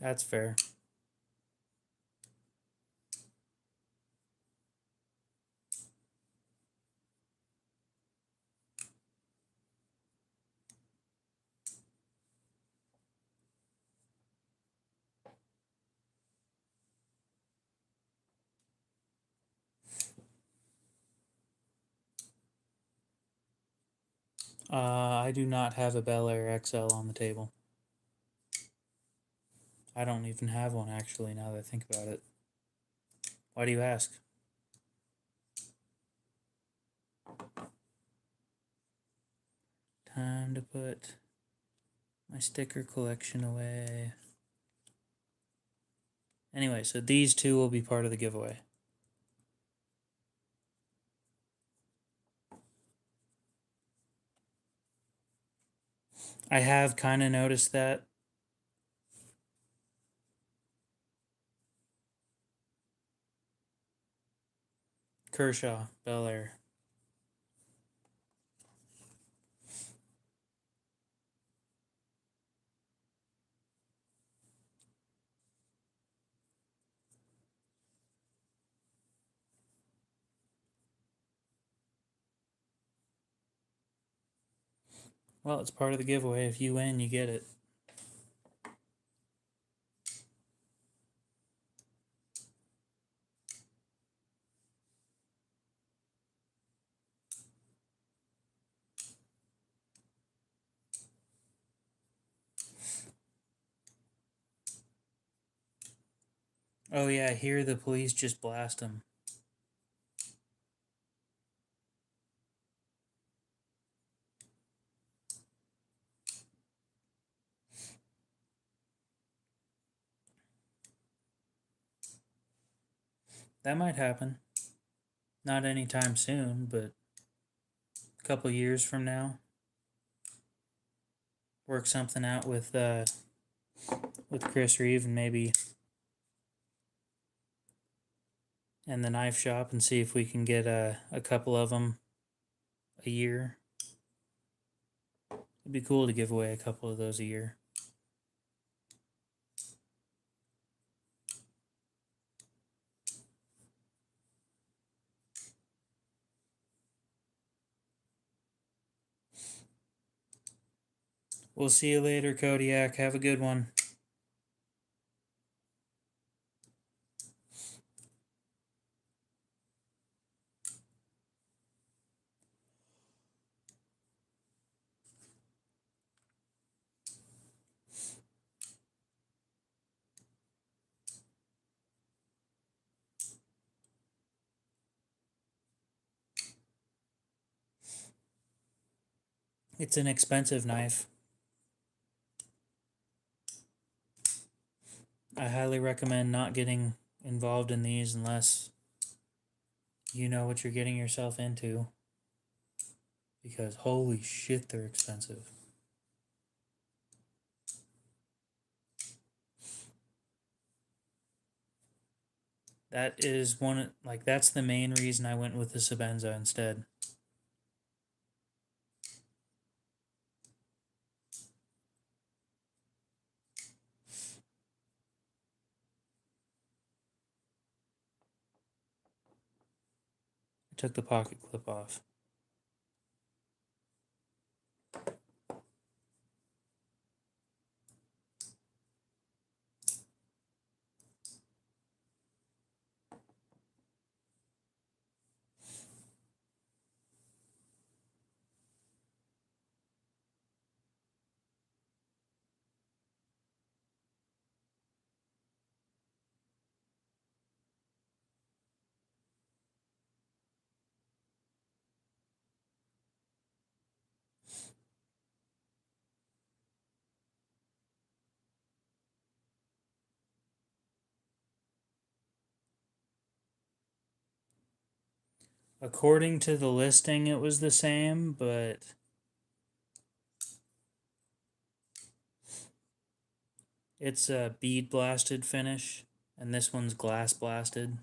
That's fair. I do not have a Bel Air XL on the table. I don't even have one, actually, now that I think about it. Why do you ask? Time to put my sticker collection away. Anyway, so these two will be part of the giveaway. I have kind of noticed that. Kershaw, Bel Air. Well, it's part of the giveaway. If you win, you get it. Oh yeah, here the police just blast him. That might happen. Not anytime soon, but a couple years from now. Work something out with Chris Reeve and maybe and the knife shop and see if we can get a couple of them a year. It'd be cool to give away a couple of those a year. We'll see you later, Kodiak. Have a good one. It's an expensive knife. I highly recommend not getting involved in these unless you know what you're getting yourself into. Because holy shit, they're expensive. That is that's the main reason I went with the Sebenza instead. I took the pocket clip off. According to the listing, it was the same, but it's a bead blasted finish, and this one's glass blasted.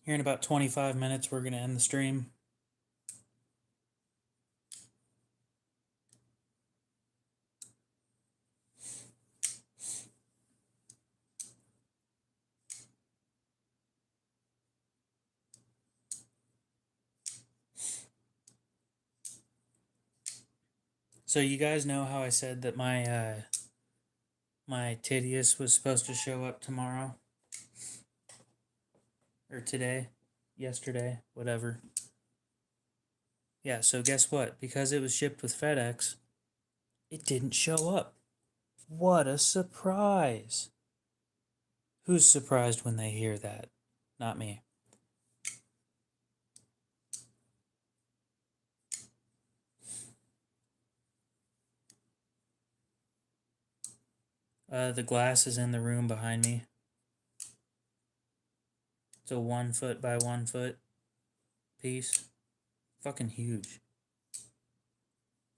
Here in about 25 minutes, we're going to end the stream. So you guys know how I said that my Tidius was supposed to show up tomorrow or today, yesterday, whatever. Yeah, so guess what? Because it was shipped with FedEx, it didn't show up. What a surprise. Who's surprised when they hear that? Not me. The glass is in the room behind me. It's a 1 foot by 1 foot piece. Fucking huge.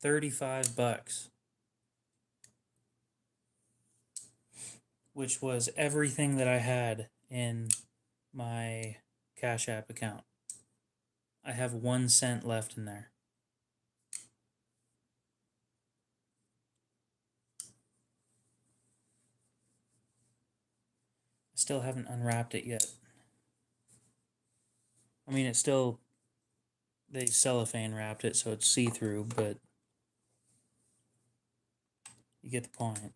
$35. Which was everything that I had in my Cash App account. I have 1 cent left in there. I still haven't unwrapped it yet. I mean, it's still, they cellophane wrapped it so it's see-through, but you get the point.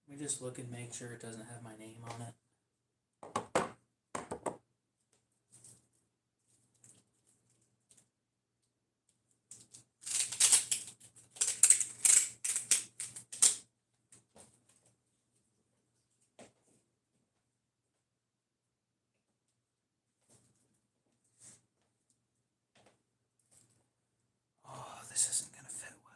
Let me just look and make sure it doesn't have my name on it. Oh, this isn't going to fit well.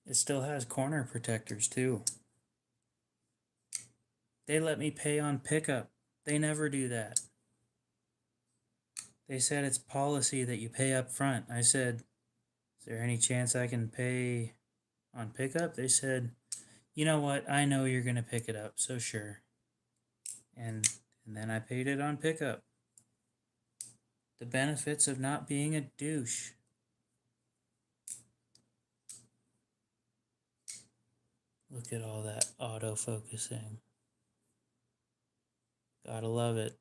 It still has corner protectors too. They let me pay on pickup. They never do that. They said it's policy that you pay up front. I said, is there any chance I can pay on pickup? They said, you know what? I know you're going to pick it up, so sure. And then I paid it on pickup. The benefits of not being a douche. Look at all that auto-focusing. Gotta love it.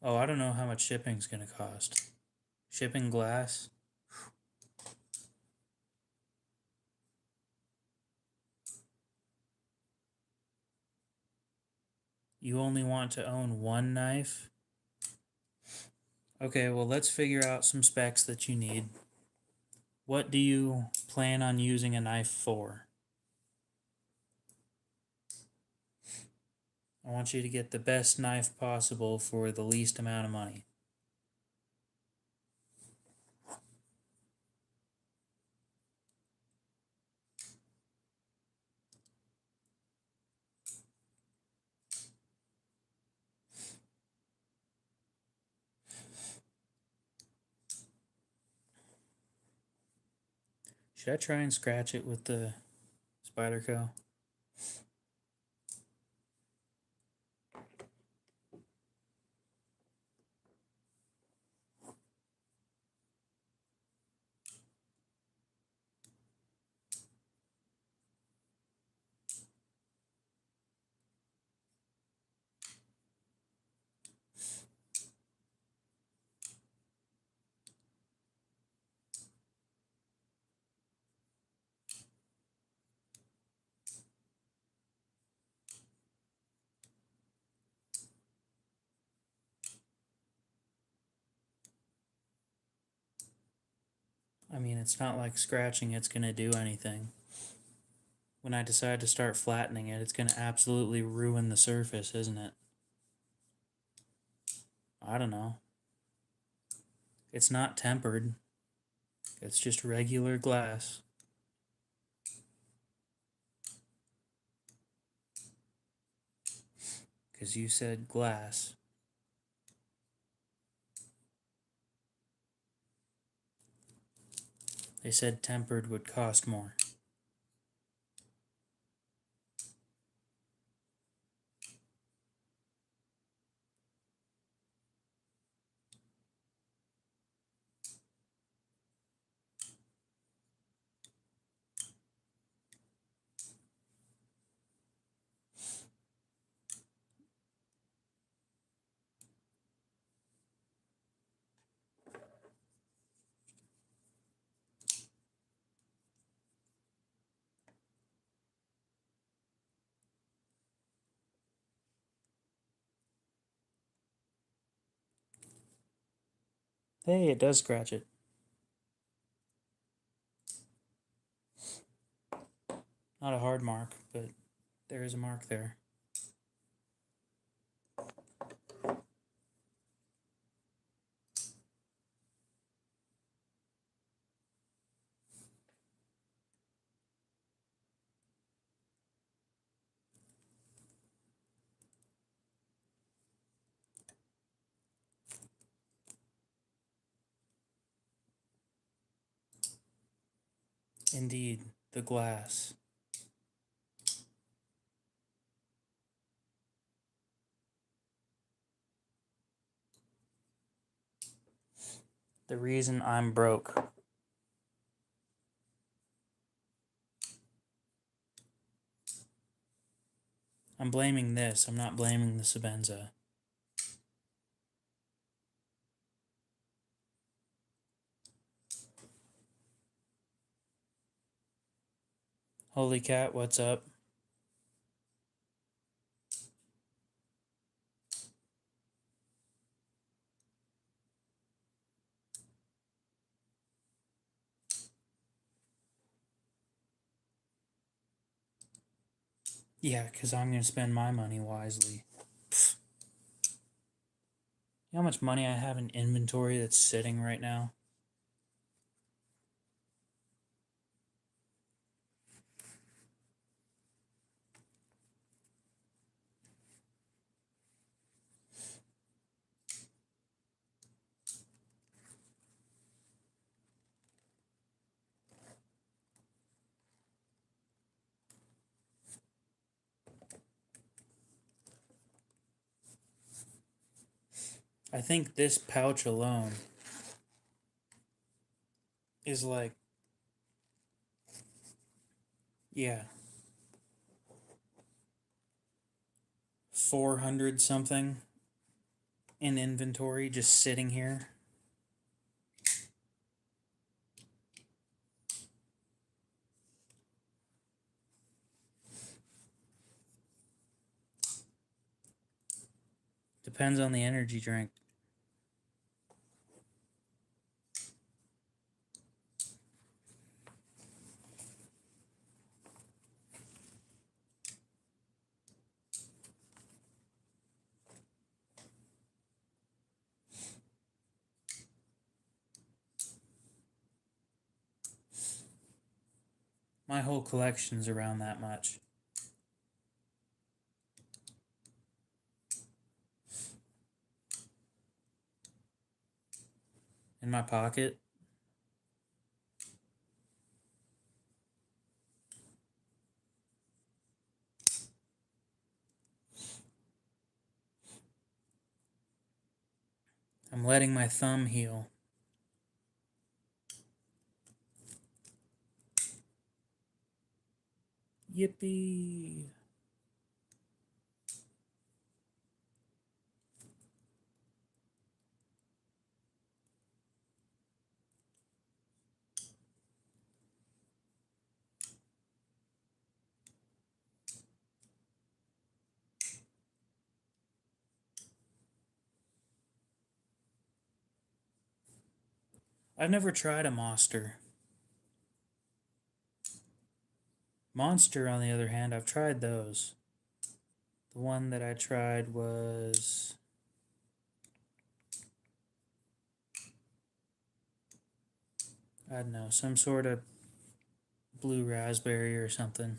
Oh, I don't know how much shipping's gonna cost. Shipping glass? You only want to own one knife? Okay, well, let's figure out some specs that you need. What do you plan on using a knife for? I want you to get the best knife possible for the least amount of money. Should I try and scratch it with the Spyderco? I mean, it's not like scratching it's going to do anything. When I decide to start flattening it, it's going to absolutely ruin the surface, isn't it? I don't know. It's not tempered. It's just regular glass. Because you said glass. They said tempered would cost more. Hey, it does scratch it. Not a hard mark, but there is a mark there. Indeed, the glass. The reason I'm broke. I'm blaming this. I'm not blaming the Sebenza. Holy cat, what's up? Yeah, because I'm going to spend my money wisely. Pfft. You know how much money I have in inventory that's sitting right now? I think this pouch alone is like, yeah, 400 something in inventory just sitting here. Depends on the energy drink. My whole collection's around that much. In my pocket. I'm letting my thumb heal. Yippee! I've never tried a Monster. Monster, on the other hand, I've tried those. The one that I tried was I don't know, some sort of blue raspberry or something.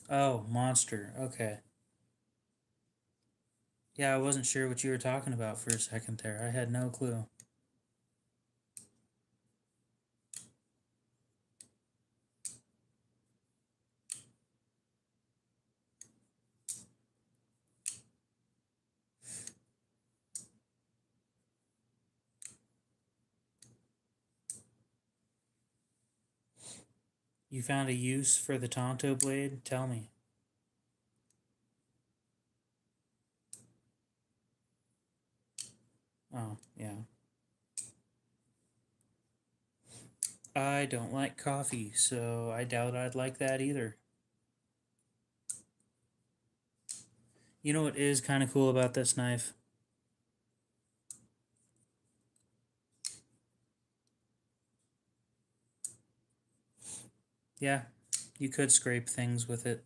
Oh, Monster. Okay. Yeah, I wasn't sure what you were talking about for a second there. I had no clue. You found a use for the Tonto blade? Tell me. Oh, yeah. I don't like coffee, so I doubt I'd like that either. You know what is kind of cool about this knife? Yeah, you could scrape things with it.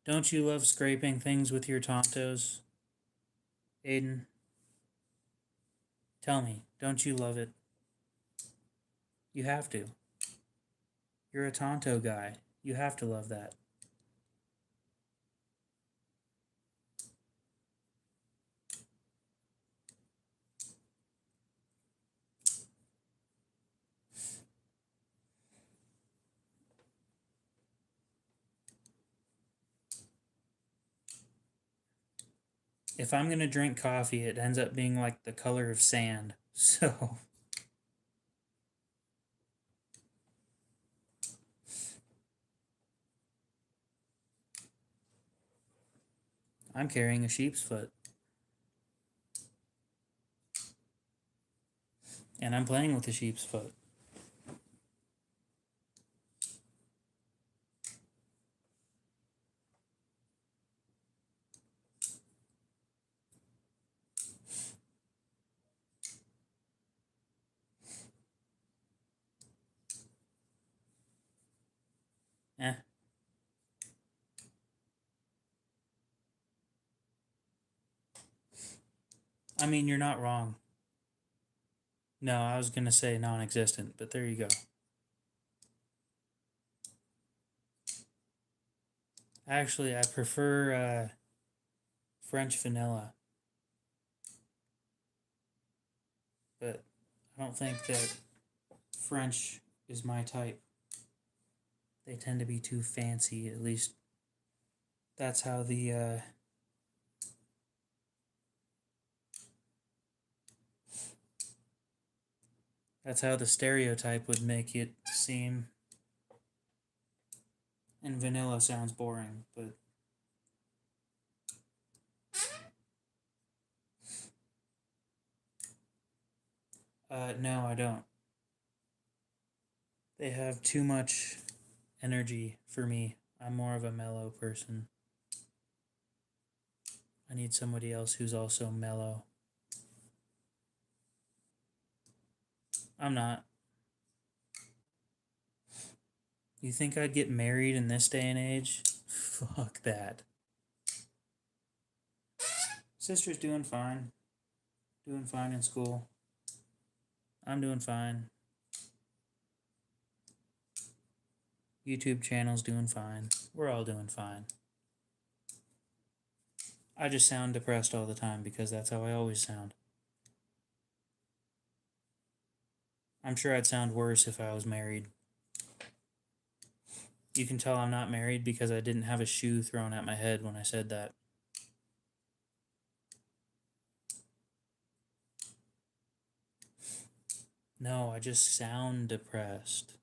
Don't you love scraping things with your Tontos, Aiden? Tell me, don't you love it? You have to. You're a Tonto guy. You have to love that. If I'm gonna drink coffee, it ends up being like the color of sand. So I'm carrying a sheep's foot. And I'm playing with the sheep's foot. Eh. I mean, you're not wrong. No, I was gonna say non-existent, but there you go. Actually, I prefer French vanilla, but I don't think that French is my type. They tend to be too fancy. At least that's how the stereotype would make it seem. And vanilla sounds boring, but no, I don't. They have too much energy for me. I'm more of a mellow person. I need somebody else who's also mellow. I'm not. You think I'd get married in this day and age? Fuck that. Sister's doing fine. Doing fine in school. I'm doing fine. YouTube channel's doing fine. We're all doing fine. I just sound depressed all the time because that's how I always sound. I'm sure I'd sound worse if I was married. You can tell I'm not married because I didn't have a shoe thrown at my head when I said that. No, I just sound depressed.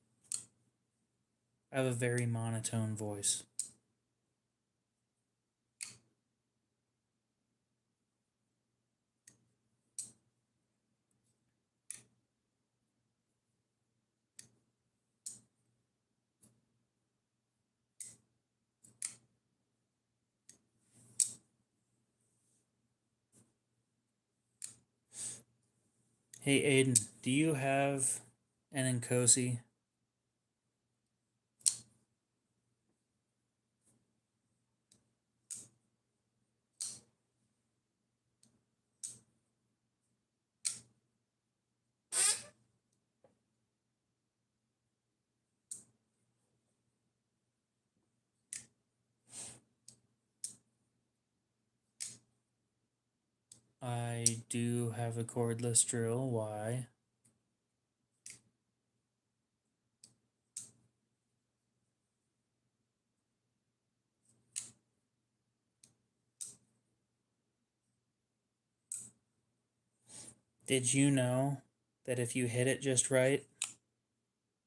I have a very monotone voice. Hey Aiden, do you have an Nkosi? do have a cordless drill. Why? Did you know that if you hit it just right,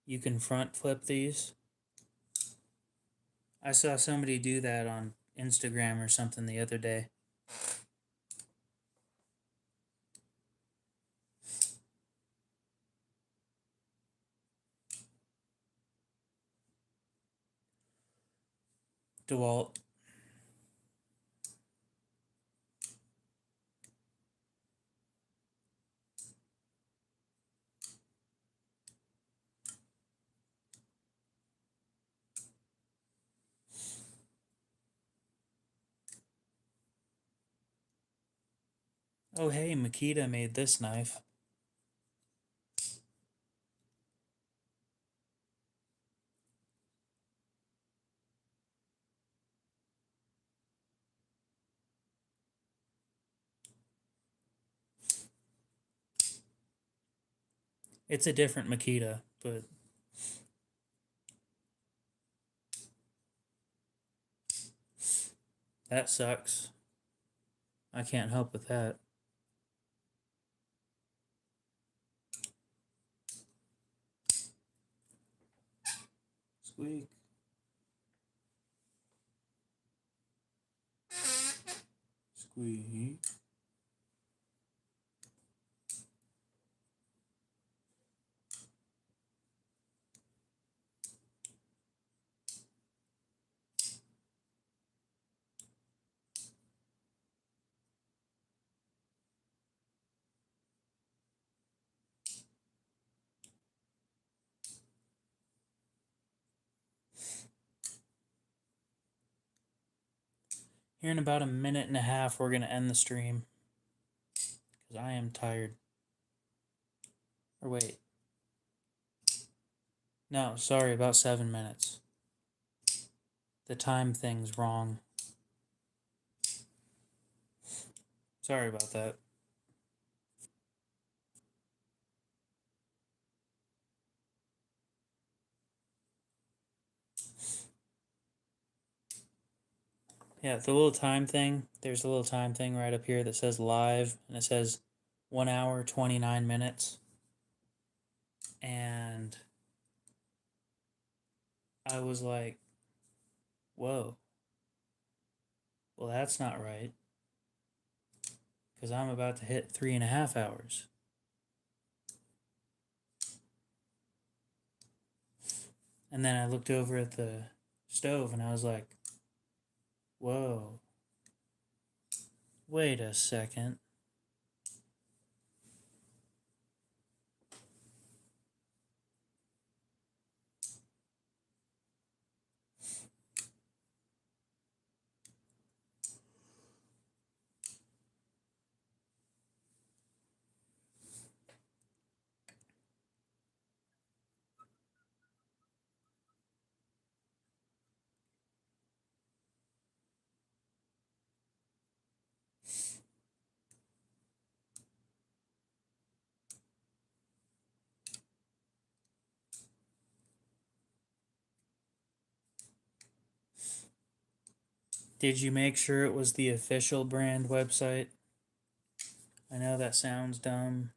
you can front flip these? I saw somebody do that on Instagram or something the other day. DeWalt. Oh hey, Makita made this knife. It's a different Makita, but that sucks. I can't help with that. Squeak. Squeak. Here in about a minute and a half, we're going to end the stream. Because I am tired. Or wait. No, sorry, about 7 minutes. The time thing's wrong. Sorry about that. Yeah, the little time thing, there's a little time thing right up here that says live, and it says 1 hour, 29 minutes. And I was like, whoa. Well, that's not right. Because I'm about to hit 3.5 hours. And then I looked over at the stove and I was like, whoa. Wait a second. Did you make sure it was the official brand website? I know that sounds dumb.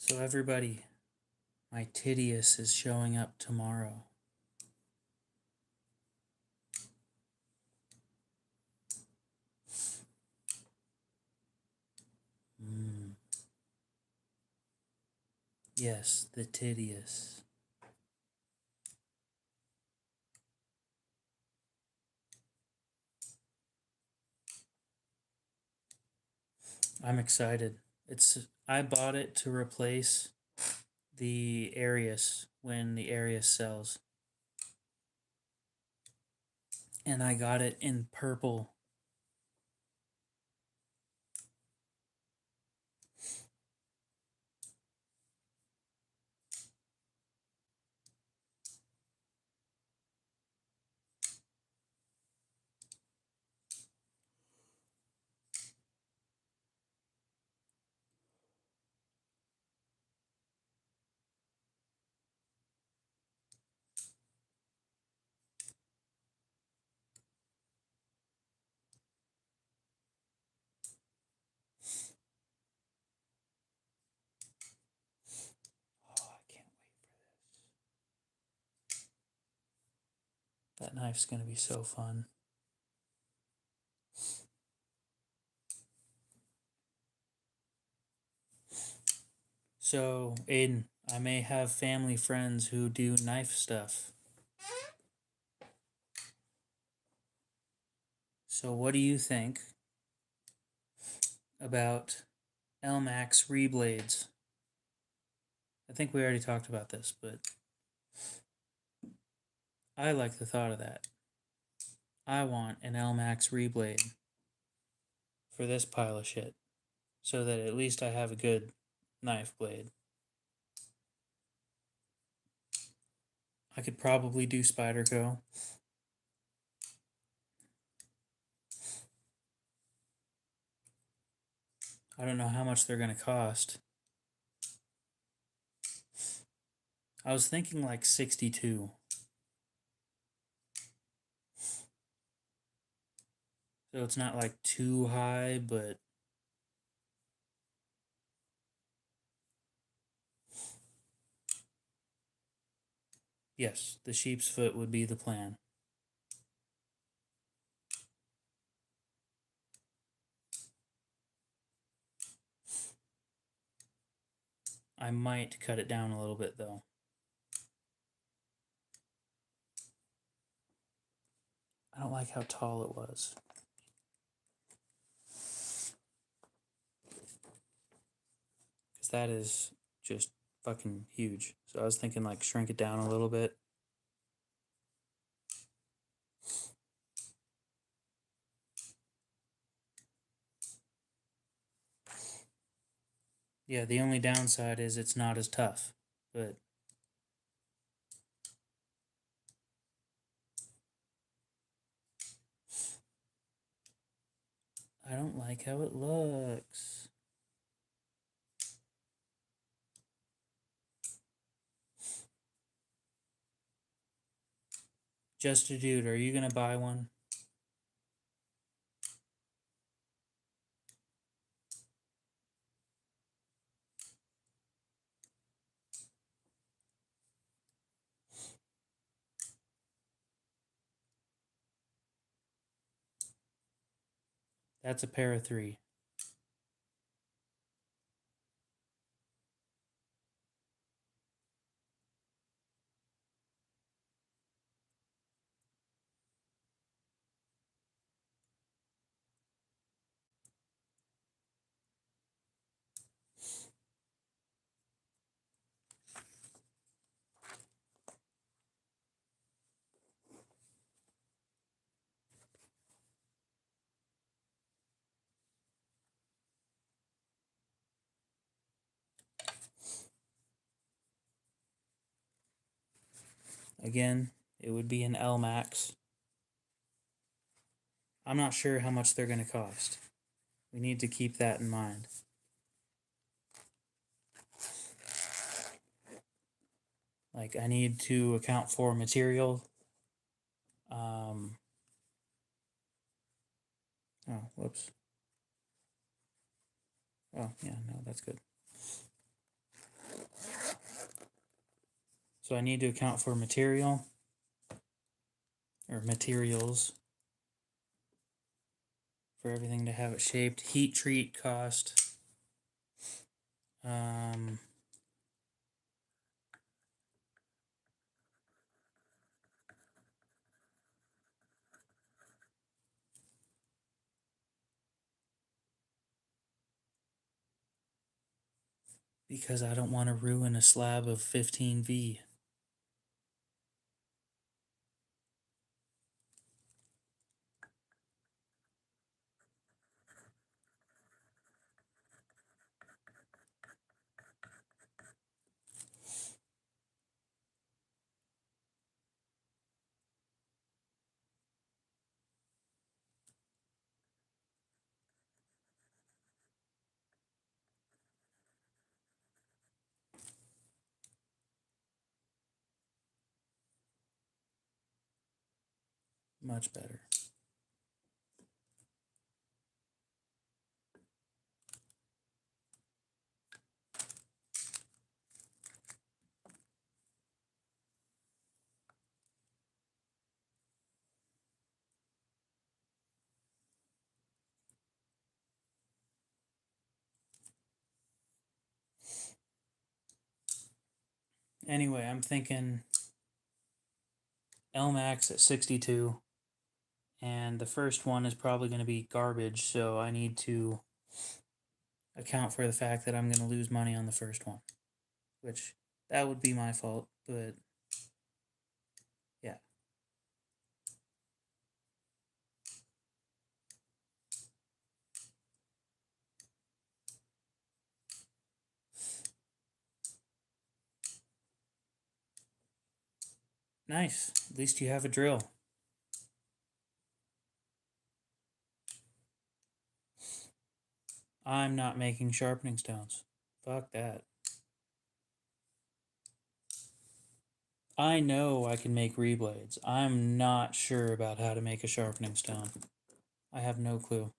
So everybody, my Titius is showing up tomorrow. Yes, the tedious. I'm excited. I bought it to replace the Arius when the Arius sells. And I got it in purple. Oh, I can't wait for this. That knife's going to be so fun. So, Aiden, I may have family friends who do knife stuff. So, what do you think about Elmax reblades? I think we already talked about this, but I like the thought of that. I want an Elmax reblade for this pile of shit, so that at least I have a good knife blade. I could probably do Spyderco. I don't know how much they're going to cost. I was thinking like 62. So it's not like too high, but yes, the sheep's foot would be the plan. I might cut it down a little bit though. I don't like how tall it was. Because that is just fucking huge. So I was thinking like shrink it down a little bit. Yeah, the only downside is it's not as tough. But I don't like how it looks. Just a dude, are you gonna buy one? That's a pair of 3. Again, it would be an L-Max. I'm not sure how much they're gonna cost. We need to keep that in mind. Like, I need to account for material. Oh, whoops. Oh, yeah, no, that's good. So I need to account for material, or materials, for everything to have it shaped. Heat treat cost. because I don't want to ruin a slab of 15V. Much better. Anyway, I'm thinking Lmax at 62, and the first one is probably going to be garbage, so I need to account for the fact that I'm going to lose money on the first one, which that would be my fault, but yeah. Nice. At least you have a drill. I'm not making sharpening stones. Fuck that. I know I can make reblades. I'm not sure about how to make a sharpening stone. I have no clue.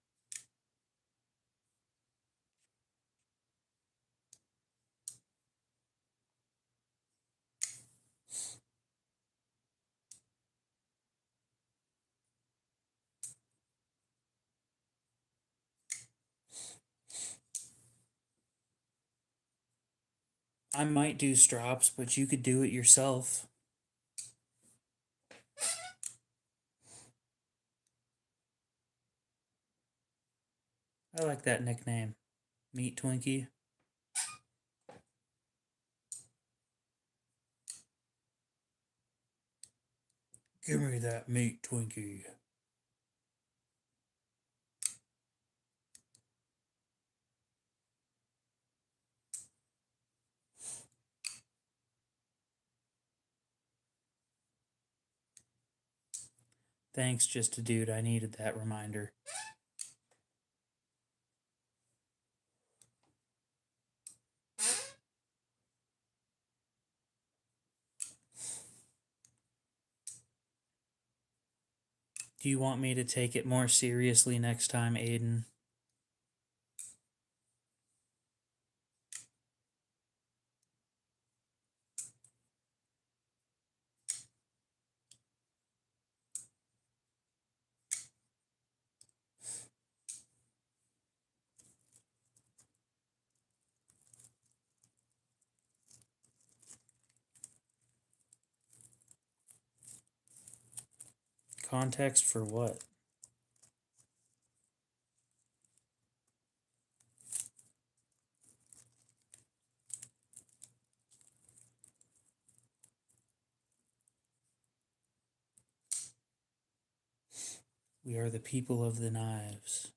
I might do strops, but you could do it yourself. I like that nickname. Meat Twinkie. Give me that meat Twinkie. Thanks, just a dude. I needed that reminder. Do you want me to take it more seriously next time, Aiden? Context for what? We are the people of the knives.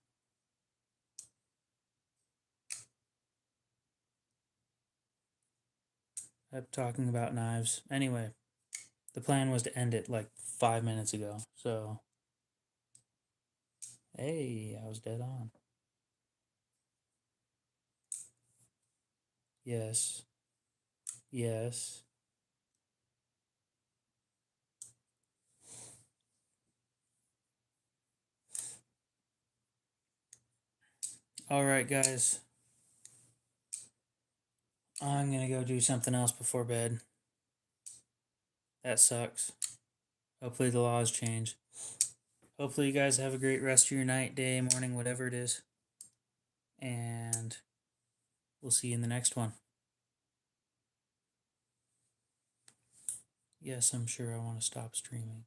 I'm talking about knives. Anyway, the plan was to end it like 5 minutes ago, so... Hey, I was dead on. Yes. Yes. Alright, guys. I'm gonna go do something else before bed. That sucks. Hopefully the laws change. Hopefully you guys have a great rest of your night, day, morning, whatever it is. And we'll see you in the next one. Yes, I'm sure I want to stop streaming.